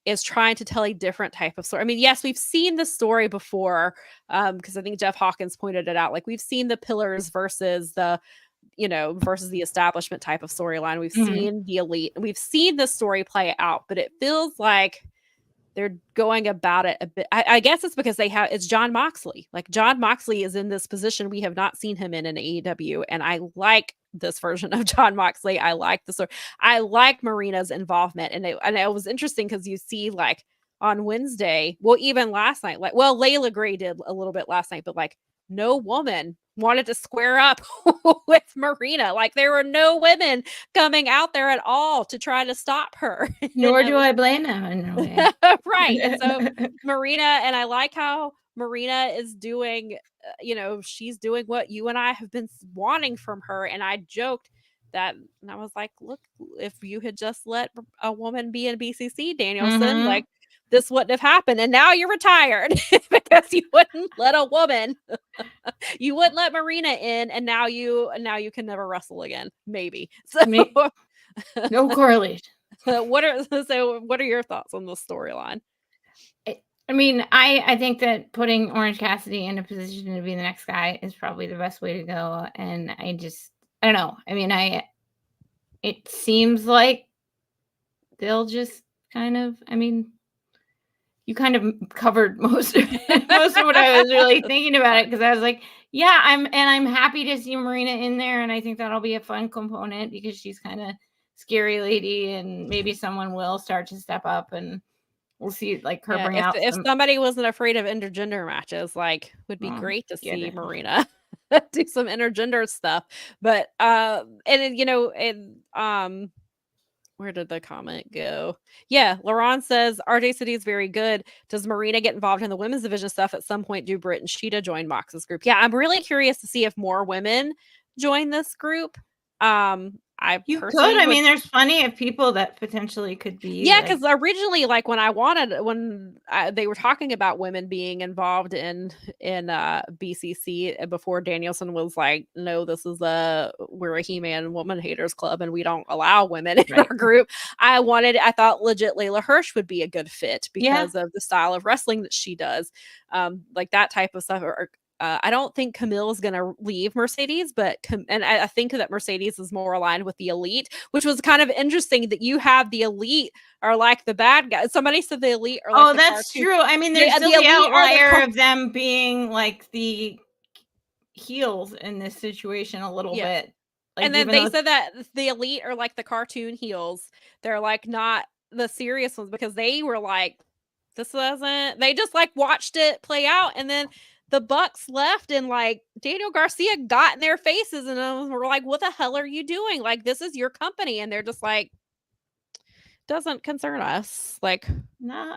[SPEAKER 2] is trying to tell a different type of story. I mean, yes, we've seen the story before, because I think Jeff Hawkins pointed it out. Like, we've seen the pillars versus the establishment type of storyline. We've seen the Elite, and we've seen the story play out, but it feels like they're going about it a bit. I guess it's because it's Jon Moxley. Like Jon Moxley is in this position we have not seen him in AEW, and I like this version of Jon Moxley. I like I like Marina's involvement, and it was interesting because you see like on Wednesday, well, even last night, like, well, Layla Gray did a little bit last night, but like no woman wanted to square up with Marina. Like there were no women coming out there at all to try to stop her.
[SPEAKER 3] Nor do I blame them in a way.
[SPEAKER 2] Right. And so Marina, and I like how Marina is doing, she's doing what you and I have been wanting from her. And I joked that, and I was like, look, if you had just let a woman be in BCC, Danielson, like this wouldn't have happened. And now you're retired because you wouldn't let a woman, you wouldn't let Marina in. And now you can never wrestle again. Maybe. So
[SPEAKER 3] no correlation.
[SPEAKER 2] What are your thoughts on this storyline?
[SPEAKER 3] I mean, I think that putting Orange Cassidy in a position to be the next guy is probably the best way to go. And I don't know. I mean, it seems like they'll just kind of, I mean, you kind of covered most of what I was really thinking about it, because I was like, yeah, I'm happy to see Marina in there, and I think that'll be a fun component because she's kind of scary lady, and maybe someone will start to step up, and we'll see like her bring out.
[SPEAKER 2] If somebody wasn't afraid of intergender matches, like would be great to see Marina do some intergender stuff. But where did the comment go? Yeah, Laurent says RJ City is very good. Does Marina get involved in the women's division stuff at some point? Do Britt and Sheeta join Mox's group? Yeah, I'm really curious to see if more women join this group.
[SPEAKER 3] You could. I mean, there's plenty of people that potentially could be.
[SPEAKER 2] Yeah, because originally, like when they were talking about women being involved in BCC before Danielson was like, no, we're a He-Man woman haters club and we don't allow women in our group. I thought legit Layla Hirsch would be a good fit because of the style of wrestling that she does, like that type of stuff. I don't think Camille is going to leave Mercedes, and I think that Mercedes is more aligned with the Elite, which was kind of interesting that you have the Elite are like the bad guys. Somebody said the Elite are like
[SPEAKER 3] that's true. I mean, there's still the outlier of them being like the heels in this situation a little bit. Like,
[SPEAKER 2] and then they said that the Elite are like the cartoon heels. They're like not the serious ones because they were like, they just like watched it play out, and then the Bucks left and like Daniel Garcia got in their faces and we're like, what the hell are you doing? Like, this is your company. And they're just like, doesn't concern us. Like,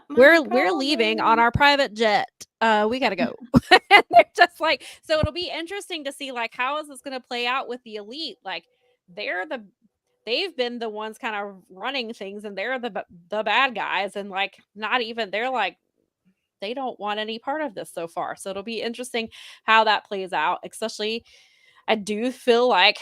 [SPEAKER 2] we're leaving on our private jet. We got to go. And they're just like, so it'll be interesting to see like, how is this going to play out with the Elite? Like they've been the ones kind of running things and they're the bad guys. And like, they're like, they don't want any part of this so far. So it'll be interesting how that plays out. Especially, I do feel like,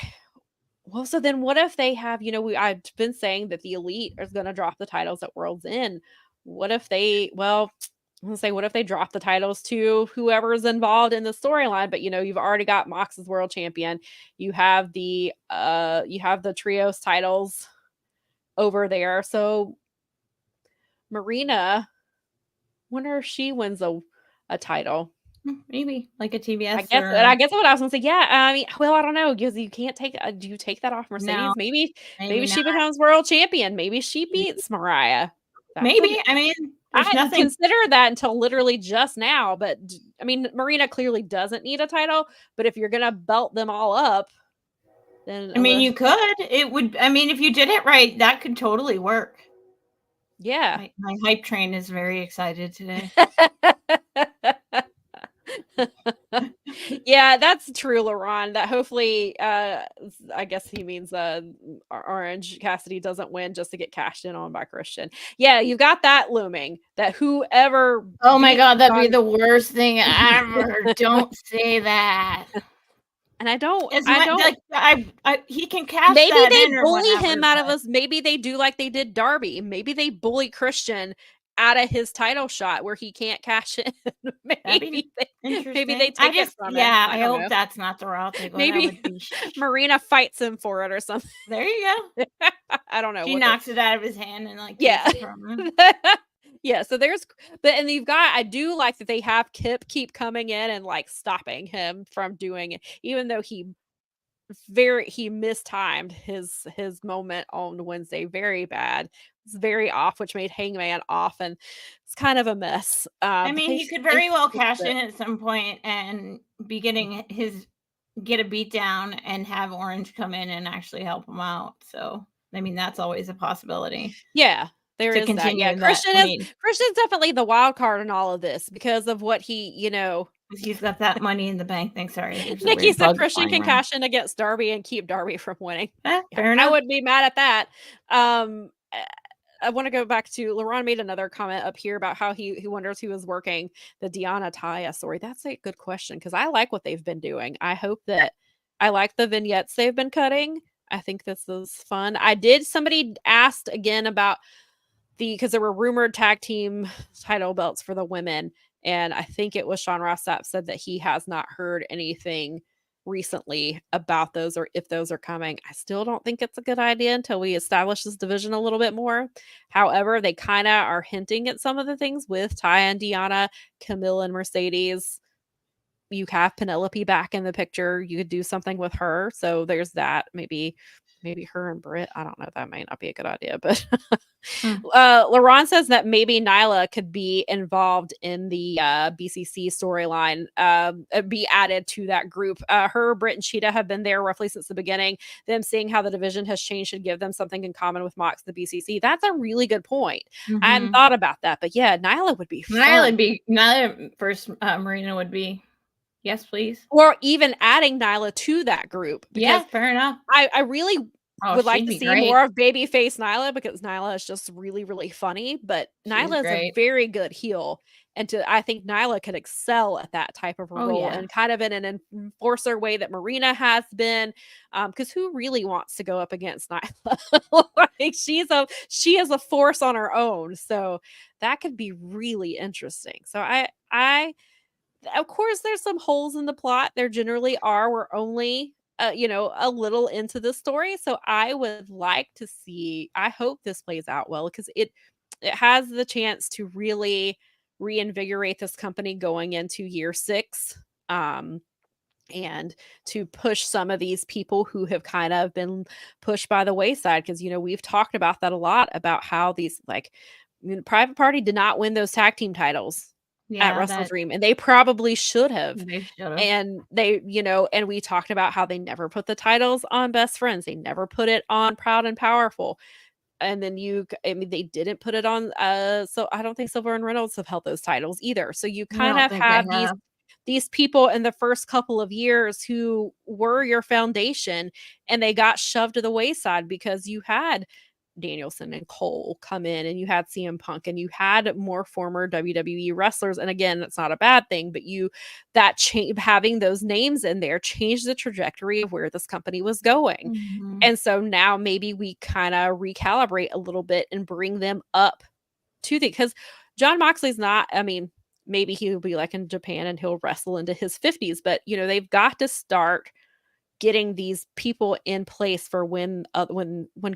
[SPEAKER 2] well, so then what if they have, I've been saying that the Elite is going to drop the titles at World's End. What if what if they drop the titles to whoever's involved in the storyline? But, you've already got Mox as world champion. You have the trios titles over there. So Marina, wonder if she wins a title.
[SPEAKER 3] Maybe like a TBS.
[SPEAKER 2] I guess what I was gonna say. Yeah, I mean, well, I don't know because you can't take. Do you take that off Mercedes?
[SPEAKER 3] No,
[SPEAKER 2] maybe she becomes world champion. Maybe she beats Mariah.
[SPEAKER 3] Maybe. I mean,
[SPEAKER 2] I didn't consider that until literally just now. But I mean, Marina clearly doesn't need a title. But if you're gonna belt them all up, then
[SPEAKER 3] I mean, you could. It would. I mean, if you did it right, that could totally work.
[SPEAKER 2] Yeah.
[SPEAKER 3] My hype train is very excited today.
[SPEAKER 2] Yeah, that's true, Laurent. That hopefully, I guess he means Orange Cassidy doesn't win just to get cashed in on by Christian. Yeah, you got that looming. That whoever.
[SPEAKER 3] Oh my God, that'd be the worst thing ever. Don't say that.
[SPEAKER 2] And I don't.
[SPEAKER 3] He can cash.
[SPEAKER 2] Maybe
[SPEAKER 3] that
[SPEAKER 2] they
[SPEAKER 3] in
[SPEAKER 2] bully him out of us. Maybe they do like they did Darby. Maybe they bully Christian out of his title shot where he can't cash in. maybe they take it from him.
[SPEAKER 3] Yeah, I hope that's not the route they go.
[SPEAKER 2] Maybe Marina fights him for it or something.
[SPEAKER 3] There you go.
[SPEAKER 2] I don't know.
[SPEAKER 3] She knocks it out of his hand and like
[SPEAKER 2] yeah.
[SPEAKER 3] from him.
[SPEAKER 2] Yeah, so there's, but and you've got, I do like that they have Kip keep coming in and like stopping him from doing it, even though he mistimed his moment on Wednesday very bad. It's very off, which made Hangman off, and it's kind of a mess.
[SPEAKER 3] I
[SPEAKER 2] But
[SPEAKER 3] mean, he could very well cash in at some point and be get a beat down and have Orange come in and actually help him out. So, I mean, that's always a possibility.
[SPEAKER 2] Yeah, there
[SPEAKER 3] To
[SPEAKER 2] is that. Yeah,
[SPEAKER 3] continue that.
[SPEAKER 2] Christian's definitely the wild card in all of this because of what he,
[SPEAKER 3] he's got that money in the bank thing. Sorry,
[SPEAKER 2] Nikki said Christian can cash in against Darby and keep Darby from winning.
[SPEAKER 3] Fair enough.
[SPEAKER 2] I wouldn't be mad at that. I want to go back to Laurent made another comment up here about how he wonders who is working the Deanna Taya story. That's a good question because I like what they've been doing. I like the vignettes they've been cutting. I think this is fun. Somebody asked again about because there were rumored tag team title belts for the women. And I think it was Sean Ross Sapp said that he has not heard anything recently about those or if those are coming. I still don't think it's a good idea until we establish this division a little bit more. However, they kind of are hinting at some of the things with Ty and Deanna, Camille and Mercedes. You have Penelope back in the picture. You could do something with her. So there's that. Maybe her and Britt. I don't know. That might not be a good idea, but Laurent says that maybe Nyla could be involved in the BCC storyline, be added to that group. Her, Britt, and Cheetah have been there roughly since the beginning. Them seeing how the division has changed should give them something in common with Mox, the BCC. That's a really good point. I hadn't thought about that, but yeah, Nyla would be fun.
[SPEAKER 3] Nyla first. Marina would be. Yes, please.
[SPEAKER 2] Or even adding Nyla to that group.
[SPEAKER 3] Yeah, fair enough.
[SPEAKER 2] I really would like to see more of babyface Nyla because Nyla is just really, really funny. But Nyla is a very good heel. And I think Nyla could excel at that type of a role and kind of in an enforcer way that Marina has been. Because who really wants to go up against Nyla? Like she is a force on her own. So that could be really interesting. So of course, there's some holes in the plot. There generally are. We're only, a little into the story. So I would like to see, I hope this plays out well because it has the chance to really reinvigorate this company going into year 6. And to push some of these people who have kind of been pushed by the wayside. Because, we've talked about that a lot about how these Private Party did not win those tag team titles. At WrestleDream, and they probably should have. And they, and we talked about how they never put the titles on Best Friends. They never put it on Proud and Powerful. And then they didn't put it on. So I don't think Silver and Reynolds have held those titles either. So you kind of have these people in the first couple of years who were your foundation, and they got shoved to the wayside because you had Danielson and Cole come in, and you had CM Punk, and you had more former WWE wrestlers. And again, that's not a bad thing, but having those names in there changed the trajectory of where this company was going. And so now maybe we kind of recalibrate a little bit and bring them up to because Jon Moxley's not, maybe he'll be like in Japan and he'll wrestle into his 50s, but they've got to start getting these people in place for when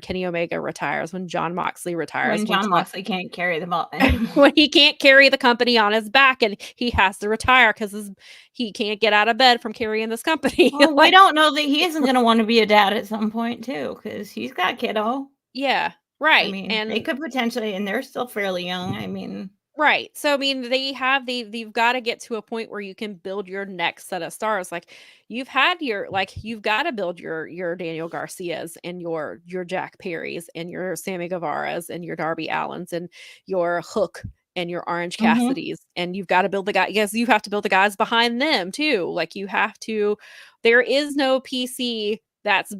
[SPEAKER 2] Kenny Omega retires, when Jon Moxley retires,
[SPEAKER 3] when Jon Moxley can't carry the ball,
[SPEAKER 2] when he can't carry the company on his back and he has to retire because he can't get out of bed from carrying this company.
[SPEAKER 3] Well, we don't know that he isn't going to want to be a dad at some point too, because he's got kiddo.
[SPEAKER 2] Yeah, right.
[SPEAKER 3] And they could potentially, and they're still fairly young.
[SPEAKER 2] Right. So, they've got to get to a point where you can build your next set of stars. Like you've got to build your Daniel Garcias and your Jack Perrys and your Sammy Guevara's and your Darby Allens and your Hook and your Orange Cassidy's. And you've got to build the guy. Yes, you have to build the guys behind them too. Like there is no PC that's,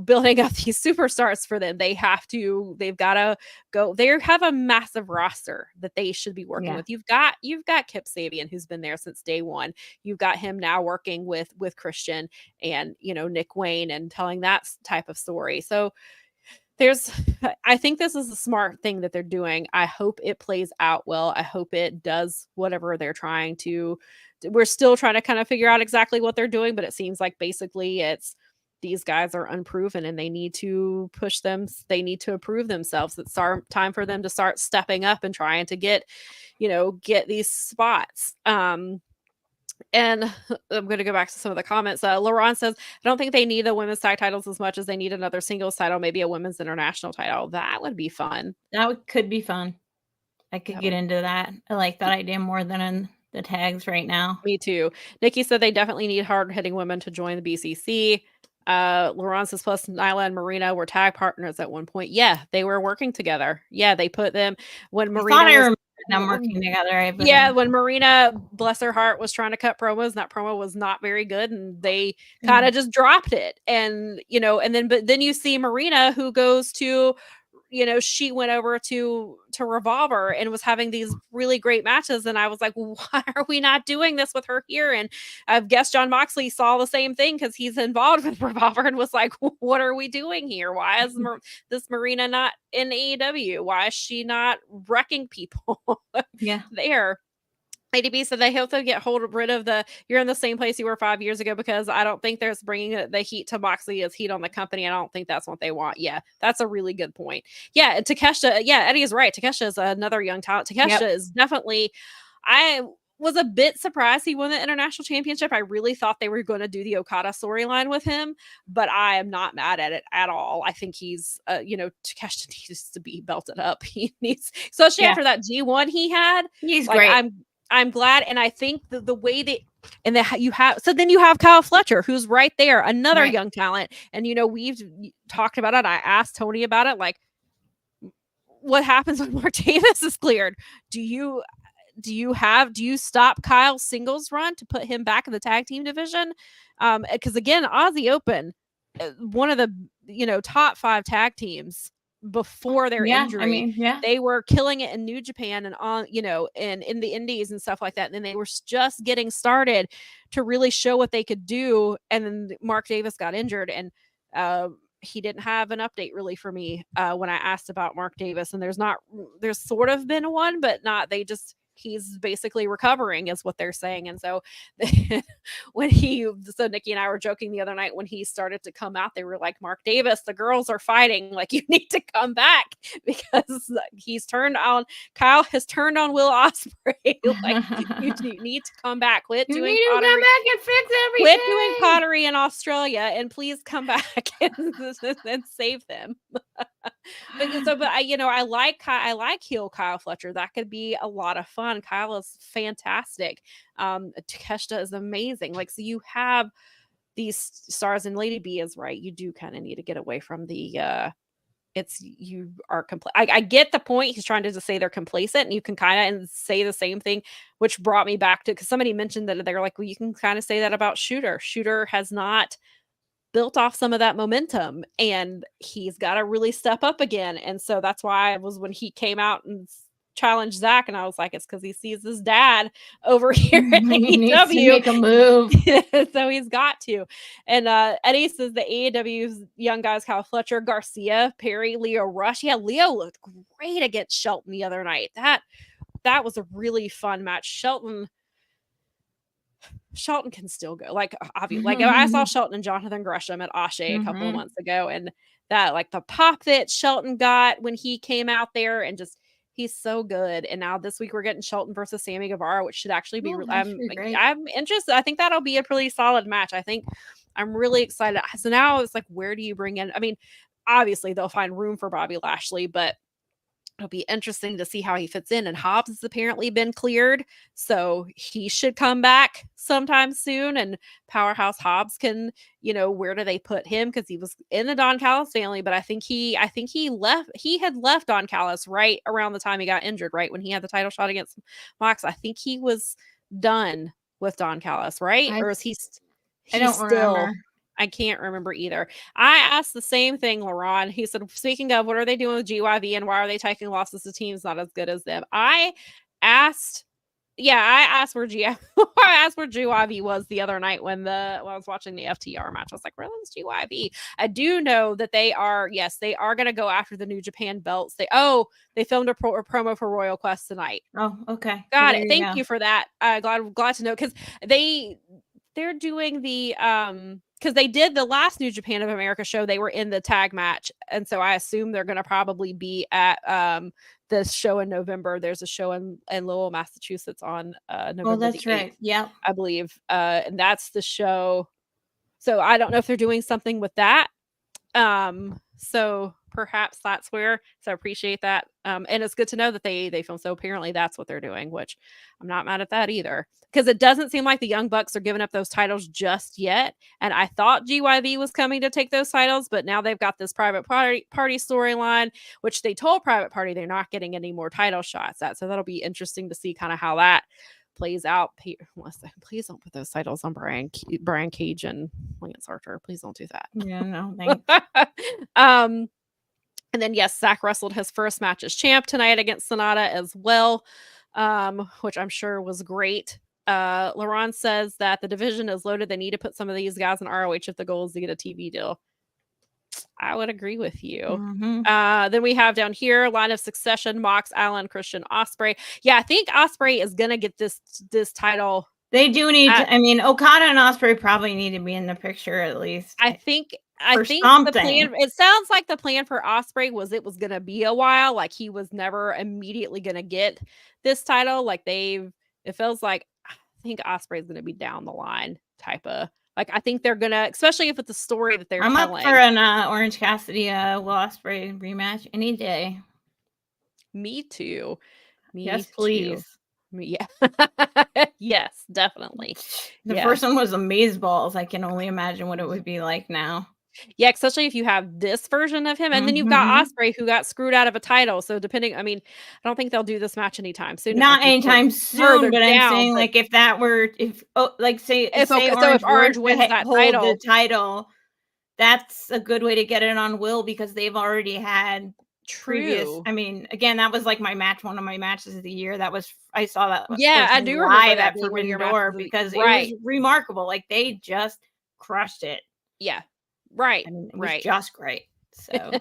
[SPEAKER 2] building up these superstars for them. They've got to go. They have a massive roster that they should be working with. You've got Kip Sabian, who's been there since day one. You've got him now working with Christian and, Nick Wayne and telling that type of story. So I think this is a smart thing that they're doing. I hope it plays out well. I hope it does whatever they're trying to. We're still trying to kind of figure out exactly what they're doing, but it seems like basically it's these guys are unproven and they need to push them. They need to improve themselves. It's time for them to start stepping up and trying to get these spots. And I'm going to go back to some of the comments. Laurent says, I don't think they need the women's tag titles as much as they need another singles title, maybe a women's international title. That would be fun.
[SPEAKER 3] Could be fun. I could get into that. I like that idea more than in the tags right now.
[SPEAKER 2] Me too. Nikki said they definitely need hard-hitting women to join the BCC. Laurent says, plus Nyla and Marina were tag partners at one point. Yeah, they were working together. Yeah, they put them when Marina was
[SPEAKER 3] them working together.
[SPEAKER 2] When Marina, bless her heart, was trying to cut promos, and that promo was not very good, and they kind of just dropped it. And but then you see Marina, who goes to, she went over to Revolver and was having these really great matches, and I was like, why are we not doing this with her here? And I guess John Moxley saw the same thing because he's involved with Revolver and was like, what are we doing here? Why is this Marina not in AEW? Why is she not wrecking people there? ADB said they hope to get rid of you're in the same place you were 5 years ago, because I don't think there's bringing the heat to Moxley as heat on the company. I don't think that's what they want. Yeah, that's a really good point. Yeah, Takeshita, Eddie is right. Takeshita is another young talent. Takeshita is definitely, I was a bit surprised he won the international championship. I really thought they were going to do the Okada storyline with him, but I am not mad at it at all. I think he's, Takeshita needs to be belted up. He needs, especially after that G1 he had.
[SPEAKER 3] He's great.
[SPEAKER 2] I'm glad, and I think the way that, and that you have Kyle Fletcher, who's right there, another young talent, and we've talked about it. I asked Tony about it, like, what happens when Mark Davis is cleared? Do you stop Kyle's singles run to put him back in the tag team division? Because again, Aussie Open, one of the top 5 tag teams before their injury. They were killing it in New Japan and on and in the indies and stuff like that, and then they were just getting started to really show what they could do, and then Mark Davis got injured, and he didn't have an update really for me when I asked about Mark Davis, and there's sort of been one, but not, he's basically recovering is what they're saying. And so so Nikki and I were joking the other night when he started to come out, they were like, Mark Davis, the girls are fighting, like, you need to come back, because Kyle has turned on Will Ospreay. Like, you need to come back. Quit doing pottery.
[SPEAKER 3] Come back and fix everything.
[SPEAKER 2] Quit doing pottery in Australia and please come back and save them. I like heel Kyle Fletcher. That could be a lot of fun. Kyle is fantastic. Takeshita is amazing. Like, so you have these stars, and Lady B is right. You do kind of need to get away from the you are I get the point. He's trying to just say they're complacent, and you can kind of say the same thing, which brought me back to, because somebody mentioned that they're like, well, you can kind of say that about Shooter. Shooter has not built off some of that momentum, and he's got to really step up again. And so that's why it was when he came out and challenged Zack, and I was like, it's because he sees his dad over here at
[SPEAKER 3] AEW. Needs to make a move.
[SPEAKER 2] So he's got to. And Eddie says the AEW's young guys, Kyle Fletcher, Garcia, Perry, Leo Rush. Yeah, Leo looked great against Shelton the other night. That was a really fun match. Shelton can still go. Like, obviously, like I saw Shelton and Jonathan Gresham at Ashe a couple of months ago, and that, like, the pop that Shelton got when he came out there, and just, he's so good. And now this week we're getting Shelton versus Sammy Guevara, which should actually be I'm interested. I think that'll be a pretty solid match. I think I'm really excited. So now it's like, where do you bring in? I mean, obviously they'll find room for Bobby Lashley, but it'll be interesting to see how he fits in. And Hobbs has apparently been cleared, so he should come back sometime soon. And Powerhouse Hobbs can, where do they put him? Because he was in the Don Callis family, but I think he left. He had left Don Callis right around the time he got injured, right when he had the title shot against Mox. I think he was done with Don Callis, right? Or is he?
[SPEAKER 3] I don't remember.
[SPEAKER 2] I can't remember either. I asked the same thing, Laurent. He said, speaking of, what are they doing with GYV, and why are they taking losses to teams not as good as them? I asked where GYV was the other night when I was watching the FTR match. I was like, where is GYV? I do know that they are going to go after the New Japan belts. They filmed a promo for Royal Quest tonight.
[SPEAKER 3] Oh, okay.
[SPEAKER 2] Got it. Thank you for that. Glad to know, because they're doing the because they did the last New Japan of America show, they were in the tag match, and so I assume they're going to probably be at this show in November. There's a show in Lowell, Massachusetts on November.
[SPEAKER 3] Oh, that's
[SPEAKER 2] the 8th,
[SPEAKER 3] right. Yeah,
[SPEAKER 2] I believe, and that's the show. So I don't know if they're doing something with that. So perhaps that's where. So I appreciate that. And it's good to know that they film. So apparently that's what they're doing, which I'm not mad at that either, because it doesn't seem like the Young Bucks are giving up those titles just yet. And I thought GYV was coming to take those titles, but now they've got this private party storyline, which they told Private Party they're not getting any more title shots at. So that'll be interesting to see kind of how that plays out. Please don't put those titles on Brian Cage and Lance Archer. Please don't do that.
[SPEAKER 3] yeah, no, thanks.
[SPEAKER 2] And then yes, Zack wrestled his first match as champ tonight against Sonata as well, which I'm sure was great. Laurent says that the division is loaded. They need to put some of these guys in ROH if the goal is to get a TV deal. I would agree with you.
[SPEAKER 3] Mm-hmm.
[SPEAKER 2] Then we have down here Line of Succession: Mox, Allen, Christian, Ospreay. Yeah, I think Ospreay is gonna get this title.
[SPEAKER 3] They do need. I mean, Okada and Ospreay probably need to be in the picture at least.
[SPEAKER 2] I think
[SPEAKER 3] something.
[SPEAKER 2] the plan. It sounds like the plan for Ospreay was it was gonna be a while. Like he was never immediately gonna get this title. Like it feels like I think Ospreay is gonna be down the line type of. Like, I think they're gonna, especially if it's a story that they're
[SPEAKER 3] telling.
[SPEAKER 2] I'm
[SPEAKER 3] up for an Orange Cassidy Will Ospreay rematch any day.
[SPEAKER 2] Me too.
[SPEAKER 3] Yes, please.
[SPEAKER 2] Yeah. Yes, definitely.
[SPEAKER 3] The first one was Amazeballs. I can only imagine what it would be like now.
[SPEAKER 2] Yeah, especially if you have this version of him, and then you've got Ospreay who got screwed out of a title. So depending, I mean, I don't think they'll do this match anytime soon.
[SPEAKER 3] Not anytime soon, but I'm saying like if that were if Orange wins that title, that's a good way to get it on Will because they've already had previous. I mean, again, that was like one of my matches of the year. I saw that.
[SPEAKER 2] Yeah, I do remember that
[SPEAKER 3] at Forbidden Door because it was remarkable. Like they just crushed it.
[SPEAKER 2] Yeah. Right.
[SPEAKER 3] I mean, it was just great. So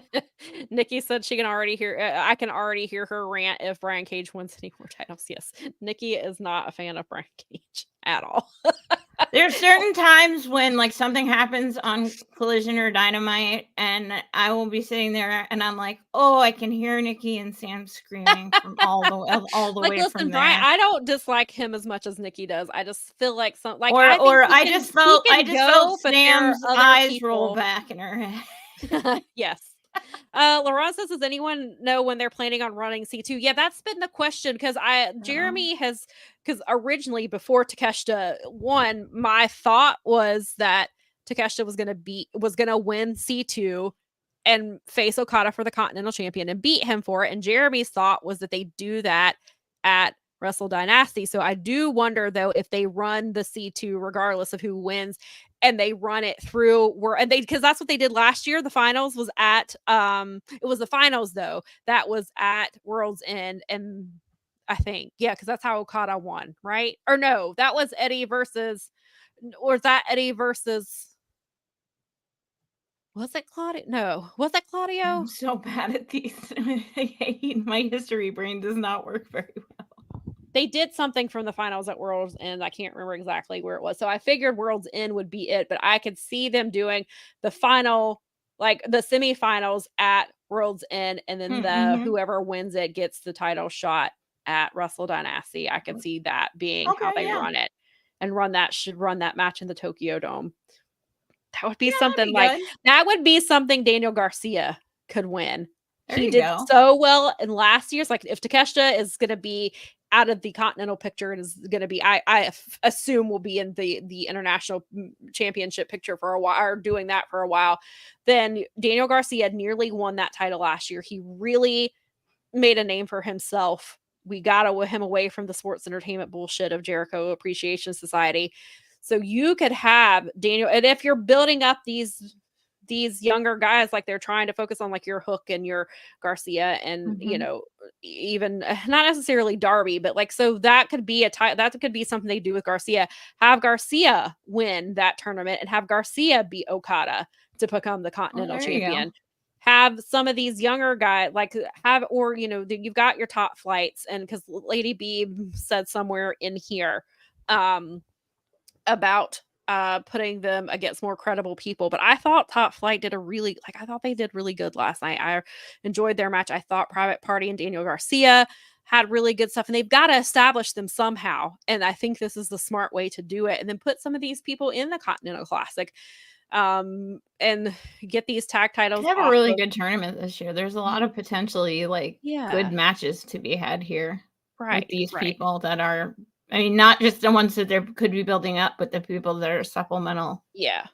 [SPEAKER 2] Nikki said she can already hear. I can already hear her rant if Brian Cage wins any more titles. Yes, Nikki is not a fan of Brian Cage at all.
[SPEAKER 3] There's certain times when like something happens on Collision or Dynamite, and I will be sitting there, and I'm like, "Oh, I can hear Nikki and Sam screaming from all the
[SPEAKER 2] like,
[SPEAKER 3] way
[SPEAKER 2] listen,
[SPEAKER 3] from there."
[SPEAKER 2] Brian, I don't dislike him as much as Nikki does. I just feel like
[SPEAKER 3] I just felt Sam's eyes roll back in her head.
[SPEAKER 2] Yes. Laurent says, does anyone know when they're planning on running C2? Yeah, that's been the question because Jeremy has, because originally before Takeshita won, my thought was that Takeshita was gonna win C2 and face Okada for the Continental Champion and beat him for it. And Jeremy's thought was that they do that at Wrestle Dynasty. So I do wonder though if they run the C2 regardless of who wins, and they run it through because that's what they did last year. The finals was at it was the finals though that was at World's End, and I think because that's how Okada won, right? Or no, that was Eddie versus, or is that Eddie versus? Was it Claudio? No, was that Claudio?
[SPEAKER 3] I'm so bad at these. My history brain does not work very well.
[SPEAKER 2] They did something from the finals at World's End. I can't remember exactly where it was. So I figured World's End would be it, but I could see them doing the final, like the semifinals at World's End, and then whoever wins it gets the title shot at Wrestle Dynasty. I could see that being how they run it, and should run that match in the Tokyo Dome. That would be something that would be something Daniel Garcia could win. He did so well in last year's. Like if Takeshita is going to be out of the Continental picture, it is going to be, I assume will be in the International Championship picture for a while, or doing that for a while. Then Daniel Garcia nearly won that title last year. He really made a name for himself. We got him away from the sports entertainment bullshit of Jericho Appreciation Society. So you could have Daniel, and if you're building up these younger guys, like they're trying to focus on like your Hook and your Garcia and even not necessarily Darby, but like, so that could be that could be something they do with Garcia. Have Garcia win that tournament and have Garcia beat Okada to become the Continental Champion. Have some of these younger guys you've got your top flights, and because Lady B said somewhere in here about putting them against more credible people. But I thought Top Flight did I thought they did really good last night. I enjoyed their match. I thought Private Party and Daniel Garcia had really good stuff, and they've got to establish them somehow. And I think this is the smart way to do it. And then put some of these people in the Continental Classic, and get these tag titles.
[SPEAKER 3] They have a really good tournament this year. There's a lot of potentially good matches to be had here.
[SPEAKER 2] Right.
[SPEAKER 3] With these people that are, I mean, not just the ones that they could be building up, but the people that are supplemental.
[SPEAKER 2] Yeah.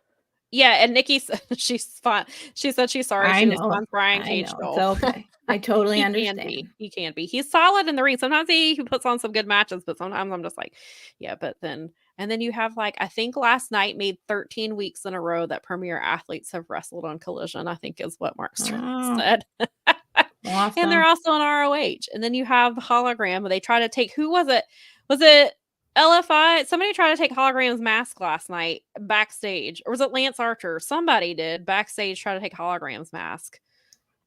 [SPEAKER 2] Yeah, and Nikki said she's fine. She said she's sorry. She was on Brian Cage.
[SPEAKER 3] It's okay. I totally understand.
[SPEAKER 2] He can be. He's solid in the ring. Sometimes he puts on some good matches, but sometimes I'm just like, yeah. But then, and then you have I think last night made 13 weeks in a row that premier athletes have wrestled on Collision, I think is what Mark Stern said. Awesome. And they're also on ROH. And then you have the hologram. They try to take, who was it? Was it LFI? Somebody tried to take Hologram's mask last night backstage. Or was it Lance Archer? Somebody did backstage try to take Hologram's mask.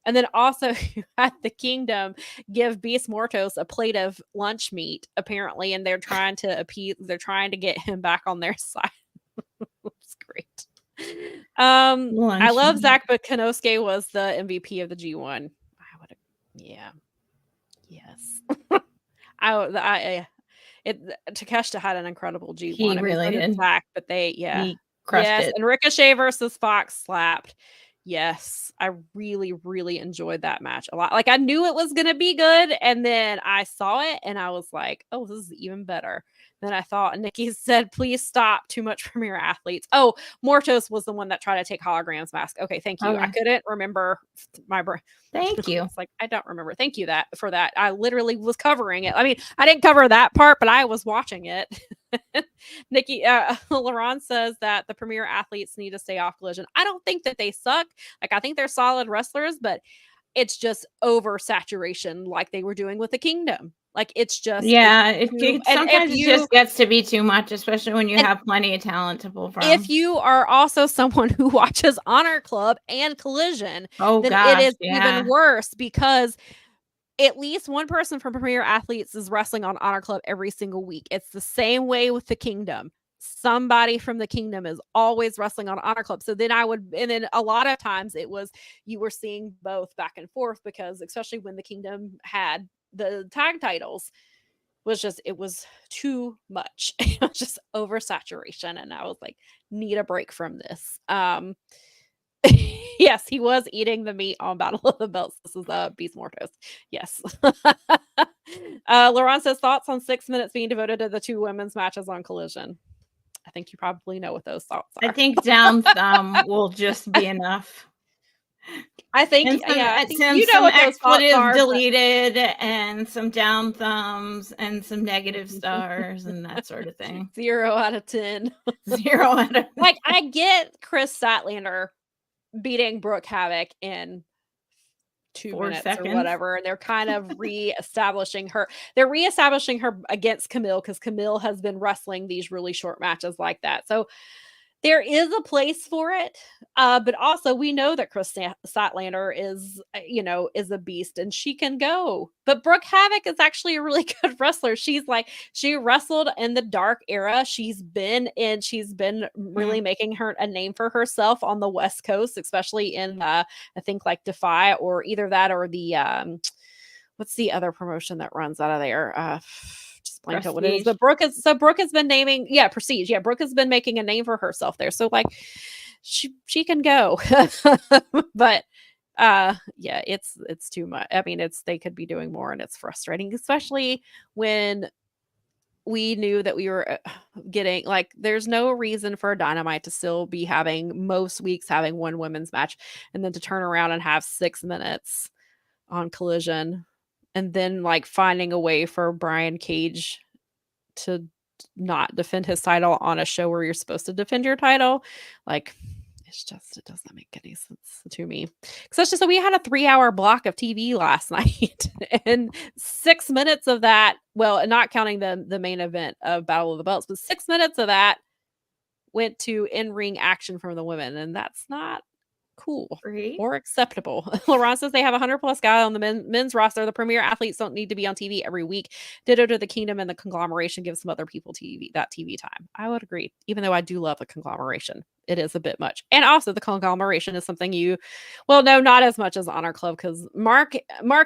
[SPEAKER 2] And then also at the Kingdom give Beast Mortos a plate of lunch meat, apparently, and they're trying to get him back on their side. It's great. I love Zach, but Konosuke was the MVP of the G1. Yes. Takeshita had an incredible G1.
[SPEAKER 3] He really did.
[SPEAKER 2] Zach, but he
[SPEAKER 3] crushed it.
[SPEAKER 2] And Ricochet versus Fox slapped. Yes, I really, really enjoyed that match a lot. I knew it was going to be good, and then I saw it, and I was like, oh, this is even better than I thought. And Nikki said, please stop. Too much premier athletes. Oh, Mortos was the one that tried to take Hologram's mask. Okay, thank you. Okay. I couldn't remember my brain.
[SPEAKER 3] Thank you.
[SPEAKER 2] It's I don't remember. Thank you for that. I literally was covering it. I mean, I didn't cover that part, but I was watching it. Nikki, Laurent says that the premier athletes need to stay off Collision. I don't think that they suck. I think they're solid wrestlers, but it's just oversaturation like they were doing with the Kingdom. It's just
[SPEAKER 3] sometimes it just gets to be too much, especially when you have plenty of talent to pull from.
[SPEAKER 2] If you are also someone who watches Honor Club and Collision, then it is even worse, because at least one person from Premier Athletes is wrestling on Honor Club every single week. It's the same way with the Kingdom. Somebody from the Kingdom is always wrestling on Honor Club. So then then a lot of times you were seeing both back and forth, because especially when the Kingdom had the tag titles, it was too much. It was just oversaturation. And I was like, need a break from this. Yes, he was eating the meat on Battle of the Belts. This is Beast Mortos. Yes. Laurent says, thoughts on 6 minutes being devoted to the two women's matches on Collision. I think you probably know what those thoughts are.
[SPEAKER 3] I think down thumb will just be enough.
[SPEAKER 2] I think,
[SPEAKER 3] I think you know what those thoughts are, deleted, and some down thumbs and some negative stars and that sort of thing.
[SPEAKER 2] 0 out of 10.
[SPEAKER 3] 0 out of 10.
[SPEAKER 2] I get Chris Statlander beating Brooke Havoc in 2 minutes or whatever, and they're kind of reestablishing her. They're reestablishing her against Camille, because Camille has been wrestling these really short matches like that. So there is a place for it, but also we know that Chris Statlander is a beast, and she can go. But Brooke Havoc is actually a really good wrestler. She wrestled in the dark era. She's been really making her a name for herself on the West Coast, especially in I think Defy, or either that or the what's the other promotion that runs out of there? Blank out what it is, but Brooke has been naming, Prestige. Yeah, Brooke has been making a name for herself there. So she can go. But it's too much. I mean, they could be doing more, and it's frustrating, especially when we knew that we were getting there's no reason for Dynamite to still be most weeks having one women's match, and then to turn around and have 6 minutes on Collision. And then finding a way for Brian Cage to not defend his title on a show where you're supposed to defend your title. It doesn't make any sense to me. Especially so we had a 3-hour block of TV last night, and 6 minutes of that, well, not counting the main event of Battle of the Belts, but 6 minutes of that went to in-ring action from the women. And that's not Cool.
[SPEAKER 3] Great.
[SPEAKER 2] Or acceptable. Laurent says they have 100+ guys on the men's roster. The premier athletes don't need to be on TV every week. Ditto to the kingdom, and the conglomeration gives some other people TV time. I would agree. Even though I do love the conglomeration, it is a bit much. And also the conglomeration is something no, not as much as Honor Club, because Mark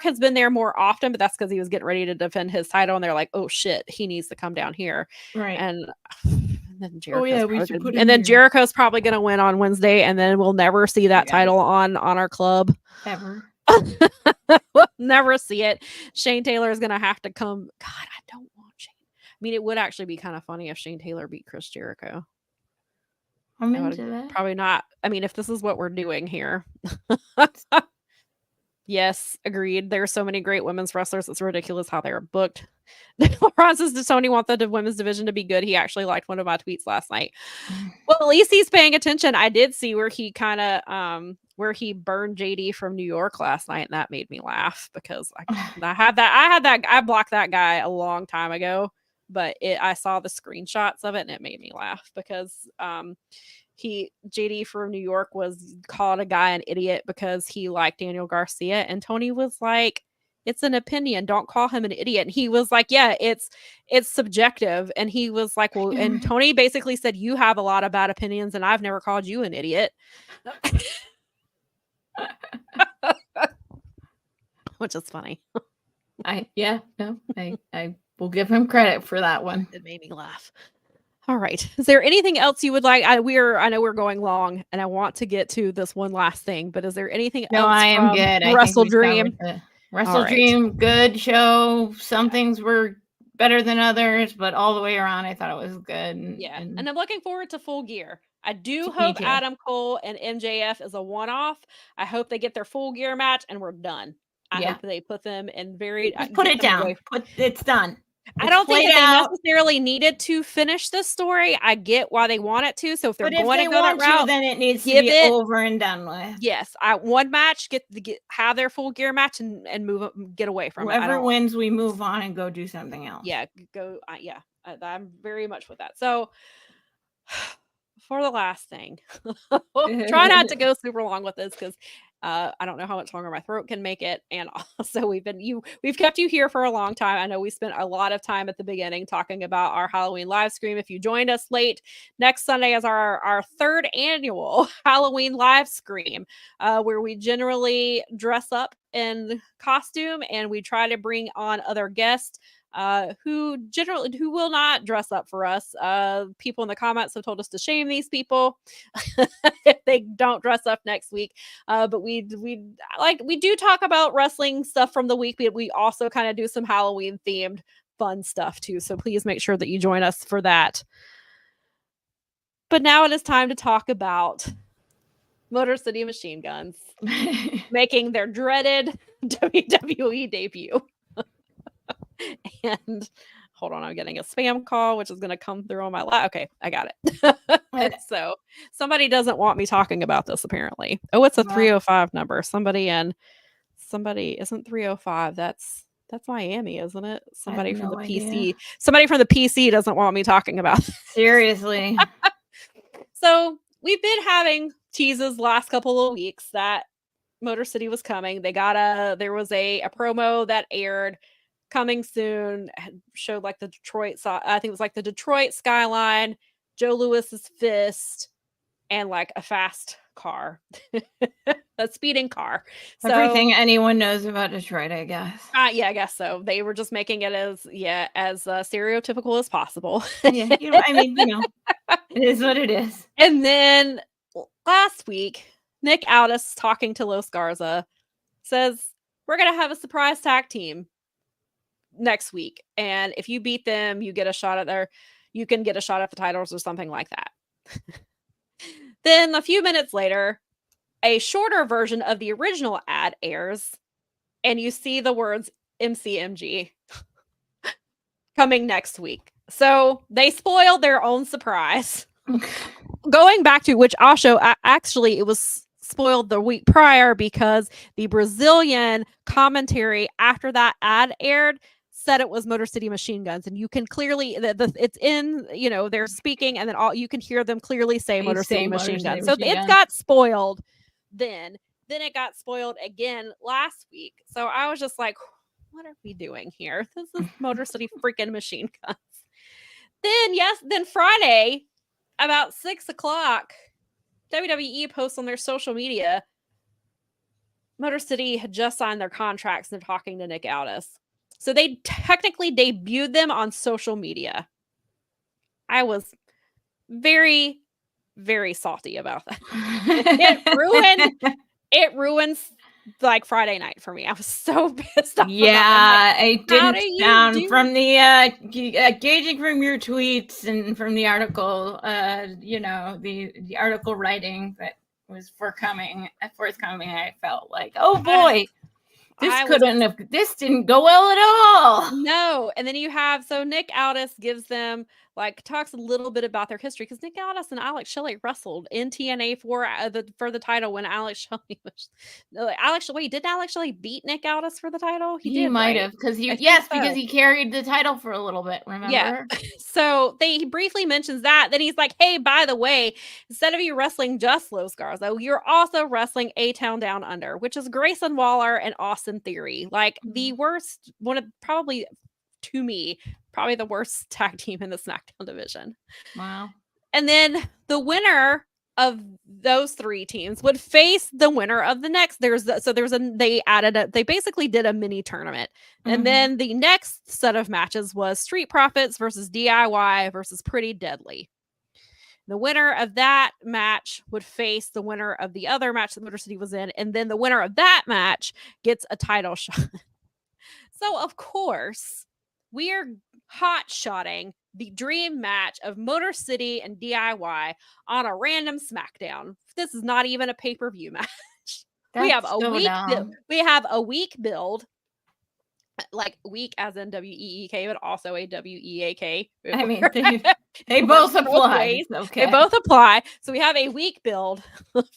[SPEAKER 2] has been there more often, but that's because he was getting ready to defend his title, and they're like, oh shit, he needs to come down here.
[SPEAKER 3] Right.
[SPEAKER 2] And then
[SPEAKER 3] Jericho's
[SPEAKER 2] probably going to win on Wednesday, and then we'll never see that title on our club
[SPEAKER 3] ever.
[SPEAKER 2] We'll never see it. Shane Taylor is going to have to come. God, I don't want Shane. I mean, it would actually be kind of funny if Shane Taylor beat Chris Jericho.
[SPEAKER 3] I'm into that.
[SPEAKER 2] Probably not. I mean, if this is what we're doing here. Yes, agreed. There are so many great women's wrestlers. It's ridiculous how they're booked. Laurent says, does Tony want the women's division to be good? He actually liked one of my tweets last night. Well, at least he's paying attention. I did see where he kind of where he burned JD from New York last night, and that made me laugh because I blocked that guy a long time ago, but I saw the screenshots of it and it made me laugh because JD from New York called a guy an idiot because he liked Daniel Garcia, and Tony was like, it's an opinion, don't call him an idiot. And he was like, yeah, it's subjective. And he was like, well, and Tony basically said, you have a lot of bad opinions and I've never called you an idiot. Which is funny.
[SPEAKER 3] I will give him credit for that one.
[SPEAKER 2] It made me laugh. All right. Is there anything else you would like? I know we're going long, and I want to get to this one last thing, but is there anything else?
[SPEAKER 3] No, I am good.
[SPEAKER 2] WrestleDream.
[SPEAKER 3] WrestleDream, good show. Some things were better than others, but all the way around, I thought it was good.
[SPEAKER 2] And I'm looking forward to Full Gear. I do hope Adam Cole and MJF is a one-off. I hope they get their Full Gear match, and we're done. I hope they put them in
[SPEAKER 3] put it down. It's done.
[SPEAKER 2] I don't think that they necessarily needed to finish this story. I get why they want it to. So if they're going to go that route,
[SPEAKER 3] then it needs to be over and done with.
[SPEAKER 2] Yes, one match, have their Full Gear match and move, get away from
[SPEAKER 3] it. Whoever wins, we move on and go do something else.
[SPEAKER 2] Yeah, go. I'm very much with that. So for the last thing, try not to go super long with this because I don't know how much longer my throat can make it. And also we've kept you here for a long time. I know we spent a lot of time at the beginning talking about our Halloween live stream. If you joined us late, next Sunday is our third annual Halloween live stream, where we generally dress up in costume and we try to bring on other guests who will not dress up for us. People in the comments have told us to shame these people if they don't dress up next week. But we do talk about wrestling stuff from the week, but we also kind of do some Halloween themed fun stuff too. So please make sure that you join us for that. But now it is time to talk about Motor City Machine Guns making their dreaded WWE debut. And hold on, I'm getting a spam call, which is going to come through on my okay, I got it. So somebody doesn't want me talking about this apparently. Oh, it's a 305 number. Somebody isn't 305. That's Miami, isn't it? Somebody from the PC. Somebody from the PC doesn't want me talking about this.
[SPEAKER 3] Seriously.
[SPEAKER 2] So we've been having teases last couple of weeks that Motor City was coming. There was a promo that aired coming soon, showed like the Detroit, I think it was like the Detroit skyline, Joe Louis's fist, and like a fast car, a speeding car. So,
[SPEAKER 3] everything anyone knows about Detroit, I guess.
[SPEAKER 2] Yeah, I guess so. They were just making it as stereotypical as possible.
[SPEAKER 3] Yeah, it is what it is.
[SPEAKER 2] And then last week, Nick Aldis, talking to Los Garza, says, we're going to have a surprise tag team next week. And if you beat them, you get a shot at you can get a shot at the titles or something like that. Then a few minutes later, a shorter version of the original ad airs, and you see the words MCMG coming next week. So they spoiled their own surprise. Going back to which also actually it was spoiled the week prior because the Brazilian commentary after that ad aired said it was Motor City Machine Guns, and you can clearly it's in, they're speaking, and then you can hear them clearly say Motor City Machine Guns. So it got spoiled then it got spoiled again last week. So I was just like, what are we doing here? This is Motor City freaking Machine Guns. Then Friday, about 6 o'clock, WWE posts on their social media, Motor City had just signed their contracts and they're talking to Nick Aldis. So they technically debuted them on social media. I was very, very salty about that. It ruins like Friday night for me. I was so pissed off.
[SPEAKER 3] Yeah, it didn't sound from the gauging from your tweets and from the article, the article writing that was forthcoming. I felt like, oh boy, this didn't go well at all.
[SPEAKER 2] No, and then you have Nick Aldis gives them talks a little bit about their history because Nick Aldis and Alex Shelley wrestled in TNA for the title when Alex Shelley was did Alex Shelley beat Nick Aldis for the title?
[SPEAKER 3] He might have because he carried the title for a little bit. Remember?
[SPEAKER 2] Yeah. So he briefly mentions that. Then he's like, "Hey, by the way, instead of you wrestling just Los Garza, you're also wrestling A-Town Down Under, which is Grayson Waller and Austin Theory, the worst one of probably." To me, probably the worst tag team in the SmackDown division.
[SPEAKER 3] Wow.
[SPEAKER 2] And then the of those three teams would face the winner of the next. They basically did a mini tournament. Mm-hmm. And then the next set of matches was Street Profits versus DIY versus Pretty Deadly. The winner of that match would face the winner of the other match that Motor City was in, and then the winner of that match gets a title shot. So, of course, we are hot-shotting the dream match of Motor City and DIY on a random SmackDown. This is not even a pay-per-view match. We have a week build. Like week as in W-E-E-K, but also a W-E-A-K.
[SPEAKER 3] I mean, they both apply. Okay.
[SPEAKER 2] They both apply. So we have a week build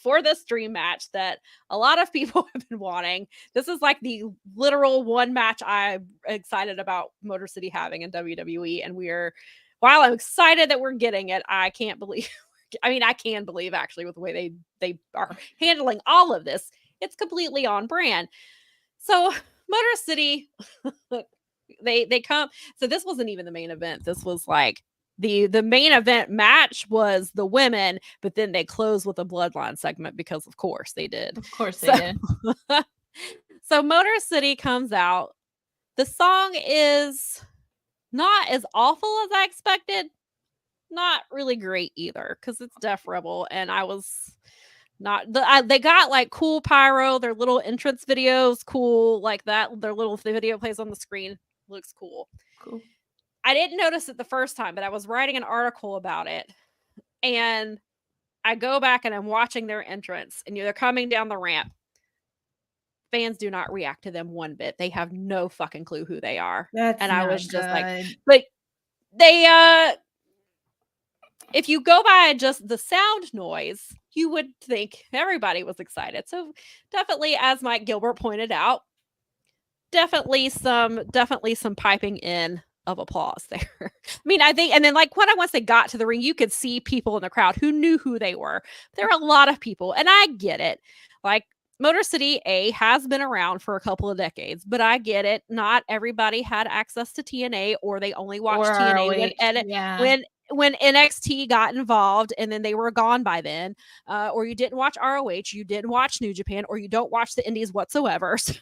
[SPEAKER 2] for this dream match that a lot of people have been wanting. This is like the literal one match I'm excited about Motor City having in WWE. And while I'm excited that we're getting it, I can't believe, I can believe actually with the way they are handling all of this. It's completely on brand. So Motor City, they come. So this wasn't even the main event. This was like the main event match was the women, but then they closed with a bloodline segment because of course they did.
[SPEAKER 3] Of course they did.
[SPEAKER 2] So Motor City comes out. The song is not as awful as I expected. Not really great either because it's Def Rebel, and I was. They got like cool pyro, their little entrance videos, cool like that. Their little video plays on the screen, looks cool.
[SPEAKER 3] Cool.
[SPEAKER 2] I didn't notice it the first time, but I was writing an article about it, and I go back and I'm watching their entrance, and they're coming down the ramp. Fans do not react to them one bit. They have no fucking clue who they are. I was just like, but they if you go by just the sound noise, you would think everybody was excited. So definitely, as Mike Gilbert pointed out, definitely some piping in of applause there. I think, and then once they got to the ring, you could see people in the crowd who knew who they were. There are a lot of people, and I get it. Like Motor City has been around for a couple of decades, but I get it. Not everybody had access to TNA, or they only watched TNA when NXT got involved, and then they were gone by then, or you didn't watch ROH, you didn't watch New Japan, or you don't watch the Indies whatsoever. So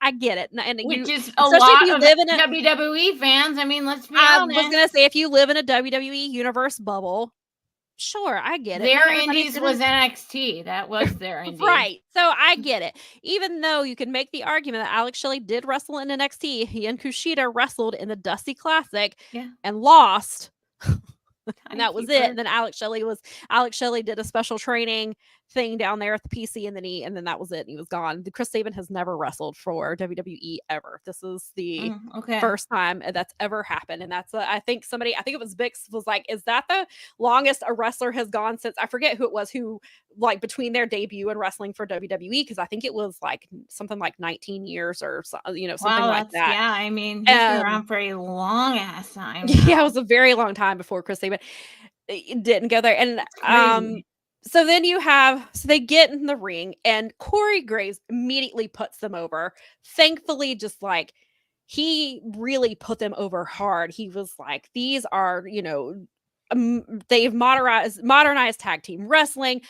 [SPEAKER 2] I get it.
[SPEAKER 3] Which is a lot of WWE fans. Let's be honest.
[SPEAKER 2] I was going to say, if you live in a WWE universe bubble, sure, I get it.
[SPEAKER 3] Their Indies was NXT. That was their Indies.
[SPEAKER 2] Right. So I get it. Even though you can make the argument that Alex Shelley did wrestle in NXT, he and Kushida wrestled in the Dusty Classic and lost. And that was it. And then Alex Shelley did a special training thing down there at the PC, and then that was it. And he was gone. Chris Sabin has never wrestled for WWE ever. This is the first time that's ever happened. And that's I think it was Bix was like, is that the longest a wrestler has gone since, I forget who it was, who between their debut and wrestling for WWE, because I think it was something like 19 years or something like that.
[SPEAKER 3] Yeah, he's been around for a long ass time.
[SPEAKER 2] Yeah, it was a very long time before Chris Sabin. It didn't go there. And So then so they get in the ring and Corey Graves immediately puts them over. Thankfully, just like he really put them over hard. He was like, these are, they've modernized tag team wrestling.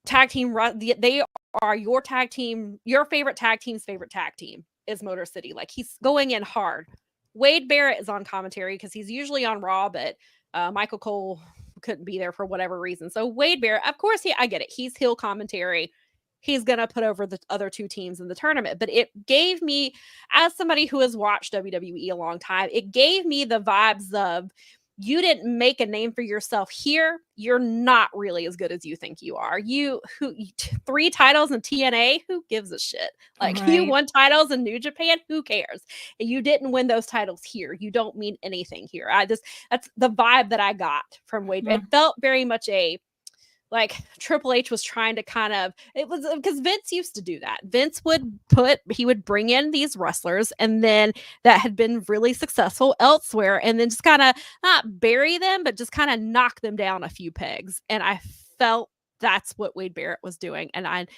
[SPEAKER 2] They are your tag team, your favorite tag team's favorite tag team is Motor City. Like he's going in hard. Wade Barrett is on commentary because he's usually on Raw, but Michael Cole couldn't be there for whatever reason. So Wade Barrett, of course, I get it. He's heel commentary. He's going to put over the other two teams in the tournament. But it gave me, as somebody who has watched WWE a long time, it gave me the vibes of, you didn't make a name for yourself here. You're not really as good as you think you are. 3 titles in TNA, who gives a shit? Like you won titles in New Japan, who cares? And you didn't win those titles here. You don't mean anything here. That's the vibe that I got from Wade. It felt very much like Triple H was trying to it was because Vince used to do that. Vince would bring in these wrestlers and then that had been really successful elsewhere and then just kind of not bury them, but just kind of knock them down a few pegs. And I felt that's what Wade Barrett was doing. And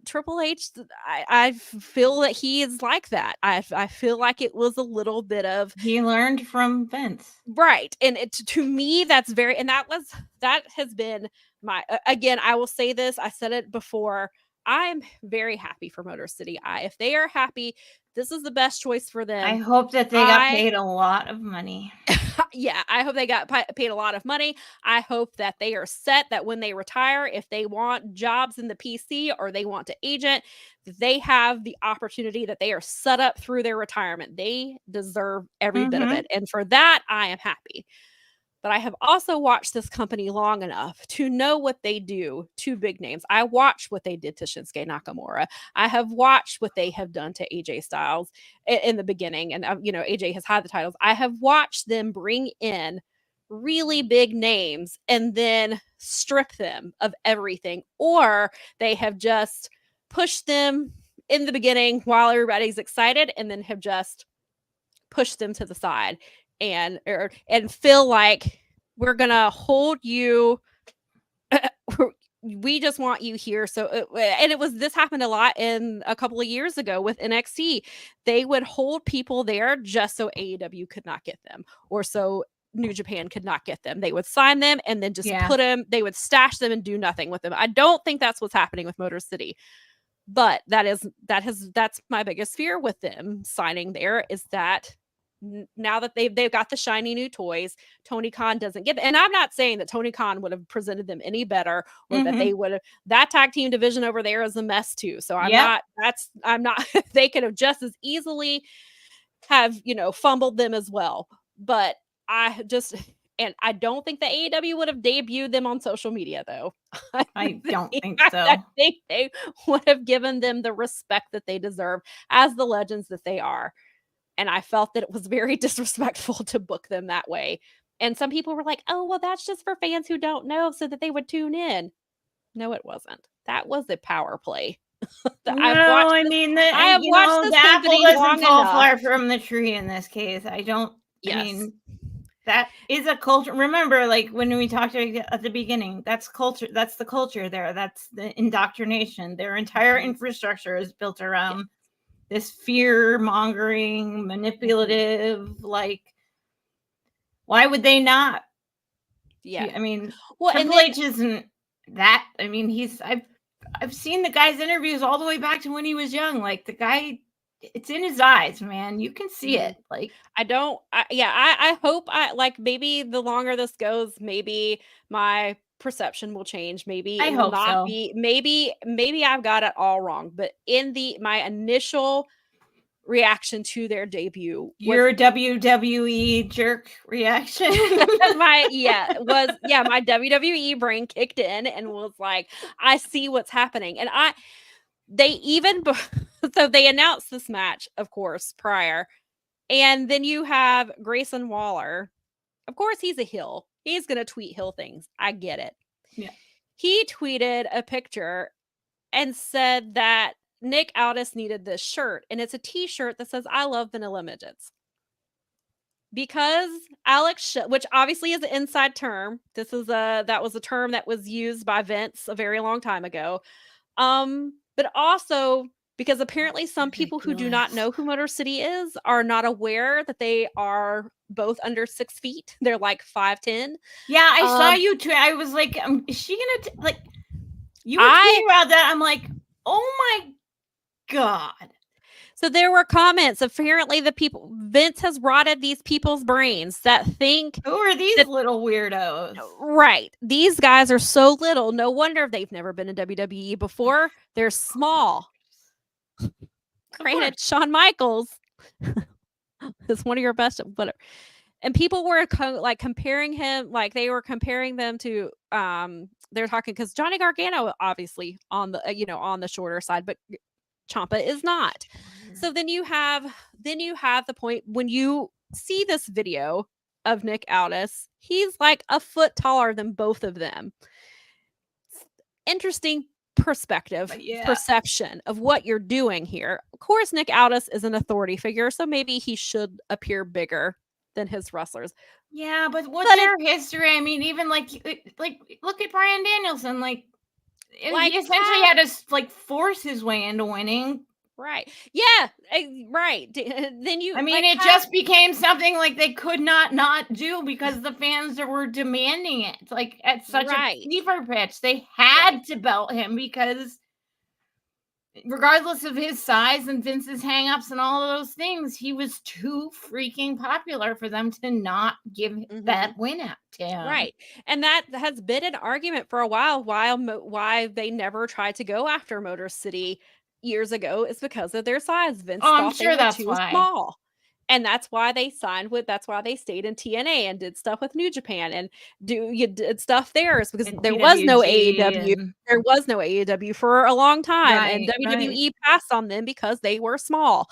[SPEAKER 2] Triple H, I feel that he is like that. I feel like it was a little bit of,
[SPEAKER 3] he learned from Vince,
[SPEAKER 2] right? And to me, that's very, and that has been my. Again, I will say this. I said it before. I'm very happy for Motor City. If they are happy, this is the best choice for them.
[SPEAKER 3] I hope that they got paid a lot of money.
[SPEAKER 2] Yeah, I hope they got paid a lot of money. I hope that they are set that when they retire, if they want jobs in the PC or they want to agent, they have the opportunity that they are set up through their retirement. They deserve every bit of it. And for that, I am happy. But I have also watched this company long enough to know what they do to big names. I watched what they did to Shinsuke Nakamura. I have watched what they have done to AJ Styles in the beginning. And, AJ has had the titles. I have watched them bring in really big names and then strip them of everything. Or they have just pushed them in the beginning while everybody's excited and then have just pushed them to the side. And feel like we're gonna hold you. We just want you here. So, this happened a lot in a couple of years ago with NXT. They would hold people there just so AEW could not get them, or so New Japan could not get them. They would sign them and then just put them. They would stash them and do nothing with them. I don't think that's what's happening with Motor City. But that's my biggest fear with them signing there is that now that they've got the shiny new toys, Tony Khan doesn't get them. And I'm not saying that Tony Khan would have presented them any better or that they would have. That tag team division over there is a mess too. So I'm not they could have just as easily have, fumbled them as well. But I don't think the AEW would have debuted them on social media, though.
[SPEAKER 3] I don't think so.
[SPEAKER 2] I think they would have given them the respect that they deserve as the legends that they are. And I felt that it was very disrespectful to book them that way. And some people were like, oh, well, that's just for fans who don't know so that they would tune in. No, it wasn't. That was a power play.
[SPEAKER 3] I have watched this the apple doesn't fall far from the tree in this case. That is a culture. Remember, like when we talked at the beginning, that's culture. That's the culture there. That's the indoctrination. Their entire infrastructure is built around this fear-mongering, manipulative, like, why would they not?
[SPEAKER 2] Yeah.
[SPEAKER 3] Triple H isn't that. I've seen the guy's interviews all the way back to when he was young. Like, the guy, it's in his eyes, man. You can see it. Like,
[SPEAKER 2] I hope maybe the longer this goes, maybe my perception will change. Maybe it will not be. Maybe I've got it all wrong. But in my initial reaction to their debut,
[SPEAKER 3] your WWE jerk reaction,
[SPEAKER 2] my WWE brain kicked in and was like, I see what's happening. And so they announced this match, of course, prior, and then you have Grayson Waller. Of course, he's a heel. He's going to tweet heel things. I get it.
[SPEAKER 3] Yeah.
[SPEAKER 2] He tweeted a picture and said that Nick Aldis needed this shirt. And it's a t-shirt that says, I love vanilla midgets. because which obviously is an inside term. That was a term that was used by Vince a very long time ago. But also because apparently some people who do not know who Motor City is are not aware that they are both under 6 feet. They're like 5'10".
[SPEAKER 3] Yeah, I saw you too. I was like, is she gonna like? You were tweeting about that. I'm like, oh my god.
[SPEAKER 2] So there were comments. Apparently, Vince has rotted these people's brains that think,
[SPEAKER 3] who are these little weirdos?
[SPEAKER 2] Right. These guys are so little. No wonder they've never been in WWE before. They're small. Granted, Shawn Michaels is one of your best, whatever. And people were comparing him, like they were comparing them to they're talking because Johnny Gargano obviously on the on the shorter side, but Ciampa is not. So then you have the point when you see this video of Nick Aldis, he's like a foot taller than both of them. Interesting perception of what you're doing here. Of course, Nick Aldis is an authority figure, so maybe he should appear bigger than his wrestlers.
[SPEAKER 3] Yeah, but what's their history? I mean, even like look at Bryan Danielson. Like he essentially had to like force his way into winning.
[SPEAKER 2] Right. Yeah. Right. Then you.
[SPEAKER 3] I mean, it just became something like they could not do because the fans were demanding it. Like at such a fever pitch, they had to belt him because, regardless of his size and Vince's hangups and all of those things, he was too freaking popular for them to not give that win out to him.
[SPEAKER 2] Right. And that has been an argument for a while why they never tried to go after Motor City years ago is because of their size. Vince thought they were too small. And that's why they that's why they stayed in TNA and did stuff with New Japan and did stuff there is because there was no AEW. There was no AEW for a long time. And WWE passed on them because they were small.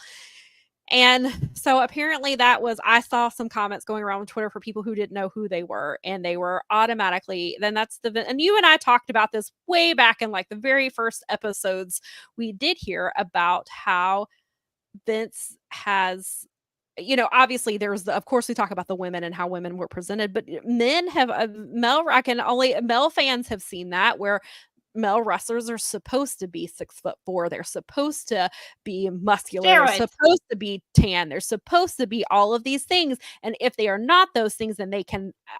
[SPEAKER 2] And so apparently I saw some comments going around on Twitter for people who didn't know who they were, and they were automatically, and you and I talked about this way back in like the very first episodes we did here about how Vince has, obviously of course we talk about the women and how women were presented, but men have, male fans have seen that where male wrestlers are supposed to be 6'4". They're supposed to be muscular. They're supposed to be tan. They're supposed to be all of these things. And if they are not those things, then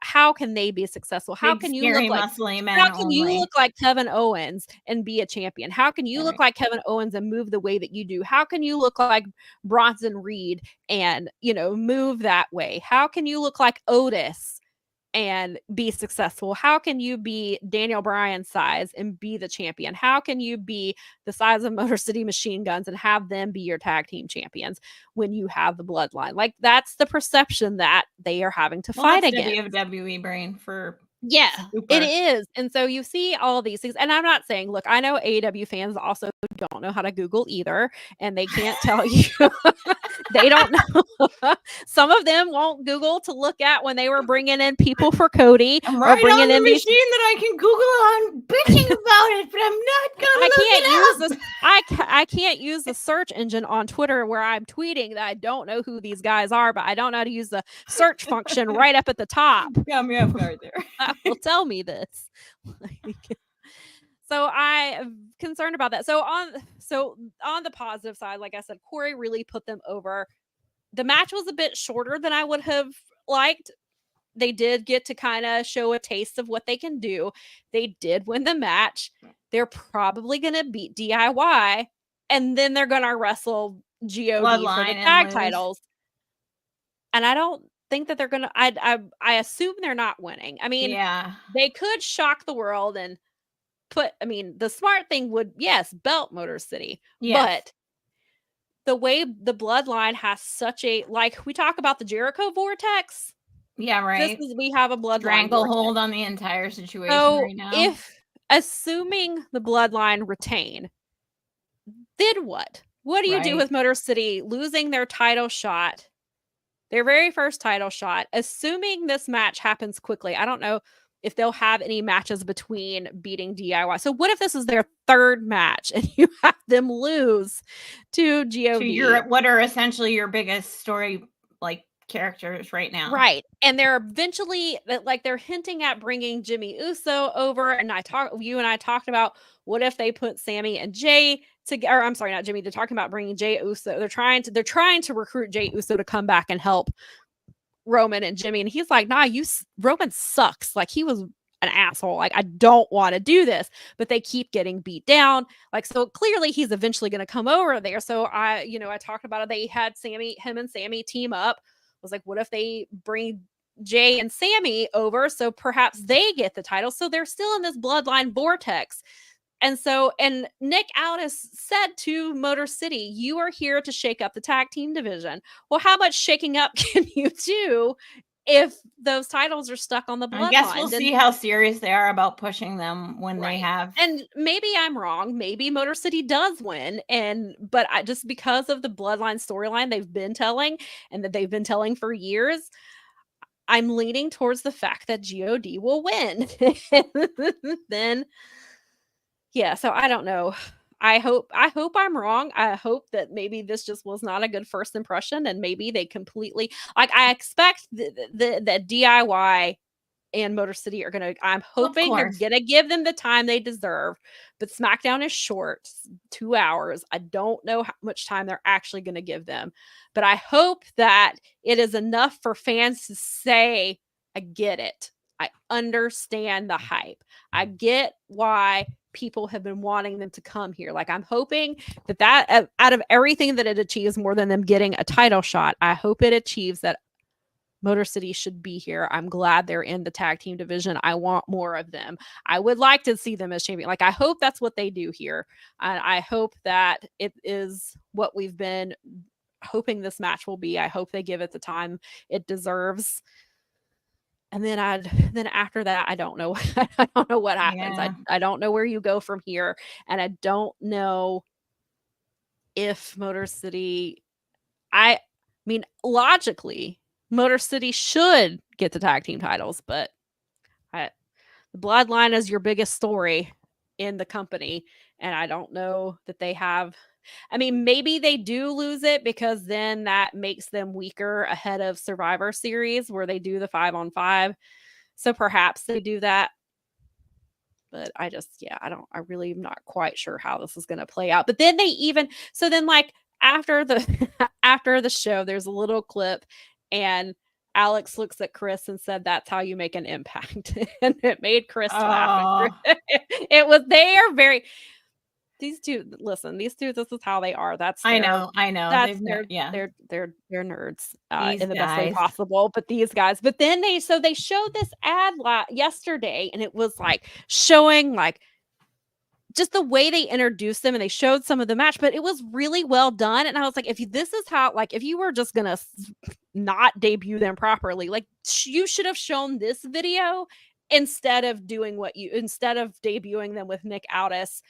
[SPEAKER 2] how can they be successful? How can you look like Kevin Owens and be a champion? How can you look like Kevin Owens and move the way that you do? How can you look like Bronson Reed and, move that way? How can you look like Otis and be successful? How can you be Daniel Bryan's size and be the champion? How can you be the size of Motor City Machine Guns and have them be your tag team champions when you have the bloodline? Like that's the perception that they are having to fight against.
[SPEAKER 3] WWE brain for
[SPEAKER 2] it is. And so you see all these things. And I'm not saying, look, I know AEW fans also don't know how to Google either, and they can't tell you. They don't know. Some of them won't Google to look at when they were bringing in people for Cody.
[SPEAKER 3] I'm right or bringing on the machine that I can Google on bitching about it, but I'm not gonna
[SPEAKER 2] I can't use the search engine on Twitter where I'm tweeting that I don't know who these guys are, but I don't know how to use the search function right up at the top.
[SPEAKER 3] Yeah, me off guard there.
[SPEAKER 2] Will tell me this. So I'm concerned about that. So on the positive side, like I said, Corey really put them over. The match was a bit shorter than I would have liked. They did get to kind of show a taste of what they can do. They did win the match. They're probably going to beat DIY, and then they're going to wrestle GOD for the tag titles. And I don't think that they're going to, I assume they're not winning. I mean, they could shock the world and the smart thing would, belt Motor City. Yes. But the way the bloodline has such a, like we talk about the Jericho vortex.
[SPEAKER 3] Yeah, right.
[SPEAKER 2] We have a bloodline
[SPEAKER 3] stranglehold on the entire situation right now.
[SPEAKER 2] If assuming the bloodline retain, then what? What do you do with Motor City losing their title shot? Their very first title shot, assuming this match happens quickly. I don't know if they'll have any matches between beating DIY. So what if this is their third match and you have them lose to GOD?
[SPEAKER 3] What are essentially your biggest story, like characters right now.
[SPEAKER 2] Right. And they're eventually like they're hinting at bringing Jimmy Uso over. And you and I talked about what if they put Sammy and Jay together. I'm sorry, not Jimmy. They're talking about bringing Jay Uso. They're trying to recruit Jay Uso to come back and help Roman and Jimmy. And he's like, nah, Roman sucks. Like he was an asshole. Like I don't want to do this, but they keep getting beat down. Like, so clearly he's eventually going to come over there. So I talked about it. They had him and Sammy team up. Was like, what if they bring Jay and Sammy over so perhaps they get the title? So they're still in this bloodline vortex. And Nick Aldis said to Motor City, you are here to shake up the tag team division. Well, how much shaking up can you do if those titles are stuck on the bloodline?
[SPEAKER 3] I guess we'll see how serious they are about pushing them when they have.
[SPEAKER 2] And maybe I'm wrong. Maybe Motor City does win. But just because of the bloodline storyline they've been telling and that they've been telling for years, I'm leaning towards the fact that God will win. Then, yeah, so I don't know. I hope I'm wrong. I hope that maybe this just was not a good first impression, and maybe they completely I expect the DIY and Motor City are gonna. I'm hoping they're gonna give them the time they deserve. But SmackDown is short, 2 hours. I don't know how much time they're actually gonna give them, but I hope that it is enough for fans to say, "I get it. I understand the hype. I get why." People have been wanting them to come here. Like I'm hoping that out of everything that it achieves more than them getting a title shot, I hope it achieves that Motor City should be here. I'm glad they're in the tag team division. I want more of them. I would like to see them as champion. Like I hope that's what they do here. And I hope that it is what we've been hoping this match will be. I hope they give it the time it deserves. And then after that, I don't know. I don't know what happens.
[SPEAKER 3] Yeah.
[SPEAKER 2] I don't know where you go from here. And I don't know if Motor City, I mean, logically, Motor City should get the tag team titles, but the bloodline is your biggest story in the company. And I don't know that they have. I mean, maybe they do lose it because then that makes them weaker ahead of Survivor Series where they do the 5-on-5. So perhaps they do that. But I really am not quite sure how this is going to play out. But then like after the show, there's a little clip and Alex looks at Chris and said, "That's how you make an impact." And it made Chris laugh. They are very. These two, this is how they are.
[SPEAKER 3] I know.
[SPEAKER 2] That's they're nerds in the best way possible. But these guys, but then they showed this ad yesterday, and it was like showing like just the way they introduced them, and they showed some of the match, but it was really well done. And I was like, if this is how, like, if you were just gonna not debut them properly, like you should have shown this video instead of debuting them with Nick Aldis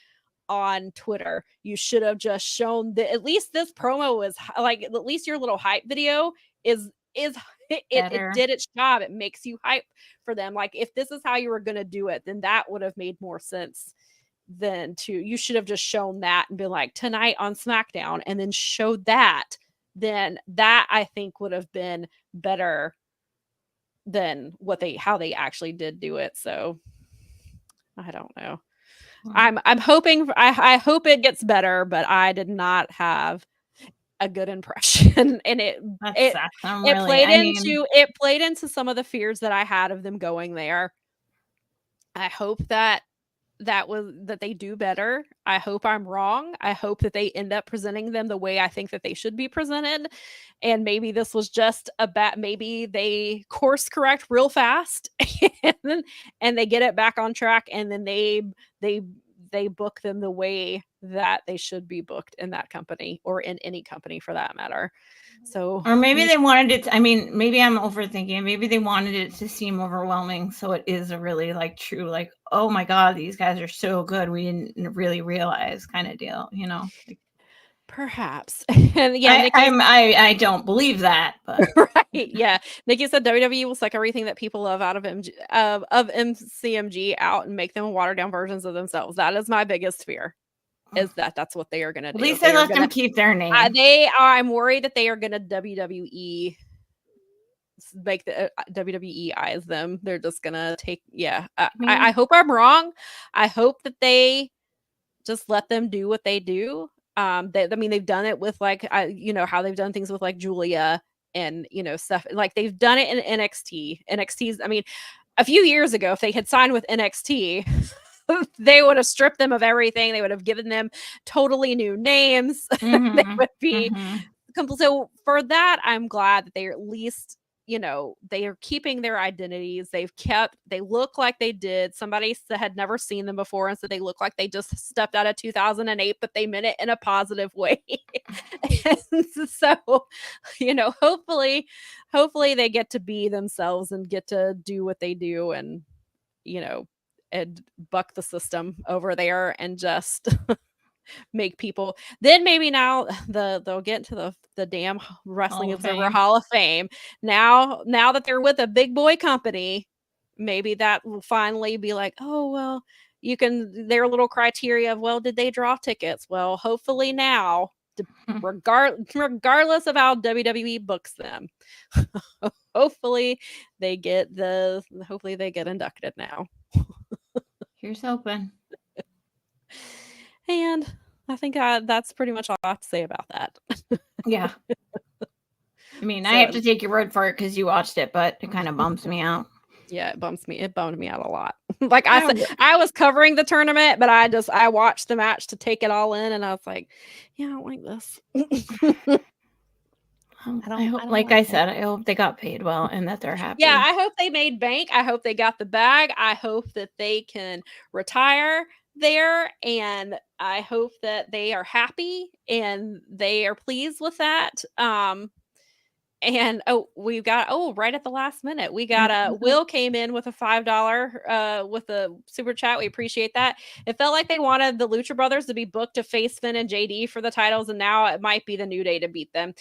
[SPEAKER 2] on Twitter. You should have just shown at least this promo was like, at least your little hype video it did its job. It makes you hype for them. Like if this is how you were going to do it, then that would have made more sense than you should have just shown that and been like, tonight on SmackDown, and then showed that. Then that I think would have been better than how they actually did do it. So I don't know. I'm hoping I hope it gets better, but I did not have a good impression, and it played into some of the fears that I had of them going there. I hope that they do better. I hope I'm wrong. I hope that they end up presenting them the way I think that they should be presented. And maybe this was just maybe they course correct real fast and they get it back on track, and then they book them the way that they should be booked in that company, or in any company for that matter. So,
[SPEAKER 3] or maybe they wanted it. Maybe I'm overthinking. Maybe they wanted it to seem overwhelming, so it is a really like true, like, oh my god, these guys are so good, we didn't really realize kind of deal, Like,
[SPEAKER 2] perhaps. And yeah,
[SPEAKER 3] I don't believe that, but
[SPEAKER 2] right, yeah. Nikki said WWE will suck everything that people love out of MCMG out and make them watered down versions of themselves. That is my biggest fear. Is that's what they are going to do.
[SPEAKER 3] At least they let them keep their name.
[SPEAKER 2] I'm worried that they are going to WWE make the WWE eyes them. They're just gonna take. Yeah, I hope I'm wrong. I hope that they just let them do what they do. They've done it with like, how they've done things with like Julia and stuff like they've done it in NXT. NXT's. I mean, a few years ago, if they had signed with NXT, they would have stripped them of everything. They would have given them totally new names. They would be. So for that, I'm glad that they're at least, they are keeping their identities. They look like they did. Somebody had never seen them before, and so they look like they just stepped out of 2008, but they meant it in a positive way. And so, hopefully they get to be themselves and get to do what they do, and and buck the system over there and just make people. Then maybe now they'll get into the damn Wrestling Observer Hall of Fame. Now that they're with a big boy company, maybe that will finally be like, oh well, their little criteria of, well, did they draw tickets? Well, hopefully now, regardless of how WWE books them, hopefully they get inducted now.
[SPEAKER 3] Here's hoping.
[SPEAKER 2] And I think that's pretty much all I have to say about that.
[SPEAKER 3] Yeah. I mean, I have to take your word for it because you watched it, but it kind of bums me out.
[SPEAKER 2] Yeah, it bummed me out a lot. Like I said, I was covering the tournament, but I watched the match to take it all in, and I was like, yeah, I don't like this.
[SPEAKER 3] I hope they got paid well and that they're happy.
[SPEAKER 2] Yeah, I hope they made bank. I hope they got the bag. I hope that they can retire there, and I hope that they are happy and they are pleased with that. And we got right at the last minute, we got Will came in with a $5 with a super chat. We appreciate that. It felt like they wanted the Lucha Brothers to be booked to face Finn and JD for the titles, and now it might be the New Day to beat them.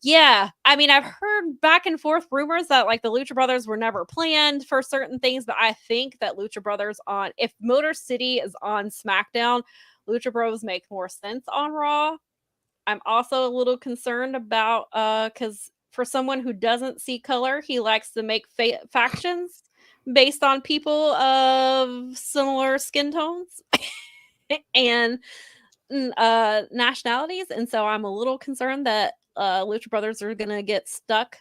[SPEAKER 2] Yeah, I mean, I've heard back and forth rumors that like the Lucha Brothers were never planned for certain things, but I think that Lucha Brothers if Motor City is on SmackDown, Lucha Bros make more sense on Raw. I'm also a little concerned about because for someone who doesn't see color, he likes to make factions based on people of similar skin tones and nationalities. And so I'm a little concerned that Lucha Brothers are going to get stuck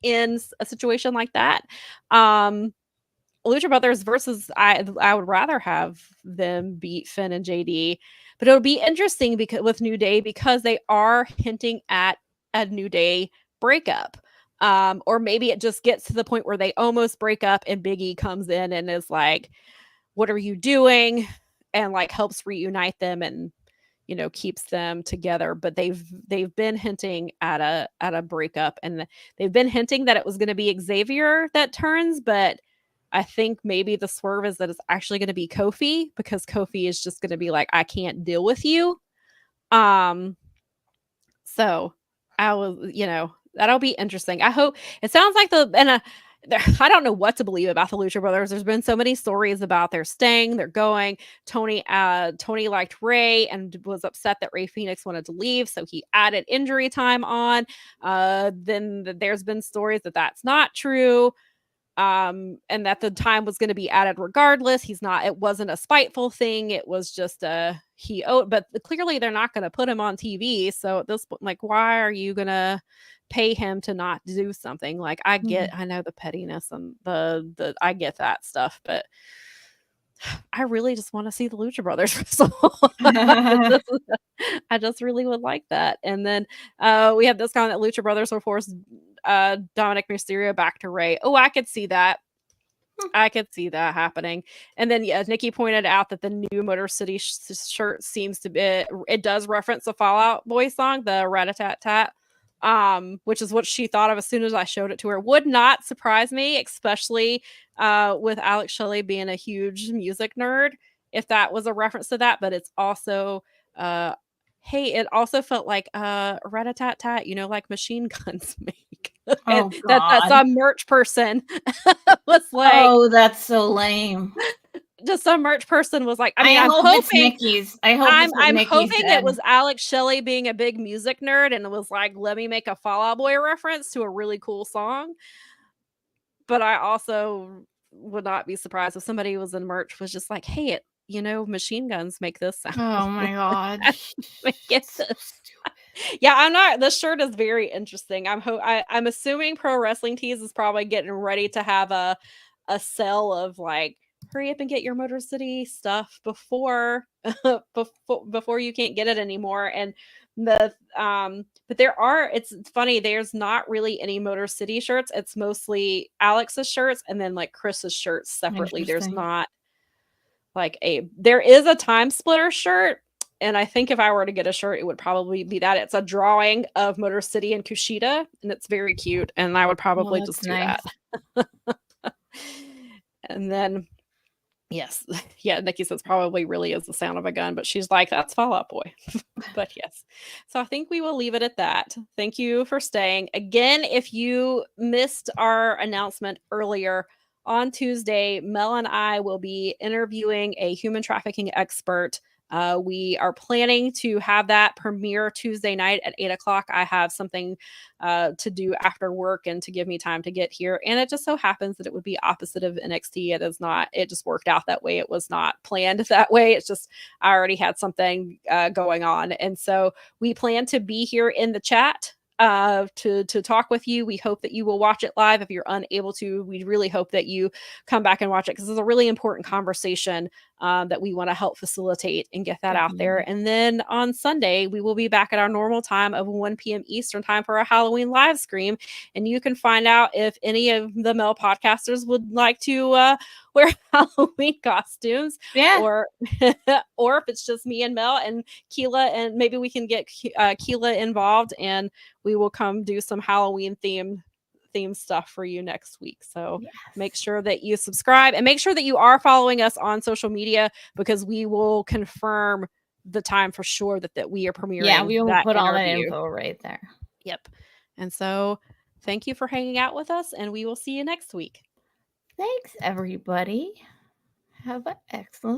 [SPEAKER 2] in a situation like that. Lucha Brothers versus I would rather have them beat Finn and JD, but it'll be interesting with New Day because they are hinting at a New Day breakup, or maybe it just gets to the point where they almost break up and Big E comes in and is like, what are you doing, and like helps reunite them and keeps them together. But they've been hinting at a breakup, and they've been hinting that it was going to be Xavier that turns, but I think maybe the swerve is that it's actually going to be Kofi, because Kofi is just going to be like, I can't deal with you. So I was, that'll be interesting. I hope it sounds like I don't know what to believe about the Lucha Brothers. There's been so many stories about they're staying, they're going. Tony liked Ray and was upset that Ray Phoenix wanted to leave, so he added injury time on. Then there's been stories that that's not true. And that the time was going to be added regardless. It wasn't a spiteful thing. It was just but clearly they're not going to put him on TV. So at this point, like, why are you going to pay him to not do something? Like, I know the pettiness and I get that stuff, but I really just want to see the Lucha Brothers wrestle. I just really would like that. And then we have this comment that Lucha Brothers will force Dominic Mysterio back to Ray. Oh, I could see that. I could see that happening. And then, yeah, Nikki pointed out that the new Motor City shirt seems to be, it does reference the Fall Out Boy song, the Rat-a-tat-tat, which is what she thought of as soon as I showed it to her. Would not surprise me, especially with Alex Shelley being a huge music nerd, if that was a reference to that. But it's also, hey, it also felt like rat-a-tat-tat, like Machine Guns make.
[SPEAKER 3] Oh,
[SPEAKER 2] that's a merch person was like,
[SPEAKER 3] oh, that's so lame.
[SPEAKER 2] just some merch person was like,
[SPEAKER 3] I
[SPEAKER 2] I'm
[SPEAKER 3] hope
[SPEAKER 2] hoping
[SPEAKER 3] it's Nikki's. I hope
[SPEAKER 2] I'm
[SPEAKER 3] Nikki
[SPEAKER 2] hoping
[SPEAKER 3] said.
[SPEAKER 2] it was Alex Shelley being a big music nerd and it was like, let me make a Fall Out Boy reference to a really cool song. But I also would not be surprised if somebody was in merch was just like, hey, Machine Guns make this sound.
[SPEAKER 3] Oh my god.
[SPEAKER 2] Get this. Yeah, this shirt is very interesting. I'm assuming Pro Wrestling Tees is probably getting ready to have a sale of like, hurry up and get your Motor City stuff before you can't get it anymore. And but it's funny, there's not really any Motor City shirts. It's mostly Alex's shirts and then like Chris's shirts separately. There's not like there is a Time Splitter shirt. And I think if I were to get a shirt, it would probably be that. It's a drawing of Motor City and Kushida, and it's very cute. And I would probably just do that. And then, yes, yeah, Nikki says probably really is the sound of a gun, but she's like, that's Fall Out Boy. But yes. So I think we will leave it at that. Thank you for staying. Again, if you missed our announcement earlier, on Tuesday, Mel and I will be interviewing a human trafficking expert. We are planning to have that premiere Tuesday night at 8:00. I have something to do after work and to give me time to get here. And it just so happens that it would be opposite of NXT. It just worked out that way. It was not planned that way. It's just, I already had something going on. And so we plan to be here in the chat to talk with you. We hope that you will watch it live. If you're unable to, we really hope that you come back and watch it because it's a really important conversation that we want to help facilitate and get that out there. And then on Sunday, we will be back at our normal time of 1 p.m. Eastern time for a Halloween live stream. And you can find out if any of the Mel podcasters would like to wear Halloween costumes, or if it's just me and Mel and Keela, and maybe we can get Keela involved and we will come do some Halloween theme stuff for you next week. So make sure that you subscribe and make sure that you are following us on social media because we will confirm the time for sure that we are premiering.
[SPEAKER 3] Yeah, we will put all that info right there.
[SPEAKER 2] Yep. And so thank you for hanging out with us and we will see you next week.
[SPEAKER 3] Thanks, everybody. Have an excellent